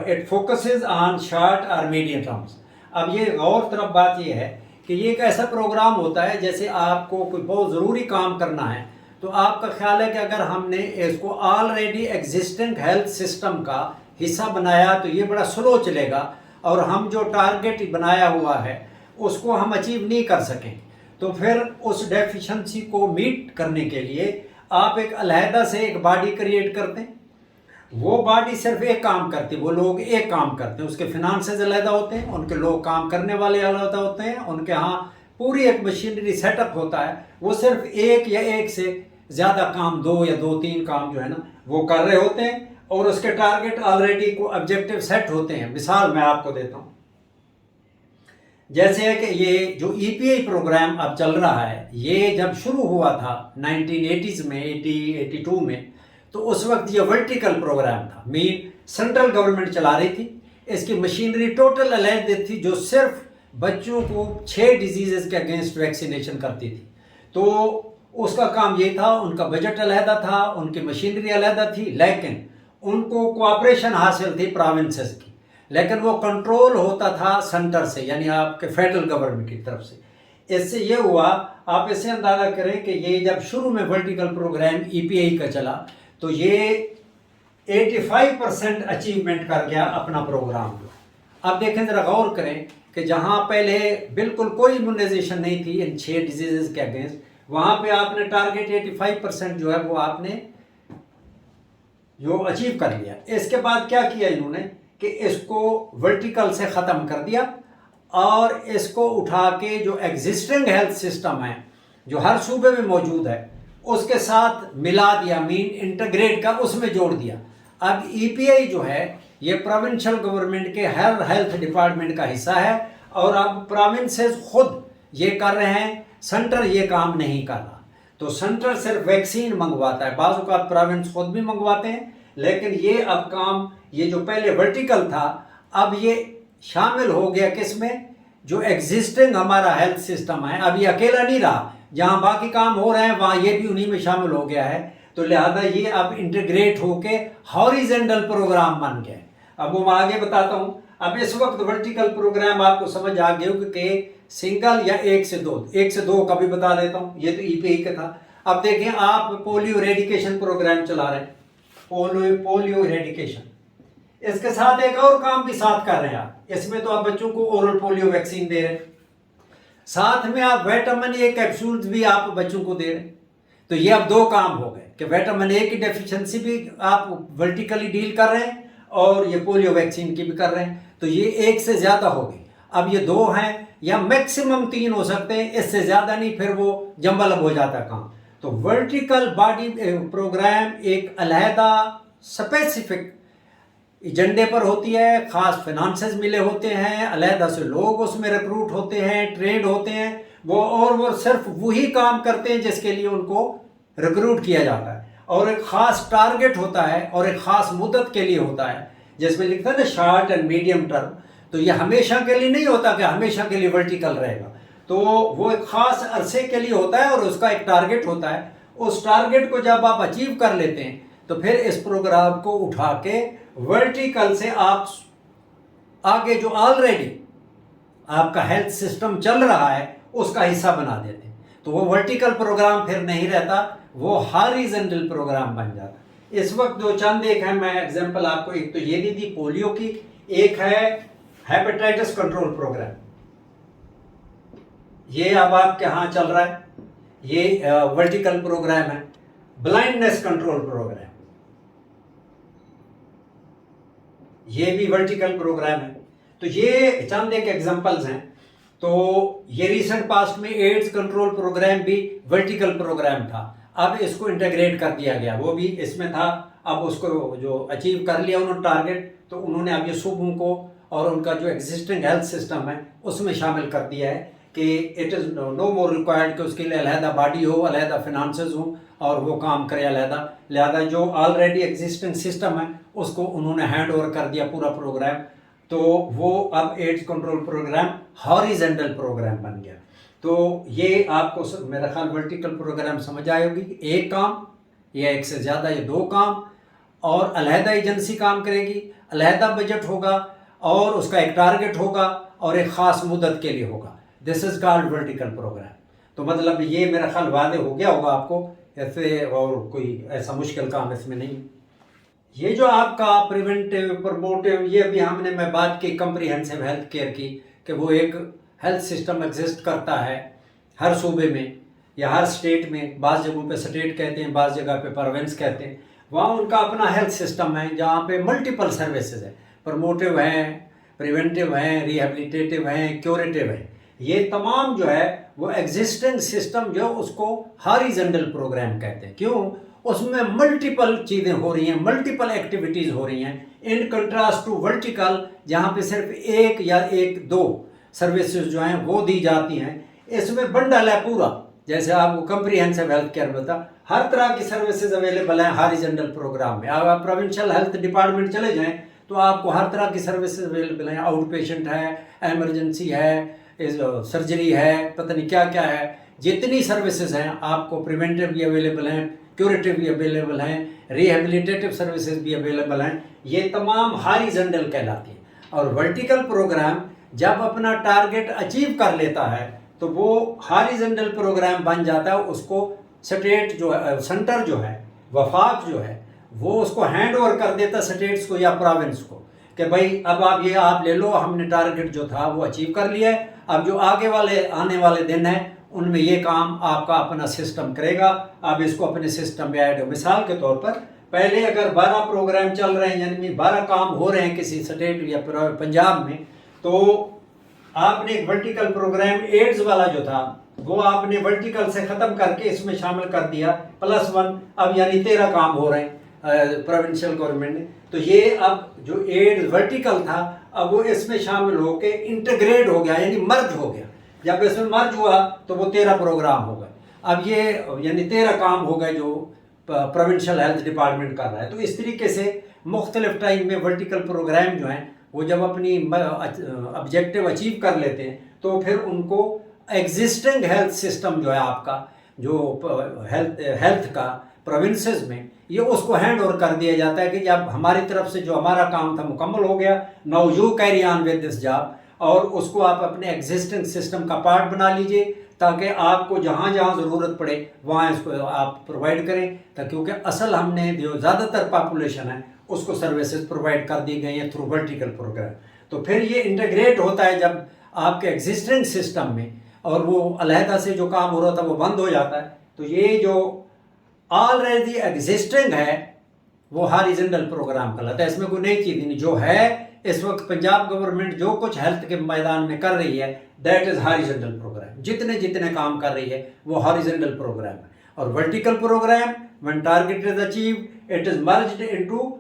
It focuses on short or medium terms. अब ये गौर तरफ बात ये है कि ये एक ऐसा प्रोग्राम होता है, जैसे आपको कोई बहुत ज़रूरी काम करना है, तो आपका ख्याल है कि अगर हमने इसको ऑलरेडी एग्जिस्टिंग हेल्थ सिस्टम का हिस्सा बनाया तो ये बड़ा स्लो चलेगा, और हम जो टारगेट बनाया हुआ है उसको हम अचीव नहीं कर सकें। तो फिर उस डेफिशिएंसी को मीट करने के लिए आप एक अलहदा से एक बॉडी क्रिएट करते हैं। वो बॉडी सिर्फ एक काम करती है, वो लोग एक काम करते हैं, उसके फिनांसेस अलहदा होते हैं, उनके लोग काम करने वाले अलहदा होते हैं, उनके यहाँ पूरी एक मशीनरी सेटअप होता है। वो सिर्फ एक या एक से ज़्यादा काम, दो या दो तीन काम जो है ना वो कर रहे होते हैं, और उसके टारगेट ऑलरेडी को ऑब्जेक्टिव सेट होते हैं। मिसाल मैं आपको देता हूँ, जैसे है कि ये जो ईपीआई प्रोग्राम अब चल रहा है, ये जब शुरू हुआ था 1980s में, 82 में, तो उस वक्त ये वर्टिकल प्रोग्राम था, मीन सेंट्रल गवर्नमेंट चला रही थी। इसकी मशीनरी टोटल अलहदा थी, जो सिर्फ बच्चों को 6 डिजीज़ के अगेंस्ट वैक्सीनेशन करती थी। तो उसका काम ये था, उनका बजट अलहदा था, उनकी मशीनरी अलहदा थी, लेकिन उनको कोऑपरेशन हासिल थी प्रोविंसेस की, लेकिन वो कंट्रोल होता था सेंटर से, यानी आपके फेडरल गवर्नमेंट की तरफ से। इससे ये हुआ, आप इससे अंदाज़ा करें कि ये जब शुरू में वर्टिकल प्रोग्राम ईपीआई का चला तो ये 85% अचीवमेंट कर गया अपना प्रोग्राम। अब देखें ज़रा गौर करें कि जहाँ पहले बिल्कुल कोई इम्यूनाइजेशन नहीं थी इन 6 डिजीज़ के अगेंस्ट, वहाँ पे आपने टारगेट 85% जो है वो आपने जो अचीव कर लिया। इसके बाद क्या किया इन्होंने कि इसको वर्टिकल से ख़त्म कर दिया और इसको उठा के जो एग्जिस्टिंग हेल्थ सिस्टम है जो हर सूबे में मौजूद है उसके साथ मिला दिया, मीन इंटीग्रेट का उसमें जोड़ दिया। अब ईपीआई जो है ये प्रोविंशियल गवर्नमेंट के हर हेल्थ डिपार्टमेंट का हिस्सा है, और अब प्रोविंसेस खुद ये कर रहे हैं, सेंटर ये काम नहीं कर रहा। तो सेंटर सिर्फ वैक्सीन मंगवाता है, बाज़ औक़ात प्रोविंस खुद भी मंगवाते हैं, लेकिन ये अब काम, ये जो पहले वर्टिकल था अब ये शामिल हो गया किसमें, जो एग्जिस्टिंग हमारा हेल्थ सिस्टम है, अब ये अकेला नहीं रहा, जहाँ बाकी काम हो रहे हैं वहाँ ये भी उन्हीं में शामिल हो गया है। तो लिहाजा ये अब इंटीग्रेट होके हॉरिजेंटल प्रोग्राम बन गया। अब वो मैं आगे बताता हूँ। अब इस वक्त वर्टिकल प्रोग्राम आपको समझ आ गया कि सिंगल या एक से दो का भी बता देता हूँ। ये तो ईपीआई का था। अब देखें, आप पोलियो इरेडिकेशन प्रोग्राम चला रहे हैं, पोलियो इरेडिकेशन, इसके साथ एक और काम भी साथ कर रहे हैं आप। इसमें तो आप बच्चों को ओरल पोलियो वैक्सीन दे रहे हैं, साथ में आप विटामिन ए कैप्सूल्स भी आप बच्चों को दे रहे हैं। तो ये अब दो काम हो गए कि विटामिन ए की डेफिशिएंसी भी आप वर्टिकली डील कर रहे हैं और ये पोलियो वैक्सीन की भी कर रहे हैं। तो ये एक से ज्यादा हो गई। अब ये दो हैं या मैक्सिमम 3 हो सकते हैं, इससे ज्यादा नहीं, फिर वो जंबल हो जाता काम। तो वर्टिकल बॉडी प्रोग्राम एक अलहदा स्पेसिफिक एजेंडे पर होती है, खास फाइनेंसेस मिले होते हैं, अलहदा से लोग उसमें रिक्रूट होते हैं, ट्रेंड होते हैं, वो सिर्फ वही काम करते हैं जिसके लिए उनको रिक्रूट किया जाता है, और एक खास टारगेट होता है और एक खास मुद्दत के लिए होता है, जिसमें लिखता है ना शॉर्ट एंड मीडियम टर्म। तो ये हमेशा के लिए नहीं होता कि हमेशा के लिए वर्टिकल रहेगा, तो वो एक खास अरसे के लिए होता है और उसका एक टारगेट होता है। उस टारगेट को जब आप अचीव कर लेते हैं तो फिर इस प्रोग्राम को उठा के वर्टिकल से आप आगे जो ऑलरेडी आपका हेल्थ सिस्टम चल रहा है उसका हिस्सा बना देते हैं। तो वो वर्टिकल प्रोग्राम फिर नहीं रहता, वो हॉरिजॉन्टल प्रोग्राम बन जाता। इस वक्त जो चंद एक है, मैं एग्जांपल आपको, एक तो ये दी थी पोलियो की, एक है हेपेटाइटिस कंट्रोल प्रोग्राम, ये अब आपके यहाँ चल रहा है, ये वर्टिकल प्रोग्राम है। ब्लाइंडनेस कंट्रोल प्रोग्राम, ये भी वर्टिकल प्रोग्राम है। तो ये चंद एक एग्जांपल्स हैं। तो ये रिसेंट पास्ट में एड्स कंट्रोल प्रोग्राम भी वर्टिकल प्रोग्राम था, अब इसको इंटीग्रेट कर दिया गया, वो भी इसमें था। अब उसको जो अचीव कर लिया उन्होंने टारगेट, तो उन्होंने अब ये सुबह को और उनका जो एग्जिस्टिंग हेल्थ सिस्टम है उसमें शामिल कर दिया है कि it is no more required कि उसके लिए अलहदा बॉडी हो, अलहदा फिनांसेस हो और वो काम करे अलहदा। लिहाजा जो ऑलरेडी एग्जिस्टिंग सिस्टम है उसको उन्होंने हैंड ओवर कर दिया पूरा प्रोग्राम। तो वो अब AIDS control programme horizontal programme बन गया। तो ये आपको मेरा ख्याल वर्टिकल प्रोग्राम समझ आए होगी। एक काम या एक से ज़्यादा, ये दो काम, और अलहदा एजेंसी काम करेगी, अलहदा बजट होगा और उसका एक टारगेट होगा और एक ख़ास मुद्दत के लिए होगा। This is called vertical programme. तो मतलब ये मेरा ख्याल वादे हो गया होगा आपको, ऐसे और कोई ऐसा मुश्किल काम इसमें नहीं। ये जो आपका प्रिवेंटिव प्रमोटिव, ये अभी हमने मैं बात की कम्प्रिहेंसिव हेल्थ केयर की, कि वो एक हेल्थ सिस्टम एग्जिस्ट करता है हर सूबे में या हर स्टेट में। बाज़ जगहों पे स्टेट कहते हैं, बाज़ जगह पे प्रोविंस कहते हैं। वहाँ उनका अपना हेल्थ सिस्टम है जहाँ पे मल्टीपल सर्विसेज है, प्रमोटिव हैं, प्रिवेंटिव हैं, रिहेबिलिटेटिव हैं, क्यूरेटिव हैं। ये तमाम जो है वो एग्जिस्टिंग सिस्टम जो उसको हॉरिजॉन्टल प्रोग्राम कहते हैं। क्यों? उसमें मल्टीपल चीज़ें हो रही हैं, मल्टीपल एक्टिविटीज़ हो रही हैं, इन कंट्रास्ट टू वर्टिकल जहाँ पे सिर्फ एक या एक दो सर्विसेज जो हैं वो दी जाती हैं। इसमें बंडल है पूरा, जैसे आपको कम्प्रिहेंसिव हेल्थ केयर बता, हर तरह की सर्विसेज अवेलेबल हैं हॉरिजॉन्टल प्रोग्राम में। अब आप प्रोविंशियल हेल्थ डिपार्टमेंट चले जाएं तो आपको हर तरह की सर्विसेज अवेलेबल हैं। आउट पेशेंट है, एमरजेंसी है, सर्जरी है, पता नहीं क्या क्या है, जितनी सर्विसेज हैं आपको प्रिवेंटिव भी अवेलेबल हैं, क्यूरेटिव भी अवेलेबल हैं, रिहेबिलिटेटिव सर्विसेज भी अवेलेबल हैं। ये तमाम हॉरिजॉन्टल कहलाती हैं। और वर्टिकल प्रोग्राम जब अपना टारगेट अचीव कर लेता है तो वो हॉरिजॉन्टल प्रोग्राम बन जाता है। उसको स्टेट जो है, सेंटर जो है, वफाक जो है, वो उसको हैंड ओवर कर देता स्टेट्स को या प्रोविंस को कि भाई अब आप ये आप ले लो, हमने टारगेट जो था वो अचीव कर लिया है, अब जो आगे वाले आने वाले दिन हैं उनमें ये काम आपका अपना सिस्टम करेगा, आप इसको अपने सिस्टम में ऐड हो। मिसाल के तौर पर पहले अगर 12 प्रोग्राम चल रहे हैं, यानी 12 काम हो रहे हैं किसी स्टेट या पंजाब में, तो आपने एक वर्टिकल प्रोग्राम एड्स वाला जो था वो आपने वर्टिकल से ख़त्म करके इसमें शामिल कर दिया +1, अब यानी 13 काम हो रहे हैं प्रोविंशियल गवर्नमेंट ने। तो ये अब जो एड्स वर्टिकल था अब वो इसमें शामिल होकर इंटीग्रेट हो गया, यानी मर्ज हो गया। जब इसमें मर्ज हुआ तो वो 13 प्रोग्राम हो गए। अब ये यानी 13 काम हो गए जो प्रोविंशियल हेल्थ डिपार्टमेंट कर रहा है। तो इस तरीके से मुख्तलिफ टाइम में वर्टिकल प्रोग्राम जो हैं वो जब अपनी ऑब्जेक्टिव अचीव कर लेते हैं तो फिर उनको एग्जिस्टिंग हेल्थ सिस्टम जो है आपका, जो हेल्थ का प्रोविंसेस में, ये उसको हैंड ओवर कर दिया जाता है कि जब हमारी तरफ से जो हमारा काम था मुकम्मल हो गया, now you carry on with this job, और उसको आप अपने एग्जिस्टिंग सिस्टम का पार्ट बना लीजिए ताकि आपको जहाँ जहाँ ज़रूरत पड़े वहाँ इसको आप प्रोवाइड करें। क्योंकि असल हमने जो ज़्यादातर पॉपुलेशन है उसको सर्विसेज प्रोवाइड कर दी गई हैं थ्रू वर्टिकल प्रोग्राम। तो फिर ये इंटीग्रेट होता है जब आपके एग्जिस्टिंग सिस्टम में, और वो अलहदा से जो काम हो रहा था वो बंद हो जाता है। तो ये जो ऑलरेडी एग्जिस्टिंग है वो हॉरिजॉन्टल प्रोग्राम कहलाता है। इसमें कोई नई चीज़ नहीं, जो है इस वक्त पंजाब गवर्नमेंट जो कुछ हेल्थ के मैदान में कर रही है दैट इज़ हॉरिजॉन्टल प्रोग्राम। जितने जितने काम कर रही है वो हॉरिजॉन्टल प्रोग्राम है। और vertical programme when target is achieved it is merged into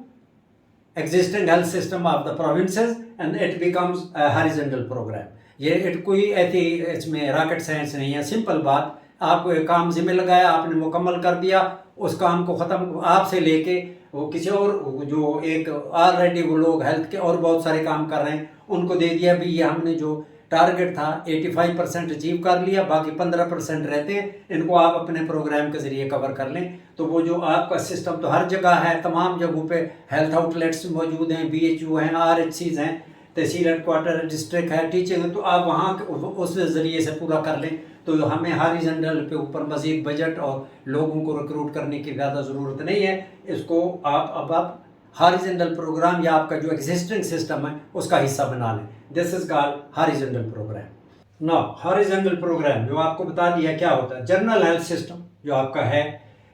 existing health system of the provinces and it becomes a horizontal program। ये कोई ऐसी इसमें रॉकेट साइंस नहीं है, सिंपल बात। आपको एक काम जिम्मे लगाया, आपने मुकम्मल कर दिया, उस काम को ख़त्म आपसे लेके वो किसी और जो एक ऑलरेडी वो लोग हेल्थ के और बहुत सारे काम कर रहे हैं उनको दे दिया भी, ये हमने जो टारगेट था 85% अचीव कर लिया, बाकी 15% रहते हैं, इनको आप अपने प्रोग्राम के ज़रिए कवर कर लें। तो वो जो आपका सिस्टम तो हर जगह है, तमाम जगहों पे हेल्थ आउटलेट्स मौजूद हैं, BHU हैं, RHCs हैं, तहसील हेडक्वार्टर डिस्ट्रिक्ट है, टीचिंग, तो आप वहाँ उस ज़रिए से पूरा कर लें। तो हमें हॉरिजॉन्टल पे ऊपर मज़ीद बजट और लोगों को रिक्रूट करने की ज़्यादा ज़रूरत नहीं है। इसको आप हॉरिजॉन्टल प्रोग्राम या आपका जो एग्जिस्टिंग सिस्टम है उसका हिस्सा बना लें। This is called horizontal programme. Now horizontal programme जो आपको बता दिया क्या होता है। जनरल हेल्थ सिस्टम जो आपका है,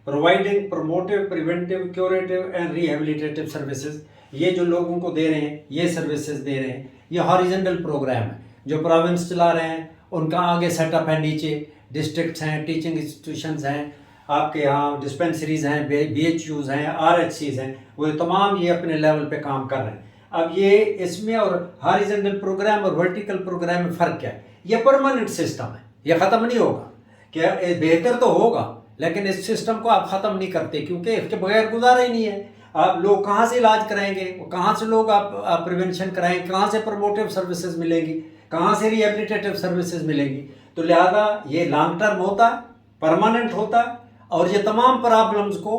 providing promotive, preventive, curative and rehabilitative services, ये जो लोगों को दे रहे हैं, ये सर्विसेज दे रहे हैं, ये हॉरिजॉन्टल प्रोग्राम है। जो प्रोविंस चला रहे हैं उनका आगे सेटअप है, नीचे डिस्ट्रिक्ट्स हैं, टीचिंग इंस्टीट्यूशंस हैं, आपके यहाँ डिस्पेंसरीज हैं, BHUs हैं, RHCs हैं, वो तमाम ये अपने लेवल पे काम कर रहे हैं। अब ये इसमें और हॉरिजॉन्टल प्रोग्राम और वर्टिकल प्रोग्राम में फ़र्क क्या है? ये परमानेंट सिस्टम है, ये ख़त्म नहीं होगा। क्या बेहतर तो होगा लेकिन इस सिस्टम को आप ख़त्म नहीं करते, क्योंकि इसके बगैर गुजारा ही नहीं है। आप लोग कहाँ से इलाज कराएंगे, कहाँ से लोग आप प्रिवेंशन कराएंगे, कहाँ से प्रमोटिव सर्विसेज मिलेंगी, कहाँ से रिहेबिलिटेटिव सर्विसेज मिलेंगी। तो लिहाजा ये लॉन्ग टर्म होता है, परमानेंट होता है और ये तमाम प्रॉब्लम्स को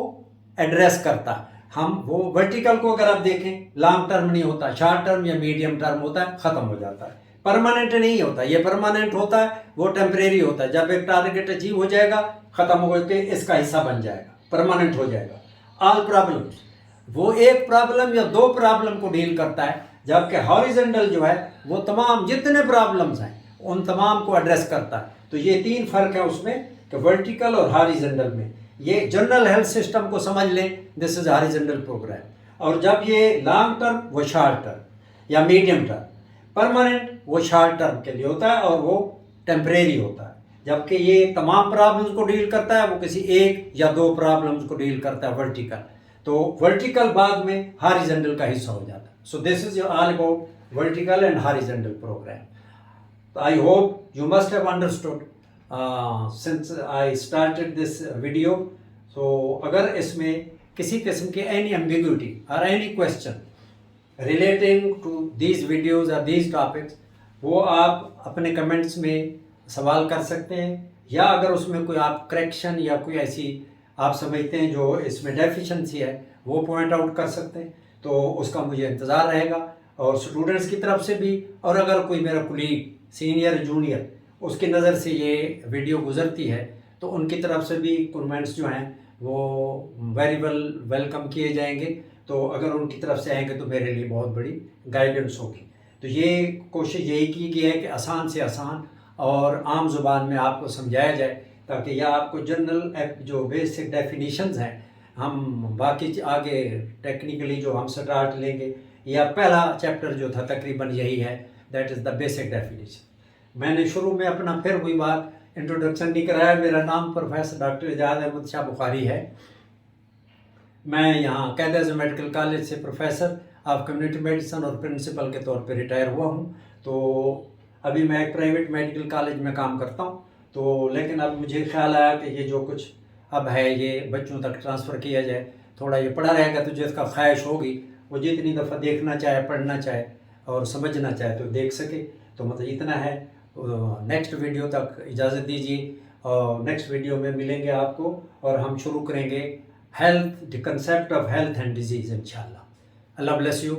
एड्रेस करता है। हम वो वर्टिकल को अगर आप देखें लॉन्ग टर्म नहीं होता, शॉर्ट टर्म या मीडियम टर्म होता है, ख़त्म हो जाता है, परमानेंट नहीं होता। ये परमानेंट होता है, वो टेम्परेरी होता है। जब एक टारगेट अचीव हो जाएगा, ख़त्म हो के इसका हिस्सा बन जाएगा, परमानेंट हो जाएगा। ऑल प्रॉब्लम्स, वो एक प्रॉब्लम या दो प्रॉब्लम को डील करता है, जबकि हॉरिजॉन्टल जो है वो तमाम जितने प्रॉब्लम्स हैं उन तमाम को एड्रेस करता है। तो ये तीन फ़र्क है उसमें कि वर्टिकल और हॉरिजॉन्टल में। ये जनरल हेल्थ सिस्टम को समझ लें, दिस इज हॉरिजॉन्टल प्रोग्राम। और जब ये लॉन्ग टर्म वो शॉर्ट टर्म या मीडियम टर्म, परमानेंट वो शॉर्ट टर्म के लिए होता है और वो टेम्परेरी होता है। जबकि ये तमाम प्रॉब्लम्स को डील करता है, वो किसी एक या दो प्रॉब्लम्स को डील करता है वर्टिकल। तो वर्टिकल बाद में हॉरिजॉन्टल का हिस्सा हो जाता है। So this is all about vertical and horizontal program. तो I hope you must have understood since I started this video। so अगर इसमें किसी किस्म की any ambiguity or any question relating to these videos or these topics, वो आप अपने comments में सवाल कर सकते हैं, या अगर उसमें कोई आप करेक्शन या कोई ऐसी आप समझते हैं जो इसमें डेफिशिएंसी है वो पॉइंट आउट कर सकते हैं। तो उसका मुझे इंतज़ार रहेगा, और स्टूडेंट्स की तरफ से भी, और अगर कोई मेरा कुलीग सीनियर जूनियर उसकी नज़र से ये वीडियो गुजरती है तो उनकी तरफ से भी कमेंट्स जो हैं वो वेरी वेलकम किए जाएंगे। तो अगर उनकी तरफ से आएंगे तो मेरे लिए बहुत बड़ी गाइडेंस होगी। तो ये कोशिश यही की गई है कि आसान से आसान और आम ज़ुबान में आपको समझाया जाए, ताकि यह आपको जनरल जो बेसिक डेफिनीशंस हैं, हम बाकी आगे टेक्निकली जो हम स्टार्ट लेंगे, या पहला चैप्टर जो था तकरीबन यही है, that is the basic definition. मैंने शुरू में अपना फिर वही बात इंट्रोडक्शन नहीं कराया। मेरा नाम प्रोफेसर डॉक्टर एजाज अहमद शाह बुखारी है। मैं यहाँ कैद मेडिकल कॉलेज से प्रोफेसर ऑफ कम्युनिटी मेडिसिन और प्रिंसिपल के तौर पे रिटायर हुआ हूँ। तो अभी मैं एक प्राइवेट मेडिकल कॉलेज में काम करता हूँ। तो लेकिन अब मुझे ख्याल आया कि ये जो कुछ अब है ये बच्चों तक ट्रांसफ़र किया जाए। थोड़ा ये पढ़ा रहेगा तो जिसका ख्वाहिश होगी वो जितनी दफ़ा देखना चाहे, पढ़ना चाहे, और समझना चाहे तो देख सके। तो मतलब इतना है। नेक्स्ट वीडियो तक इजाज़त दीजिए और नेक्स्ट वीडियो में मिलेंगे आपको और हम शुरू करेंगे health, the concept of health and disease इंशाल्लाह। अल्लाह ब्लेस यू।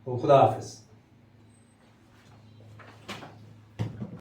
खुदा हाफिज़।